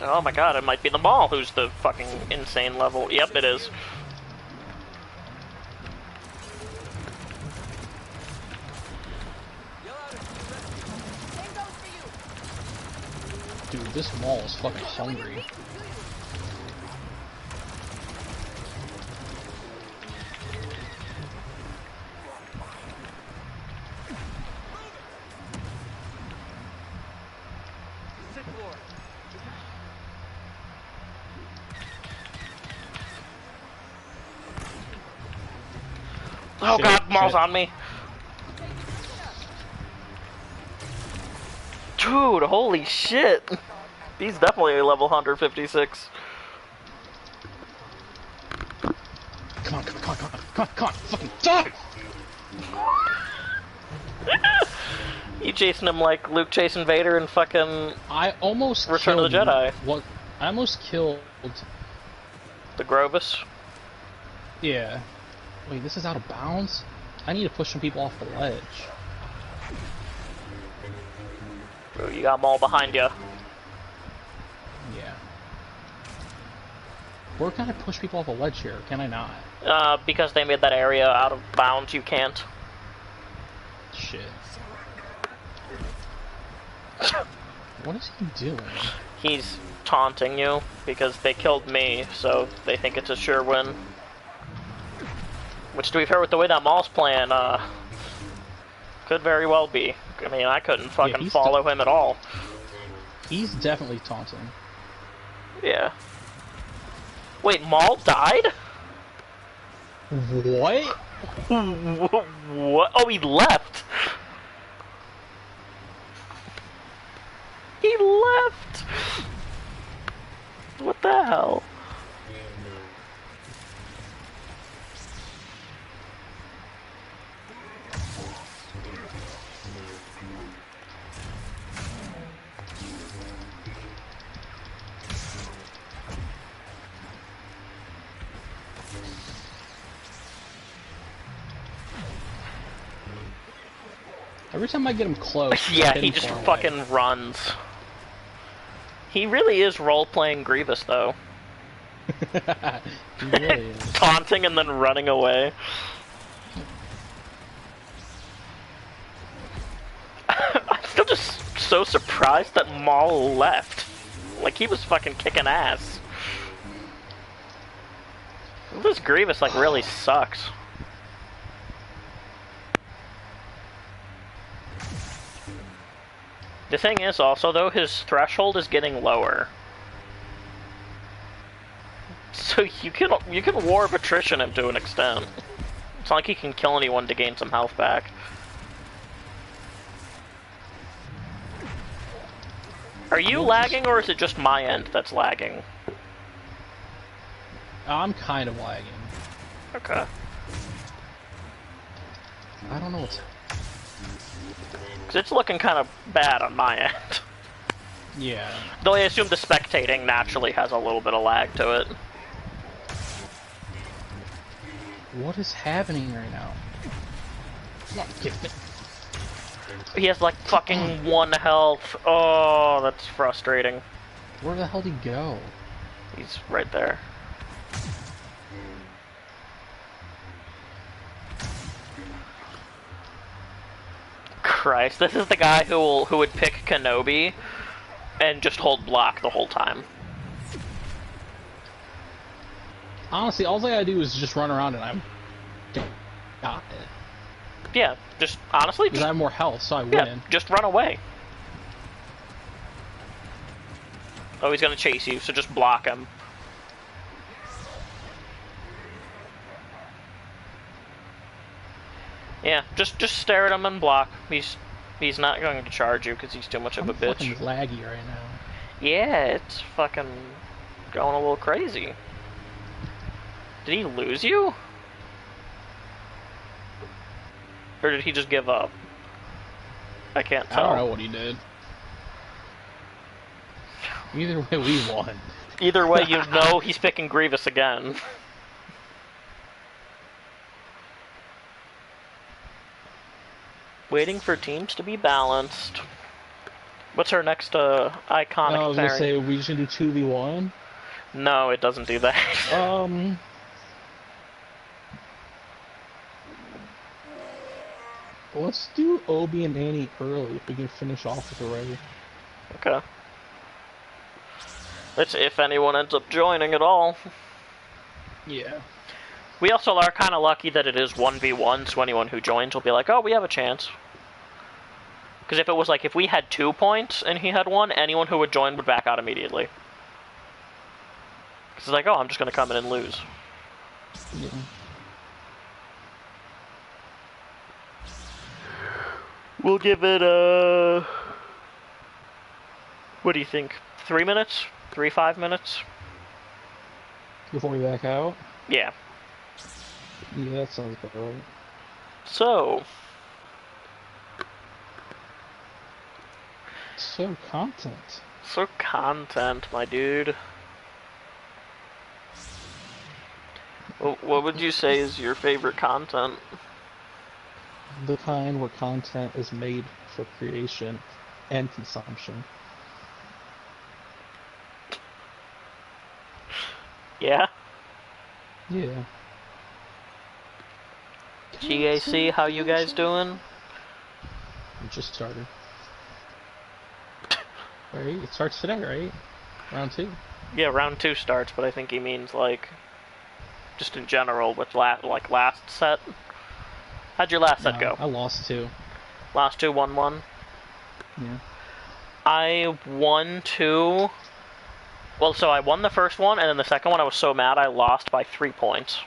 Oh my god, it might be the Maul who's the fucking insane level. Yep, it is. Yell out if you're ready. Same goes for you. Dude, this Maul is fucking hungry. Sith Lord. Oh Shit, god, Maul's shit. on me. Dude, holy shit. He's definitely level 156. Come on, fucking die! You chasing him like Luke chasing Vader and fucking I almost Return of killed the Jedi. What? I almost killed. the Grovis. Yeah. Wait, this is out of bounds? I need to push some people off the ledge. Ooh, you got Maul behind you. Yeah. Where can I push people off a ledge here? Can I not? Because they made that area out of bounds, you can't. Shit. What is he doing? He's taunting you because they killed me, so they think it's a sure win. Which, to be fair, with the way that Maul's playing, could very well be. I mean, I couldn't fucking follow him at all. He's definitely taunting. Yeah. Wait, Maul died? What? What? Oh, he left! He left! What the hell? Every time I get him close, yeah, he just fucking runs. He really is role-playing Grievous, though. He really is. Taunting and then running away. I'm still just so surprised that Maul left. Like, he was fucking kicking ass. This Grievous, like, really sucks. The thing is also, though, his threshold is getting lower. So you can War of Attrition him to an extent. It's not like he can kill anyone to gain some health back. Are you lagging, or is it just my end that's lagging? I'm kind of lagging. Okay. I don't know what's... Because it's looking kind of bad on my end. Yeah. Though I assume the spectating naturally has a little bit of lag to it. What is happening right now? He has like fucking 1 health. Oh, that's frustrating. Where the hell did he go? He's right there. Christ, this is the guy who would pick Kenobi and just hold block the whole time. Honestly, all I gotta do is just run around and I'm got it. Yeah, just honestly, because I have more health, so I win. Yeah, just run away. Oh, he's gonna chase you, so just block him. Yeah, just stare at him and block. He's not going to charge you because he's too much of a bitch. I'm fucking laggy right now. Yeah, it's fucking going a little crazy. Did he lose you? Or did he just give up? I can't tell. I don't know what he did. Either way, we won. Either way, you know he's picking Grievous again. Waiting for teams to be balanced. What's our next iconic I was gonna pairing? say, we should do 2v1. No, it doesn't do that. Let's do Obi and Annie early if we can finish off with the raid. Okay. It's if anyone ends up joining at all. Yeah. We also are kind of lucky that it is 1v1, so anyone who joins will be like, oh, we have a chance. Because if it was like, if we had 2 points and he had 1, anyone who would join would back out immediately. Because it's like, oh, I'm just going to come in and lose. Yeah. We'll give it, what do you think? 3 minutes? 5 minutes? Before we back out? Yeah. Yeah, that sounds about right. So, content. So content, my dude. What would you say is your favorite content? The kind where content is made for creation and consumption. Yeah? Yeah. GAC, how you guys doing? It just started. Right? It starts today, right? Round 2. Yeah, round 2 starts, but I think he means like just in general with last set. How'd your last set No, go? I lost 2. Last 2 1-1. Yeah. I won 2. Well, so I won the first one, and then the second one I was so mad I lost by 3 points.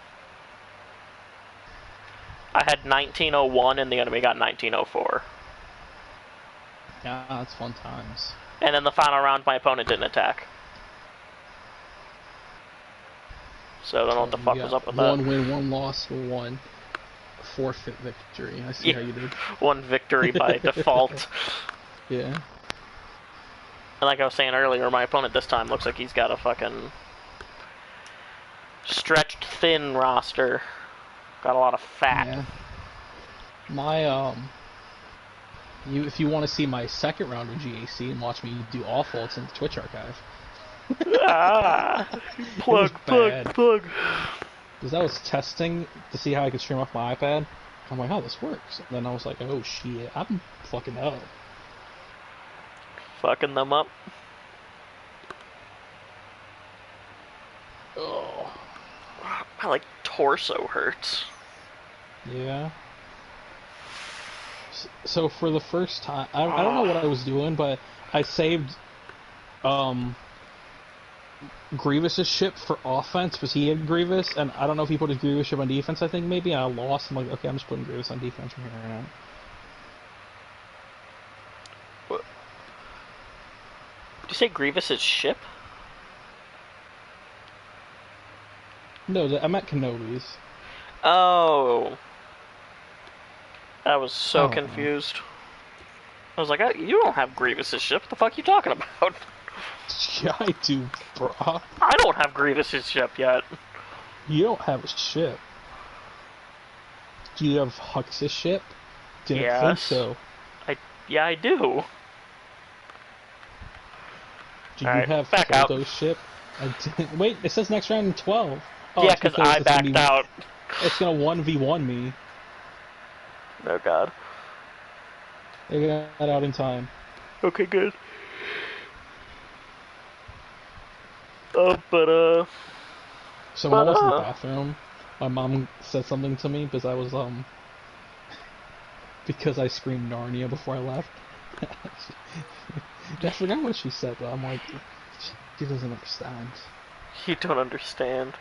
I had 1901 and the enemy got 1904. Yeah, that's fun times. And then the final round my opponent didn't attack. So I don't know what the fuck was up with that. 1 win, 1 loss, 1 forfeit victory. I see how you did. 1 victory by default. Yeah. And like I was saying earlier, my opponent this time looks like he's got a fucking stretched thin roster. Got a lot of fat. Yeah. My if you want to see my second round of GAC and watch me do awful, it's in the Twitch archive. Plug. Because I was testing to see how I could stream off my iPad. I'm like, oh, this works. And then I was like, oh shit, I'm fucking up. Fucking them up. Oh. My like torso hurts. Yeah. So for the first time, I don't know what I was doing, but I saved Grievous's ship for offense because he had Grievous, and I don't know if he put his Grievous ship on defense. I think maybe I lost. I'm like, okay, I'm just putting Grievous on defense from here on out. What? Did you say Grievous's ship? No, I meant Kenobi's. Oh. I was so Oh. confused. I was like, you don't have Grievous's ship. What the fuck are you talking about? Yeah, I do, brah. I don't have Grievous's ship yet. You don't have a ship. Do you have Hux's ship? Didn't think Yes. so. Yeah, I do. Do you Alright, have back out. Holdo's ship? I didn't. Wait, it says next round in 12. Oh, Yeah, it's because I it's gonna backed be- out. It's gonna 1v1 me. Oh god. They got that out in time. Okay, good. So when I was in the bathroom, my mom said something to me because I was because I screamed Narnia before I left. I forgot what she said, but I'm like, she doesn't understand. You don't understand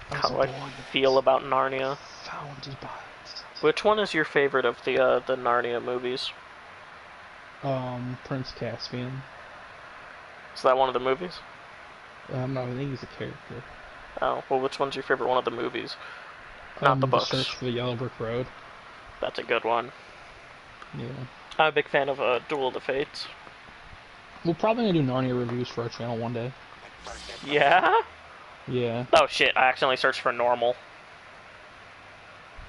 I was how I born feel about Narnia. founded by it. Which one is your favorite of the Narnia movies? Prince Caspian. Is that one of the movies? No, I think he's a character. Oh, well, which one's your favorite one of the movies? Not the books. Search for the Yellow Brick Road. That's a good one. Yeah. I'm a big fan of Duel of the Fates. We're probably gonna do Narnia reviews for our channel one day. Yeah? Yeah. Oh shit, I accidentally searched for normal.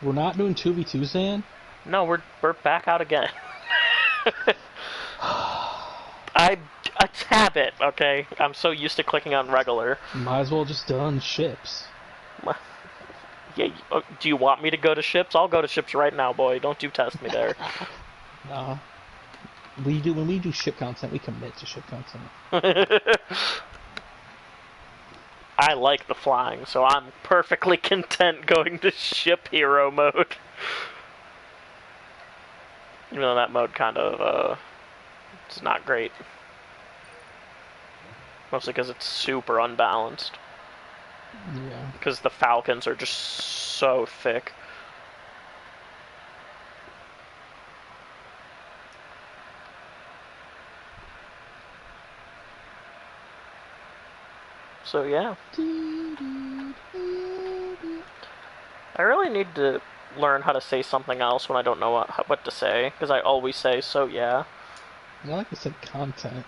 We're not doing 2v2s, Dan? No, we're back out again. It's habit, okay? I'm so used to clicking on regular. Might as well just done ships. Yeah, do you want me to go to ships? I'll go to ships right now, boy. Don't you test me there. Nah. When we do ship content, we commit to ship content. I like the flying, so I'm perfectly content going to ship hero mode. Even though that mode kind of, it's not great. Mostly because it's super unbalanced. Yeah. Because the Falcons are just so thick. So yeah. I really need to learn how to say something else when I don't know what to say, because I always say, so yeah. I like I said content.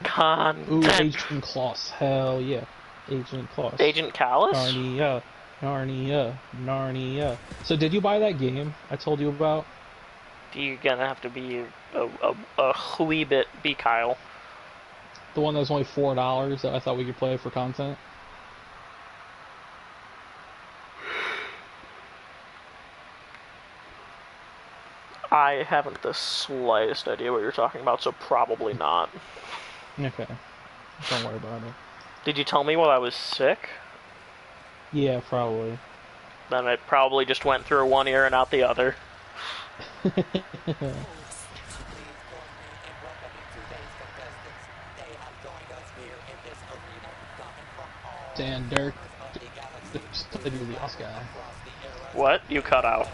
Content. Ooh, Agent Kloss. Hell yeah. Agent Kloss. Agent Callus? Narnia. So did you buy that game I told you about? You're gonna have to be a wee bit be Kyle. The one that was only $4 that I thought we could play for content? I haven't the slightest idea what you're talking about, so probably not. Okay. Don't worry about it. Did you tell me while I was sick? Yeah, probably. Then it probably just went through one ear and out the other. Dan, Dirk, study the Oz guy. What? You cut out.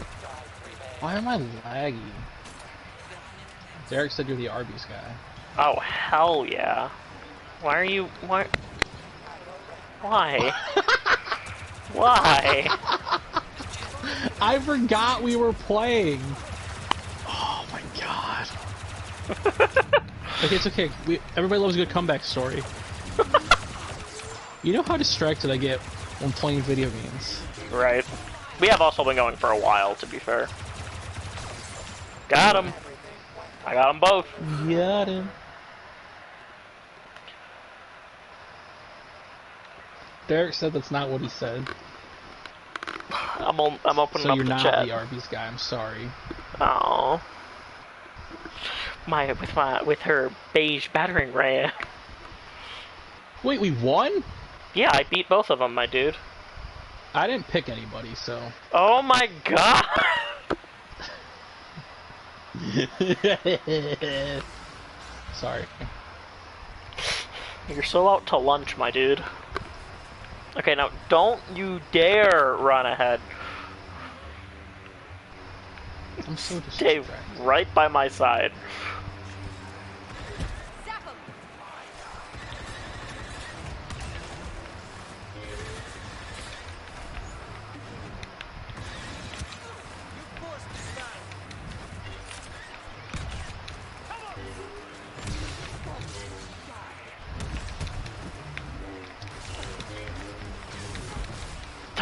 Why am I laggy? Derek said you're the Arby's guy. Oh, hell yeah. Why are you... Why? Why? Why? I forgot we were playing. Oh my god. Okay, it's okay. Everybody loves a good comeback story. You know how distracted I get when playing video games. Right. We have also been going for a while, to be fair. Got him. I got them both. Got him. Derek said that's not what he said. I'm opening So up you're the not chat. the Arby's guy. I'm sorry. Oh. With her beige battering ram. Wait, we won? Yeah, I beat both of them, my dude. I didn't pick anybody, so. Oh my god! Sorry. You're so out to lunch, my dude. Okay, now don't you dare run ahead. I'm so Stay distracted. right by my side. Zap 'em.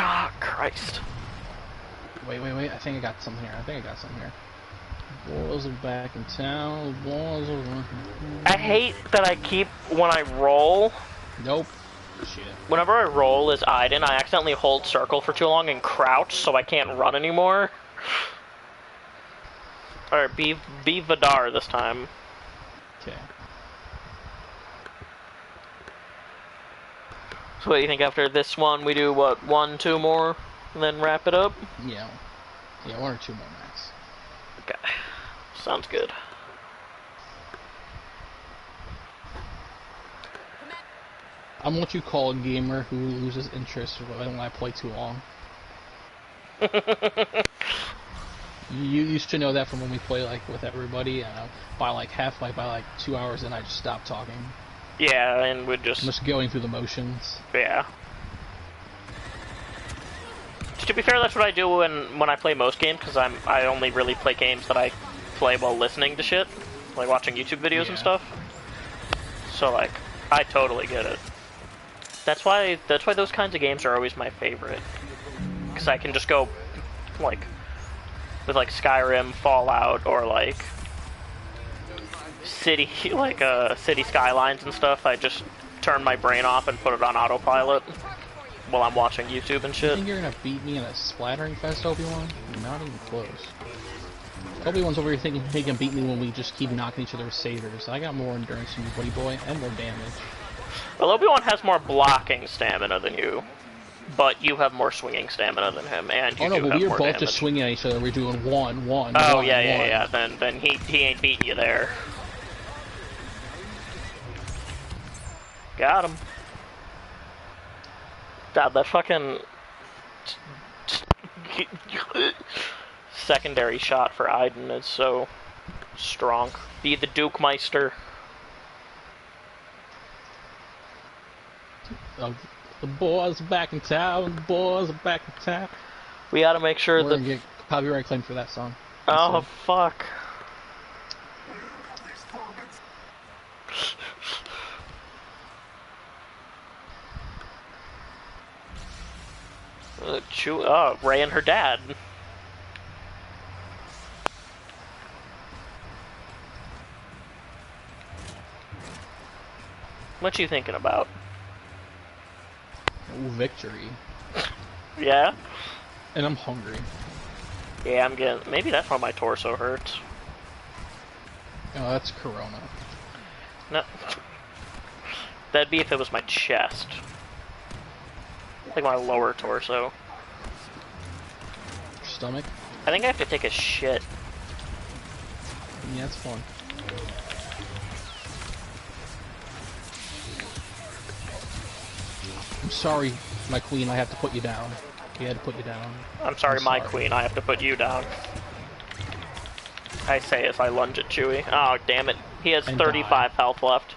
Ah, Christ. Wait. I think I got something here. Boys are back in town. Boys are... I hate that I keep, when I roll, Nope. Shit. whenever I roll as Aiden, I accidentally hold circle for too long and crouch, so I can't run anymore. Alright, be Vidar this time. Okay. So what do you think after this one, we do, what, 1, 2 more, and then wrap it up? Yeah, 1 or 2 more max. Okay. Sounds good. I'm what you call a gamer who loses interest when I play too long. You used to know that from when we play like with everybody. By like 2 hours in, I just stopped talking. Yeah, and we'd I'm just... just going through the motions. Yeah. To be fair, that's what I do when I play most games, because I only really play games that I play while listening to shit, like watching YouTube videos and stuff. So like, I totally get it. That's why those kinds of games are always my favorite, because I can just go like with like Skyrim, Fallout, or like City Skylines and stuff. I just turn my brain off and put it on autopilot while I'm watching YouTube and You shit. think you're gonna beat me in a splattering fest, Obi-Wan? Not even close. Obi-Wan's over here thinking he can beat me when we just keep knocking each other with sabers. I got more endurance than you, buddy boy, and more damage. Well, Obi-Wan has more blocking stamina than you, but you have more swinging stamina than him, and you Oh no, do but have we were more both damage. just swinging at each other. We're doing one. Oh one, yeah. Then he ain't beating you there. Got him. God, that fucking secondary shot for Aiden is so strong. Be the Duke Meister. The boys are back in town. The boys are back in town. We gotta make sure We're that. gonna get copyright claim for that song. Oh fuck. Ray and her dad. What you thinking about? Ooh, victory. Yeah? And I'm hungry. Yeah, I'm getting... Maybe that's why my torso hurts. Oh, that's Corona. No. That'd be if it was my chest. Like my lower torso. Stomach? I think I have to take a shit. Yeah, it's fun. I'm sorry, my queen, I have to put you down. We had to put you down. I'm sorry, my queen, I have to put you down. I say as I lunge at Chewie. Oh, damn it. He has And 35 health left.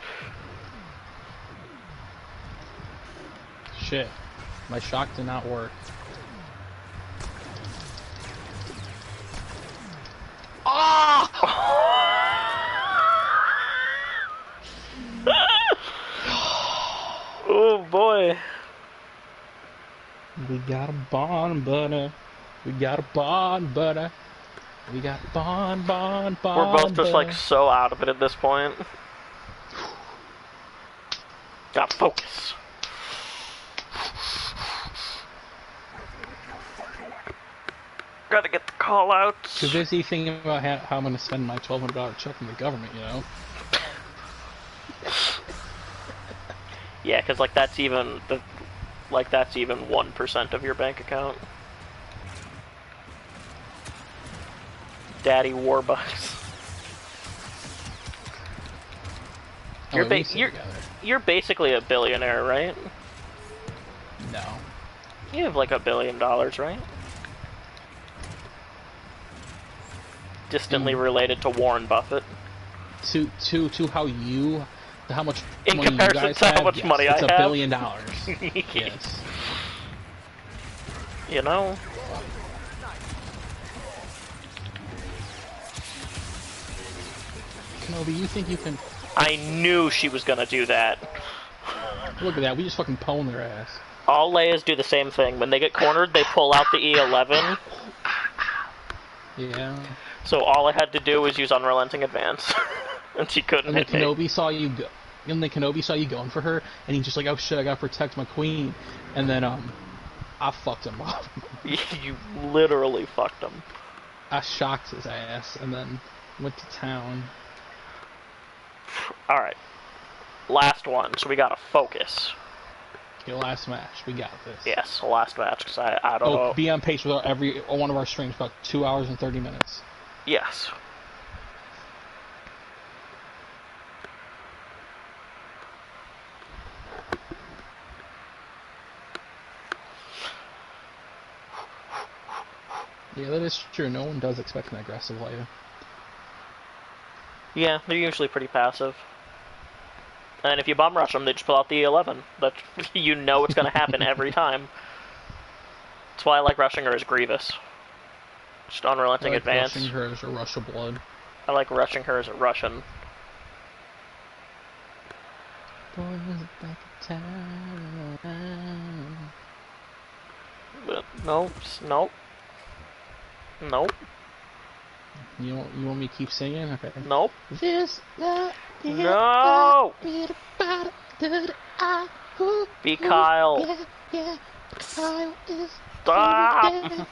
Shit. My shock did not work. Ah! Oh boy. We got a bond, butter. We got a bond, butter. We got a bond, We're both just like so out of it at this point. Got focus. Gotta get the call outs. Too busy thinking about how I'm gonna spend my $1,200 check from the government, you know? Yeah, because like that's even 1% of your bank account. Daddy Warbucks. You're basically a billionaire, right? No. You have like $1 billion, right? Distantly related to Warren Buffett. To how much In money comparison you guys to how have, much yes, money I it's have. $1 billion. Yes. You know? Kenobi, you think you can... I knew she was gonna do that. Look at that, we just fucking pwned their ass. All Leias do the same thing. When they get cornered, they pull out the E11. Yeah. So all I had to do was use Unrelenting Advance. And she couldn't hit me. Kenobi saw you go... And then Kenobi saw you going for her, and he's just like, oh shit, I gotta protect my queen. And then, I fucked him up. You literally fucked him. I shocked his ass, and then went to town. Alright. Last one, so we gotta focus. Okay, last match, we got this. Yes, last match, because I don't know. Be on pace with every one of our streams, about 2 hours and 30 minutes. Yes. Yeah, that is true. No one does expect an aggressive Leia. Yeah, they're usually pretty passive. And if you bomb rush them, they just pull out the E11. That you know it's going to happen every time. That's why I like rushing her as Grievous. Just unrelenting advance. Rushing her as a rush of blood. I like rushing her as a Russian. Boys back in town. But nope. You want me to keep singing? Okay. Nope. This No! Be Kyle. Yeah. Kyle is Stop!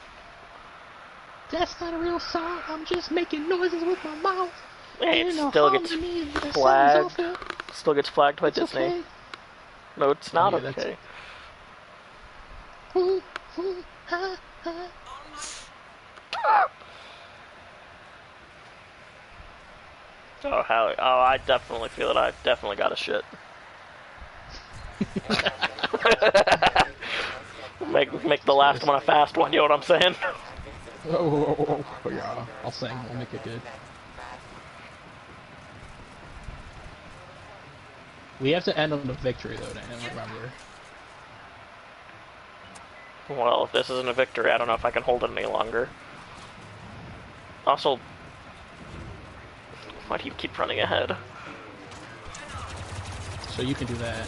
That's not a real song. I'm just making noises with my mouth. It still gets flagged. Still gets flagged by Disney. Okay. No, it's not Yeah, okay. Oh, hell. Oh, I definitely feel it. I definitely got a shit. make the last one a fast one, you know what I'm saying? Oh, yeah. I'll sing. We'll make it good. We have to end on the victory, though, Dan. Remember. Well, if this isn't a victory, I don't know if I can hold it any longer. Also, why do you keep running ahead? So you can do that.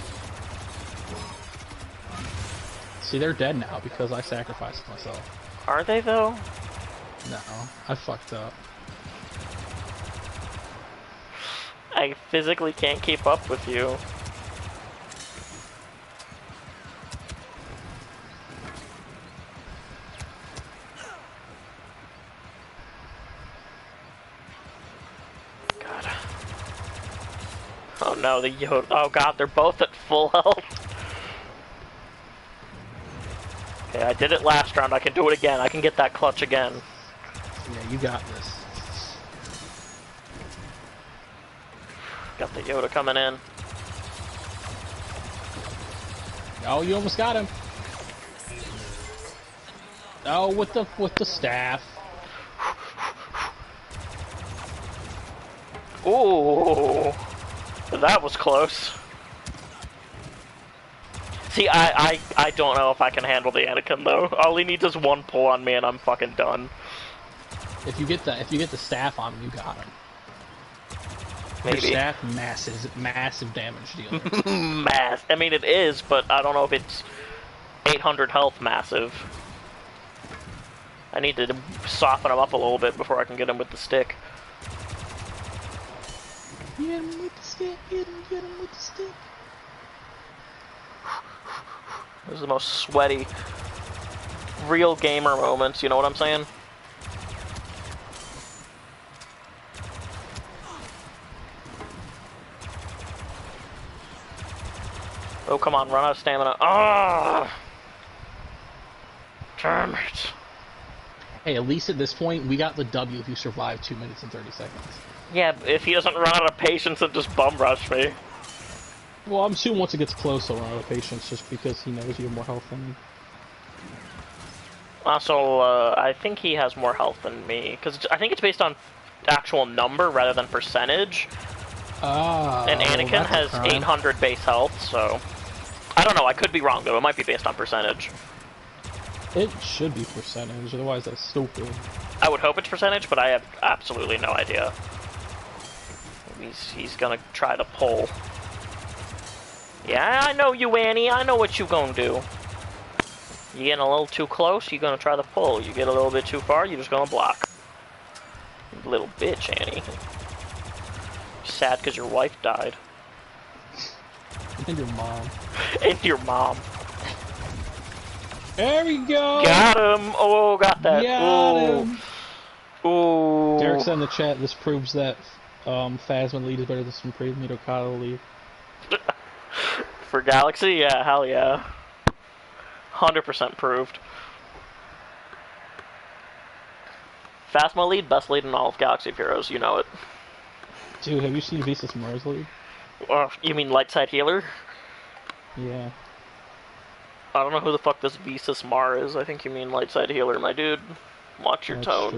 See, they're dead now because I sacrificed myself. Are they, though? No, I fucked up. I physically can't keep up with you. God. no, the Yoda. Oh god, they're both at full health. Okay, I did it last round. I can do it again. I can get that clutch again. Yeah, you got this. Got the Yoda coming in. Oh, you almost got him. Oh, with the staff. Ooh, that was close. See, I don't know if I can handle the Anakin though. All he needs is one pull on me, and I'm fucking done. If you get the staff on him, you got him. Maybe. Your staff, massive damage dealer. I mean, it is, but I don't know if it's 800 health massive. I need to soften him up a little bit before I can get him with the stick. Get him with the stick, get him with the stick. This is the most sweaty, real gamer moments, you know what I'm saying? Oh, come on, run out of stamina. Ah! Damn it. Hey, at least at this point, we got the W if you survive 2 minutes and 30 seconds. Yeah, if he doesn't run out of patience and just bum rush me. Well, I'm assuming once it gets close, he'll run out of patience just because he knows you have more health than me. Also, I think he has more health than me, because I think it's based on actual number rather than percentage. And Anakin has 800 base health, so... I don't know, I could be wrong though, it might be based on percentage. It should be percentage, otherwise that's stupid. I would hope it's percentage, but I have absolutely no idea. He's gonna try to pull. Yeah, I know you, Annie, I know what you gonna do. You getting a little too close, you're gonna try to pull. You get a little bit too far, you're just gonna block. You little bitch, Annie. Sad because your wife died. And your mom. And your mom. There we go! Got him! Oh, got that. Got Ooh. him! Ooh. Derek said in the chat, this proves that Phasma lead is better than some Supreme Mitokado lead. For Galaxy? Yeah, hell yeah. 100% proved. Phasma lead, best lead in all of Galaxy of Heroes, you know it. Dude, have you seen Visas Mars lead? You mean light side healer? Yeah. I don't know who the fuck this Visas Mar is. I think you mean light side healer, my dude. Watch your tone.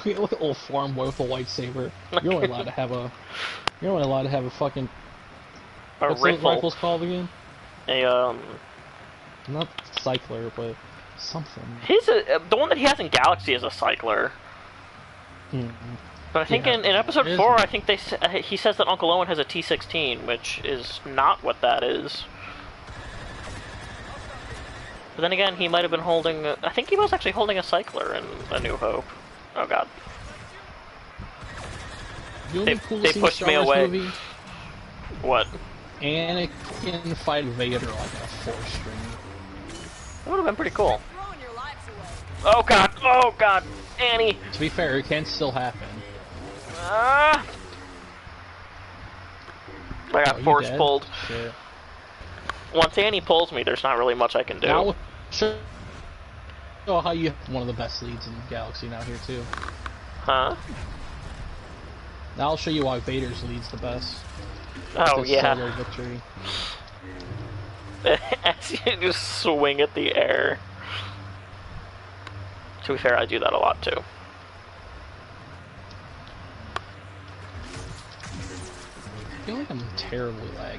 True. Look at old farm boy with a lightsaber. You're only allowed to have a. You're only allowed to have a fucking. What's those rifles called again? Not cycler, but something. The one that he has in Galaxy is a cycler. But I think in episode 4, I think he says that Uncle Owen has a T-16, which is not what that is. But then again, he might have been holding... I think he was actually holding a cycler in A New Hope. Oh god. They pushed me away. Movie? What? Anakin fight Vader like a 4-string. That would have been pretty cool. Oh god! Oh god! Annie! To be fair, it can still happen. I got force pulled. Shit. Once Annie pulls me, there's not really much I can do. Now, show how you have one of the best leads in the Galaxy now here too. Huh? Now I'll show you why Vader's lead's the best. Oh yeah. Solo victory. As you just swing at the air. To be fair, I do that a lot too. I feel like I'm terribly laggy.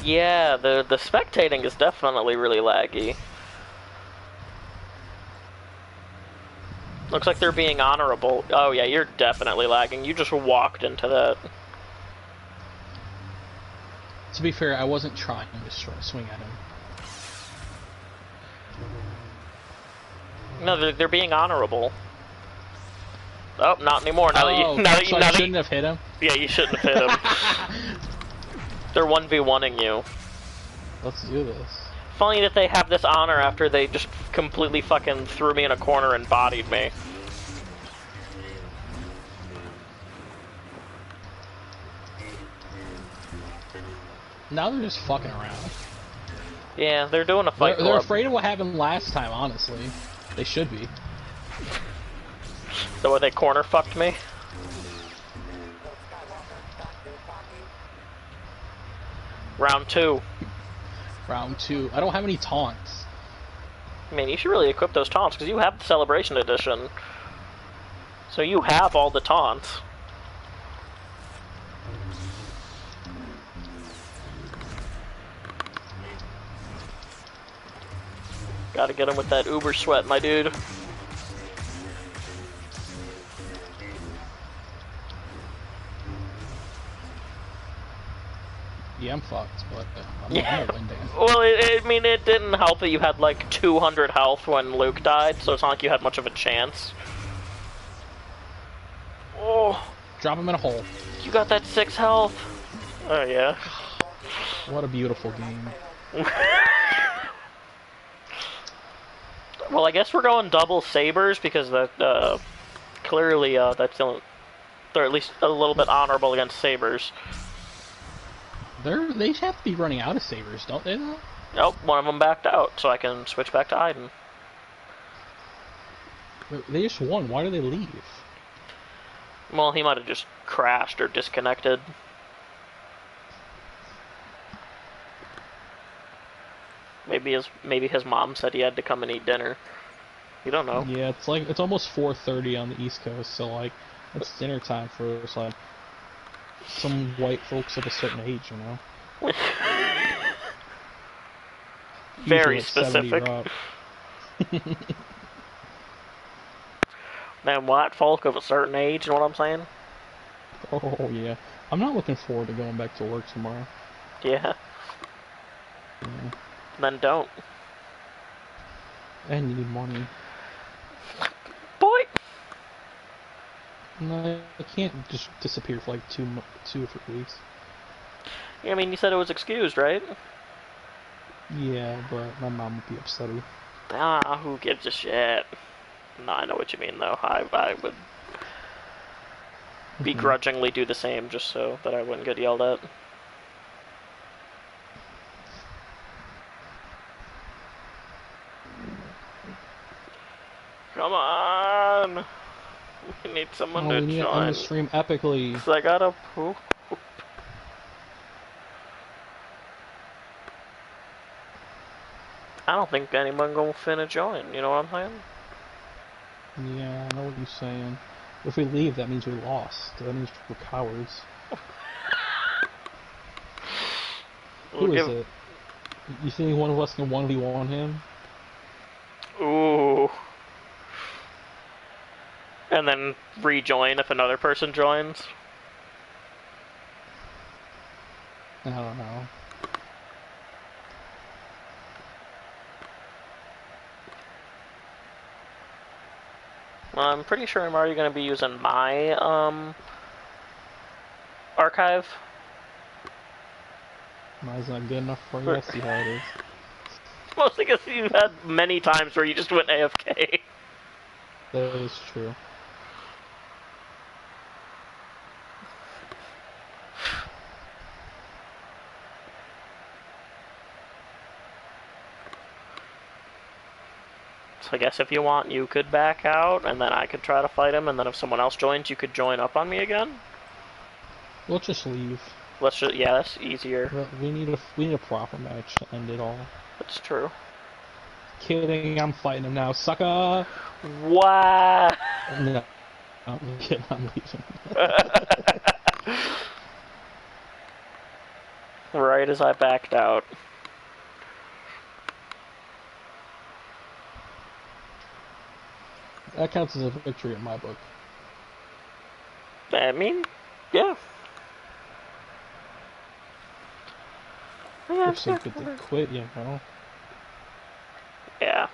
Yeah, the spectating is definitely really laggy. Looks like they're being honorable. Oh yeah, you're definitely lagging. You just walked into that. To be fair, I wasn't trying to swing at him. No, they're being honorable. Oh, not anymore. Now I shouldn't have hit him? Yeah, you shouldn't have hit him. They're 1v1ing you. Let's do this. Funny that they have this honor after they just completely fucking threw me in a corner and bodied me. Now they're just fucking around. Yeah, they're doing a fight They're club. afraid of what happened last time, honestly. They should be. So what, they corner fucked me? Round 2. Round 2. I don't have any taunts. I mean, you should really equip those taunts, because you have the Celebration Edition. So you have all the taunts. Gotta get him with that uber sweat, my dude. Yeah, I'm fucked, but I'm Yeah. gonna win, Dan. Well, I mean, it didn't help that you had like 200 health when Luke died, so it's not like you had much of a chance. Oh, Drop him in a hole. you got that 6 health. Oh, yeah. What a beautiful game. Well, I guess we're going double sabers because that clearly that's they're at least a little bit honorable against sabers. They have to be running out of sabers, don't they? Though? Nope, one of them backed out, so I can switch back to Iden. They just won. Why do they leave? Well, he might have just crashed or disconnected. Maybe his mom said he had to come and eat dinner. You don't know. Yeah, it's almost 4:30 on the East Coast, so like it's dinner time for like some white folks of a certain age, you know. Very Usually, like, 70 specific. or up. Man, white folk of a certain age, you know what I'm saying? Oh yeah, I'm not looking forward to going back to work tomorrow. Yeah. Yeah. Then don't. I need money. Boy! No, I can't just disappear for like 2 or 3 weeks. I mean, you said it was excused, right? Yeah, but my mom would be upset. Ah, who gives a shit? No, I know what you mean, though. I would begrudgingly do the same just so that I wouldn't get yelled at. Come on! We need someone to We need to join. end the stream epically. 'Cause I gotta poop. I don't think anyone gonna finna join, you know what I'm saying? Yeah, I know what you're saying. If we leave, that means we lost. That means we're cowards. Who is it? You think one of us can 1v1 him? Ooh. And then rejoin if another person joins? I don't know. Well, I'm pretty sure I'm already going to be using my archive. Mine's not good enough for you. I see how it is. Mostly because you've had many times where you just went AFK. That is true. So I guess if you want, you could back out, and then I could try to fight him, and then if someone else joins, you could join up on me again? We'll just leave. Let's just, yeah, that's easier. But we need a proper match to end it all. That's true. Kidding, I'm fighting him now, sucker! Wow! No. I'm kidding, I'm leaving. Right as I backed out. That counts as a victory in my book. I mean, yeah. We're so good to quit, you know. Yeah.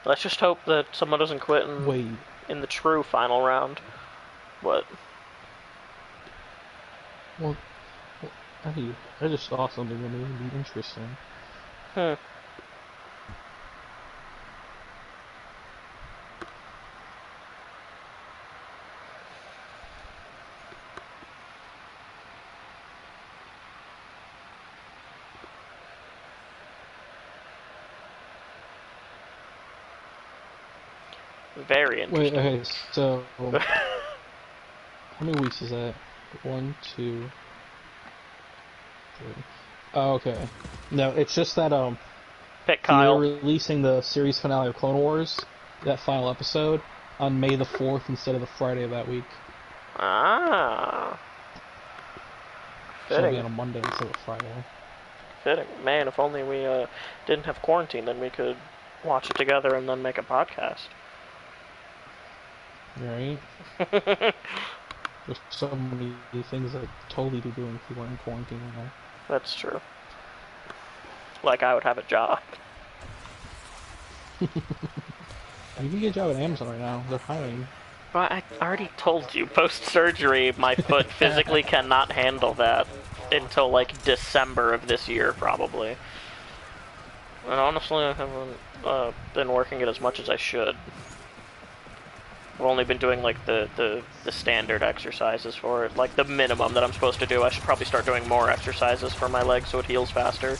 Let's just hope that someone doesn't quit in the true final round. What? Well, I just saw something that made me interesting. Hmm. Very Wait, interesting. okay, so how many weeks is that? 1, 2, 3. Oh, okay. No, it's just that Pick they're Kyle. releasing the series finale of Clone Wars, that final episode, on May the 4th instead of the Friday of that week. Ah. So it'll be Fitting. on a Monday instead of Friday. Fitting. Man, if only we didn't have quarantine, then we could watch it together and then make a podcast. Right? There's so many things I could totally be doing if we weren't in quarantine right now. That's true. Like I would have a job. You can get a job at Amazon right now. They're hiring. But I already told you, post-surgery, my foot physically cannot handle that until, like, December of this year, probably. And honestly, I haven't been working it as much as I should. I've only been doing, like, the standard exercises for it. Like, the minimum that I'm supposed to do. I should probably start doing more exercises for my leg so it heals faster.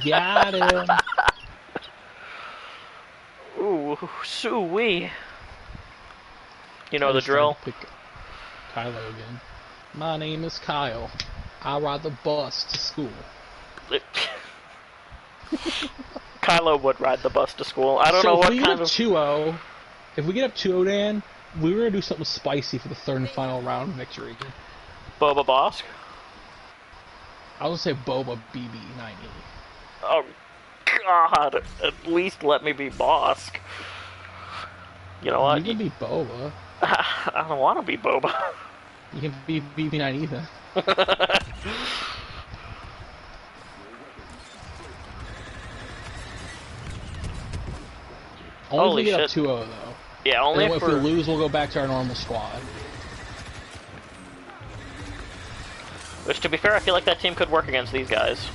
Got him! Ooh, soo-wee. You know I the just tried drill? to pick Kylo again. My name is Kyle. I ride the bus to school. Kylo would ride the bus to school. I don't know So if what we get kind up of... 2-0, if we get up 2-0, Dan, we were gonna do something spicy for the third and final round victory. Boba Bosk? I was gonna say Boba BB-90. Oh, God. At least let me be Bosk. You know what? You can be Boba. I don't want to be Boba. You can be BB-9 then. Only Holy if we get up shit. 2-0, though. Yeah, only And then if if we we're... lose, we'll go back to our normal squad. Which, to be fair, I feel like that team could work against these guys.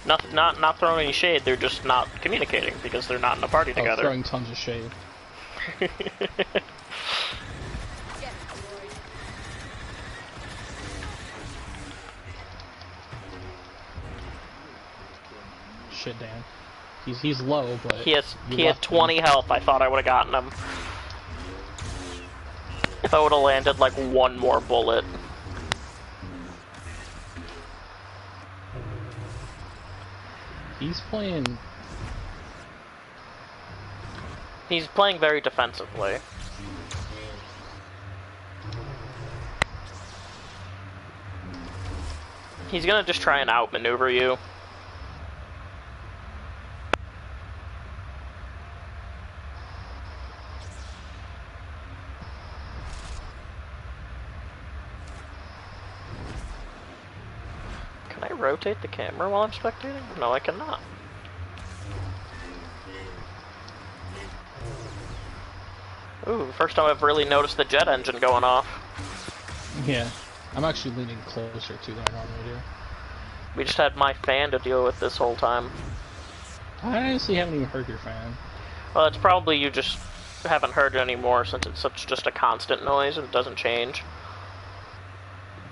Not throwing any shade, they're just not communicating because they're not in a party together. Throwing tons of shade. Shit, Dan. He's low, but He had 20 health. I thought I would have gotten him. If I would have landed like one more bullet. He's playing. He's playing very defensively. He's gonna just try and outmaneuver you. Can I rotate the camera while I'm spectating? No, I cannot. Ooh, first time I've really noticed the jet engine going off. Yeah. I'm actually leaning closer to than I normally do. We just had my fan to deal with this whole time. I honestly haven't even heard your fan. Well, it's probably you just haven't heard it anymore since it's such just a constant noise and it doesn't change.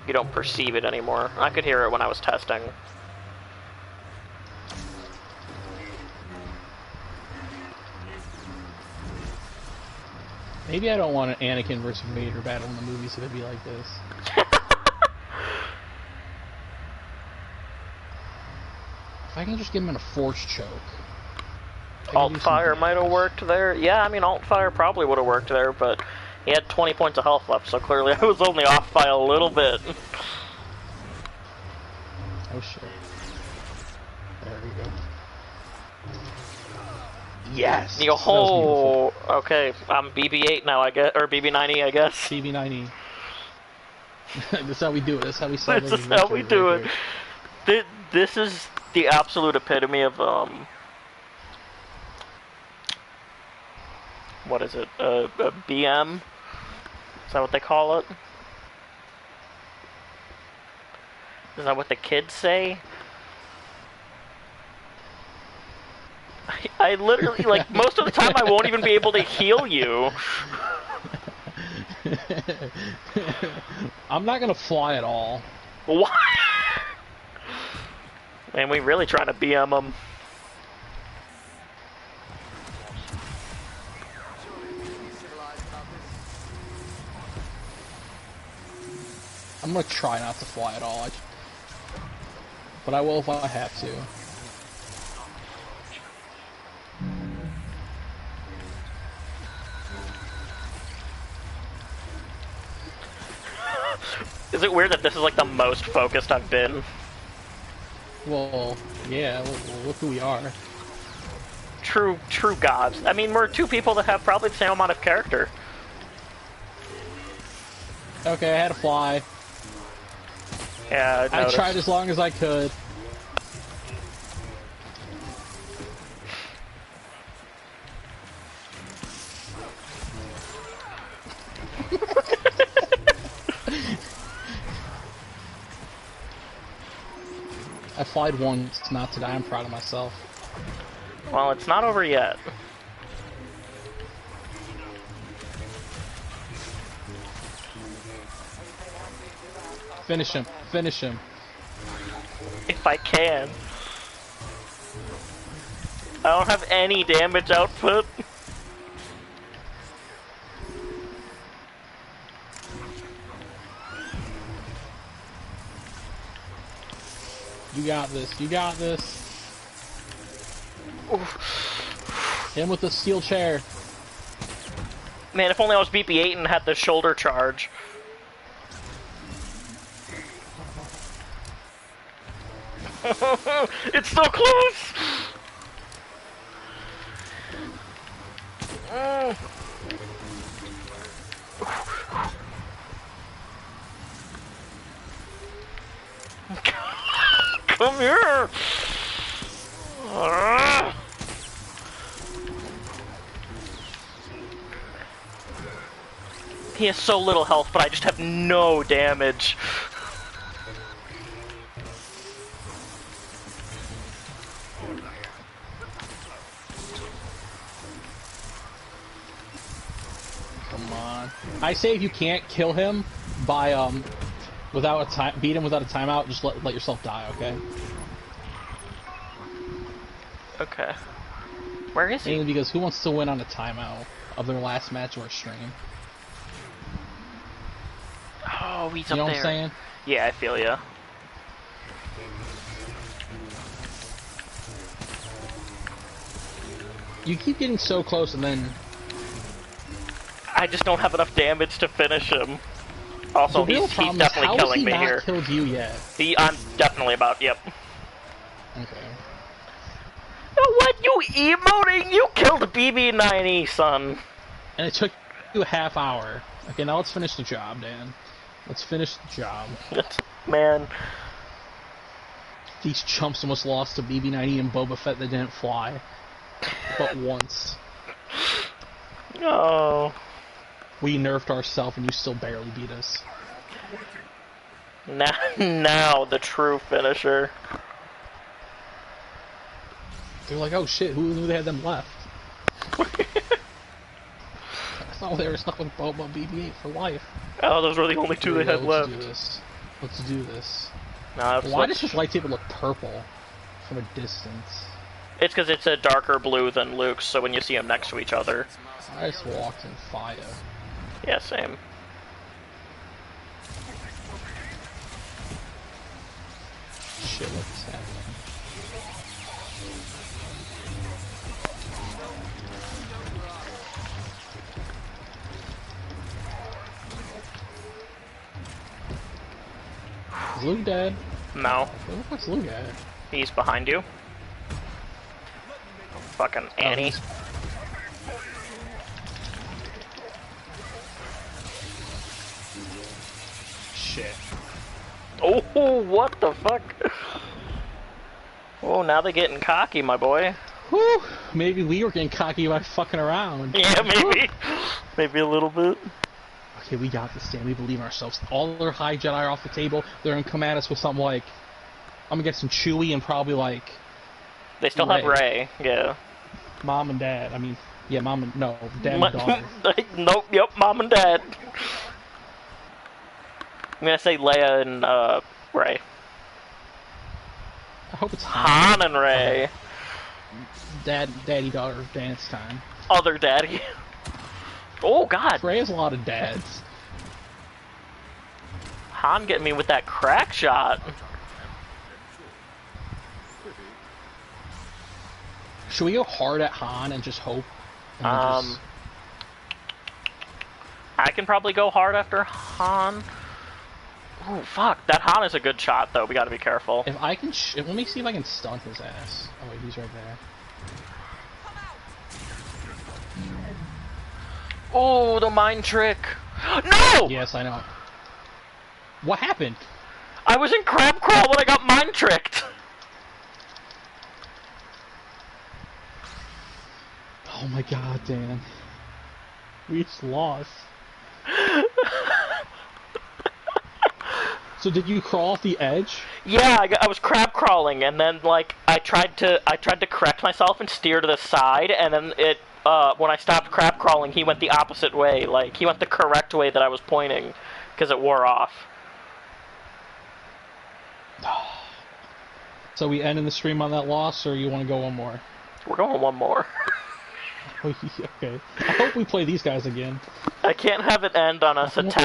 You don't perceive it anymore. I could hear it when I was testing. Maybe I don't want an Anakin versus Vader battle in the movies if it'd be like this. If I can just get him in a force choke. Alt fire might have worked there. Yeah, I mean, alt fire probably would have worked there, but he had 20 points of health left, so clearly I was only off by a little bit. Oh shit. There we go. Yes! Yo, okay, I'm BB-8 now, I guess, or BB-90, I guess. BB-90. That's how we do it. That's how we celebrate. This is how we do it. This is the absolute epitome of, what is it, a BM? Is that what they call it? Is that what the kids say? I literally, like, most of the time I won't even be able to heal you. I'm not gonna fly at all. What? Man, we really trying to BM them. I'm gonna try not to fly at all. But I will if I have to. Is it weird that this is like the most focused I've been? Well, yeah, look who we are. True gods. I mean, we're two people that have probably the same amount of character. Okay, I had to fly. Yeah, I tried as long as I could. I flied once not to die. I'm proud of myself. Well, it's not over yet. Finish him. Finish him. If I can. I don't have any damage output. You got this. You got this. Hit him with the steel chair. Man, if only I was BB-8 and had the shoulder charge. It's so close! Come here! He has so little health, but I just have no damage. Come on. I say if you can't kill him by without a time, beat him without a timeout, just let yourself die, okay? Okay. Where is he? Mainly because who wants to win on a timeout of their last match or a stream? Oh, he's You up know there. what I'm saying? Yeah, I feel ya. You keep getting so close and then... I just don't have enough damage to finish him. Also, the real he's problem is, definitely how killing me has he here. not killed you yet? I'm definitely about, yep. Okay. Oh, what? You emoting? You killed BB-9E, son. And it took you a half hour. Okay, now let's finish the job, Dan. Let's finish the job. Man. These chumps almost lost to BB-9E and Boba Fett that didn't fly. But once. Oh. We nerfed ourselves and you still barely beat us. Now the true finisher. They're like, oh shit, who knew they had them left? Oh, they were stuck with Boba BB-8 for life. Oh, those were the only two they had left. Let's do this. Let's do this. Nah, Why does this lightsaber look purple from a distance? It's because it's a darker blue than Luke's, so when you see them next to each other. I just walked in fire. Yeah, same. Shit, what's happening? Is Luke dead? No. Where the fuck's Luke at? He's behind you. Fucking Annie. Shit. Oh, what the fuck? Oh, now they're getting cocky, my boy. Whew, maybe we were getting cocky by fucking around. Yeah, maybe. Maybe a little bit. Okay, we got this, Dan. We believe in ourselves. All their high Jedi are off the table. They're gonna come at us with something like... I'm gonna get some Chewie and probably like... They still have Rey, yeah. Mom and Dad. I mean, yeah, Mom and... No, Dad and daughter. Nope, yep, Mom and Dad. I'm gonna say Leia and Rey. I hope it's Han and Rey. Daddy daughter dance time. Other daddy. Oh God. Rey has a lot of dads. Han getting me with that crack shot. Should we go hard at Han and just hope? And I can probably go hard after Han. Oh fuck, that Han is a good shot though. We gotta be careful. if I can, let me see if I can stun his ass. Oh wait, he's right there. Oh, the mind trick. No! Yes, I know. What happened? I was in crab crawl when I got mind tricked. Oh my god, Dan. We just lost. So did you crawl off the edge? Yeah, I was crab crawling, and then like I tried to correct myself and steer to the side, and then it when I stopped crab crawling, he went the opposite way. Like he went the correct way that I was pointing, because it wore off. So we end in the stream on that loss, or you want to go one more? We're going one more. Okay. I hope we play these guys again. I can't have it end on us I want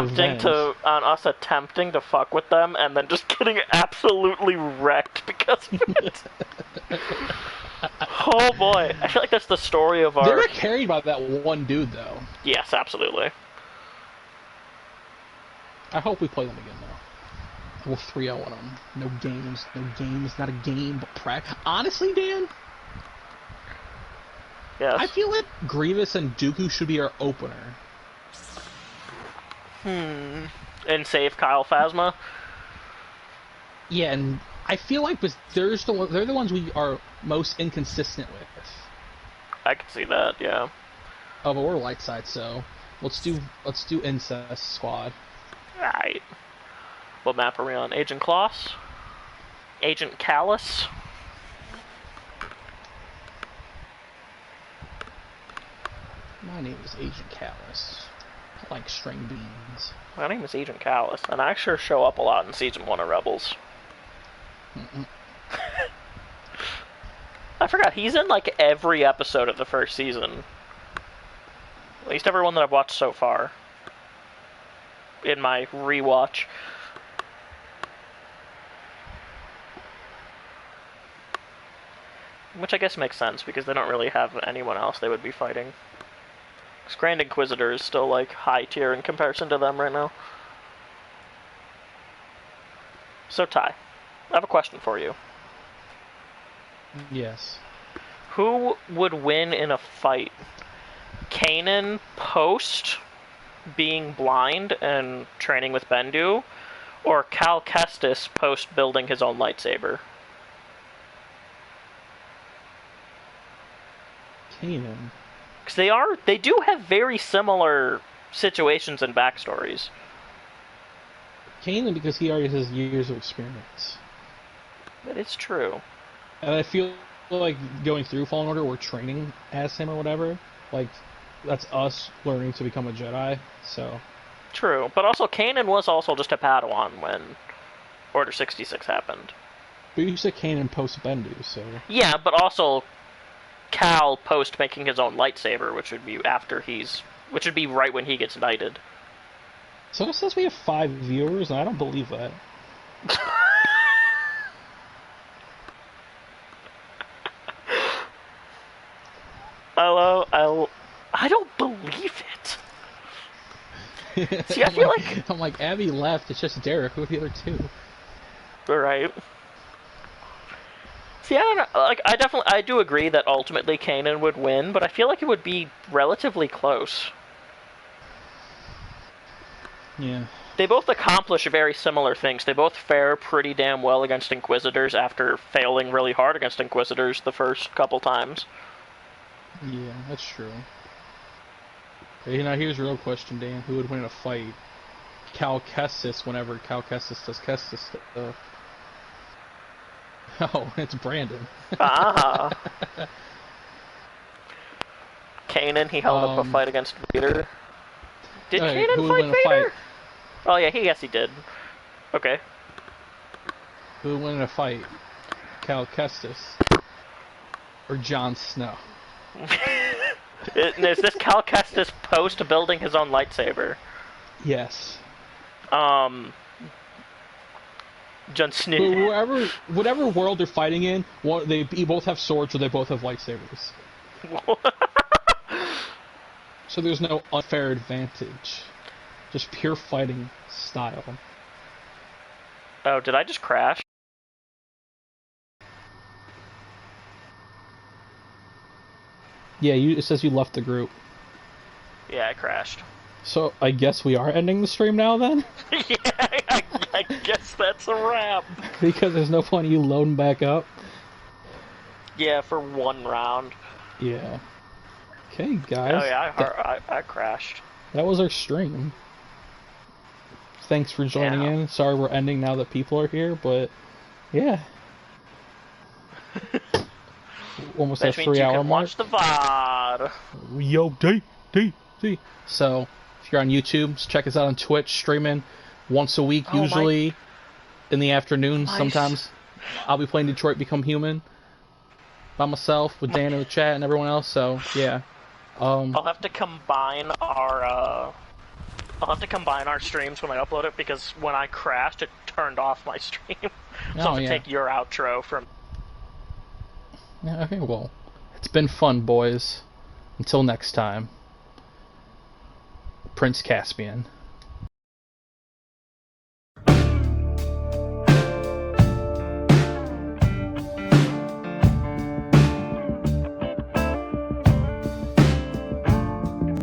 attempting to fuck with them and then just getting absolutely wrecked because of it. Oh boy, I feel like that's the story of our. They were carried by that one dude, though. Yes, absolutely. I hope we play them again, though. We'll 3-0 on them. No games, not a game, but practice. Honestly, Dan, Yes. I feel like Grievous and Dooku should be our opener. And save Kyle Phasma. Yeah, and I feel like they're the ones we are most inconsistent with. I can see that, yeah. Oh, but we're light side, so let's do Incest Squad. Alright. What map are we on? Agent Kloss? Agent Callus? My name is Agent Callus. I like string beans. My name is Agent Callus, and I sure show up a lot in Season 1 of Rebels. I forgot, he's in like every episode of the first season. At least every one that I've watched so far. In my rewatch. Which I guess makes sense, because they don't really have anyone else they would be fighting. Because Grand Inquisitor is still, like, high tier in comparison to them right now. So, Ty, I have a question for you. Yes. Who would win in a fight? Kanan post being blind and training with Bendu, or Cal Kestis post building his own lightsaber? Kanan. Because they do have very similar situations and backstories. Kanan, because he already has years of experience. That is true. And I feel like going through Fallen Order, we're training as him or whatever. Like, that's us learning to become a Jedi, so... True, but also Kanan was also just a Padawan when Order 66 happened. But you said Kanan post Bendu, so... Yeah, but also Cal post making his own lightsaber, which would be right when he gets knighted. So it says we have 5 viewers, and I don't believe that. I don't believe it. See, I feel like... I'm like, Abby left, it's just Derek, who are the other 2? Right. See, I don't know, like, I do agree that ultimately Kanan would win, but I feel like it would be relatively close. Yeah. They both accomplish very similar things. They both fare pretty damn well against Inquisitors after failing really hard against Inquisitors the first couple times. Yeah, that's true. Okay, now here's a real question, Dan. Who would win in a fight? Cal Kestis, whenever Cal Kestis does Kestis stuff. Oh, it's Brandon. Ah. Kanan, he held up a fight against Vader. Did Kanan fight Vader? Oh yeah, yes he did. Okay. Who would win in a fight? Cal Kestis or Jon Snow? Is this Cal Kestis post building his own lightsaber? Yes. Jon But Snow. whatever world they're fighting in, they both have swords or they both have lightsabers. So there's no unfair advantage. Just pure fighting style. Oh, did I just crash? Yeah, it says you left the group. Yeah, I crashed. So I guess we are ending the stream now then? Yeah, I guess that's a wrap. Because there's no point in you loading back up. Yeah, for one round. Yeah. Okay, guys. Oh yeah, I crashed. That was our stream. Thanks for joining in. Sorry we're ending now that people are here, but yeah. Almost That a means you 3-hour can mark. watch the VOD. Yo, D. So, if you're on YouTube, just check us out on Twitch, streaming once a week, usually in the afternoon. Nice. Sometimes I'll be playing Detroit Become Human by myself with Dan in the chat and everyone else. So, yeah. I'll have to combine our streams when I upload it because when I crashed, it turned off my stream. So I'll have to take your outro from. Yeah, okay, well, it's been fun, boys. Until next time. Prince Caspian.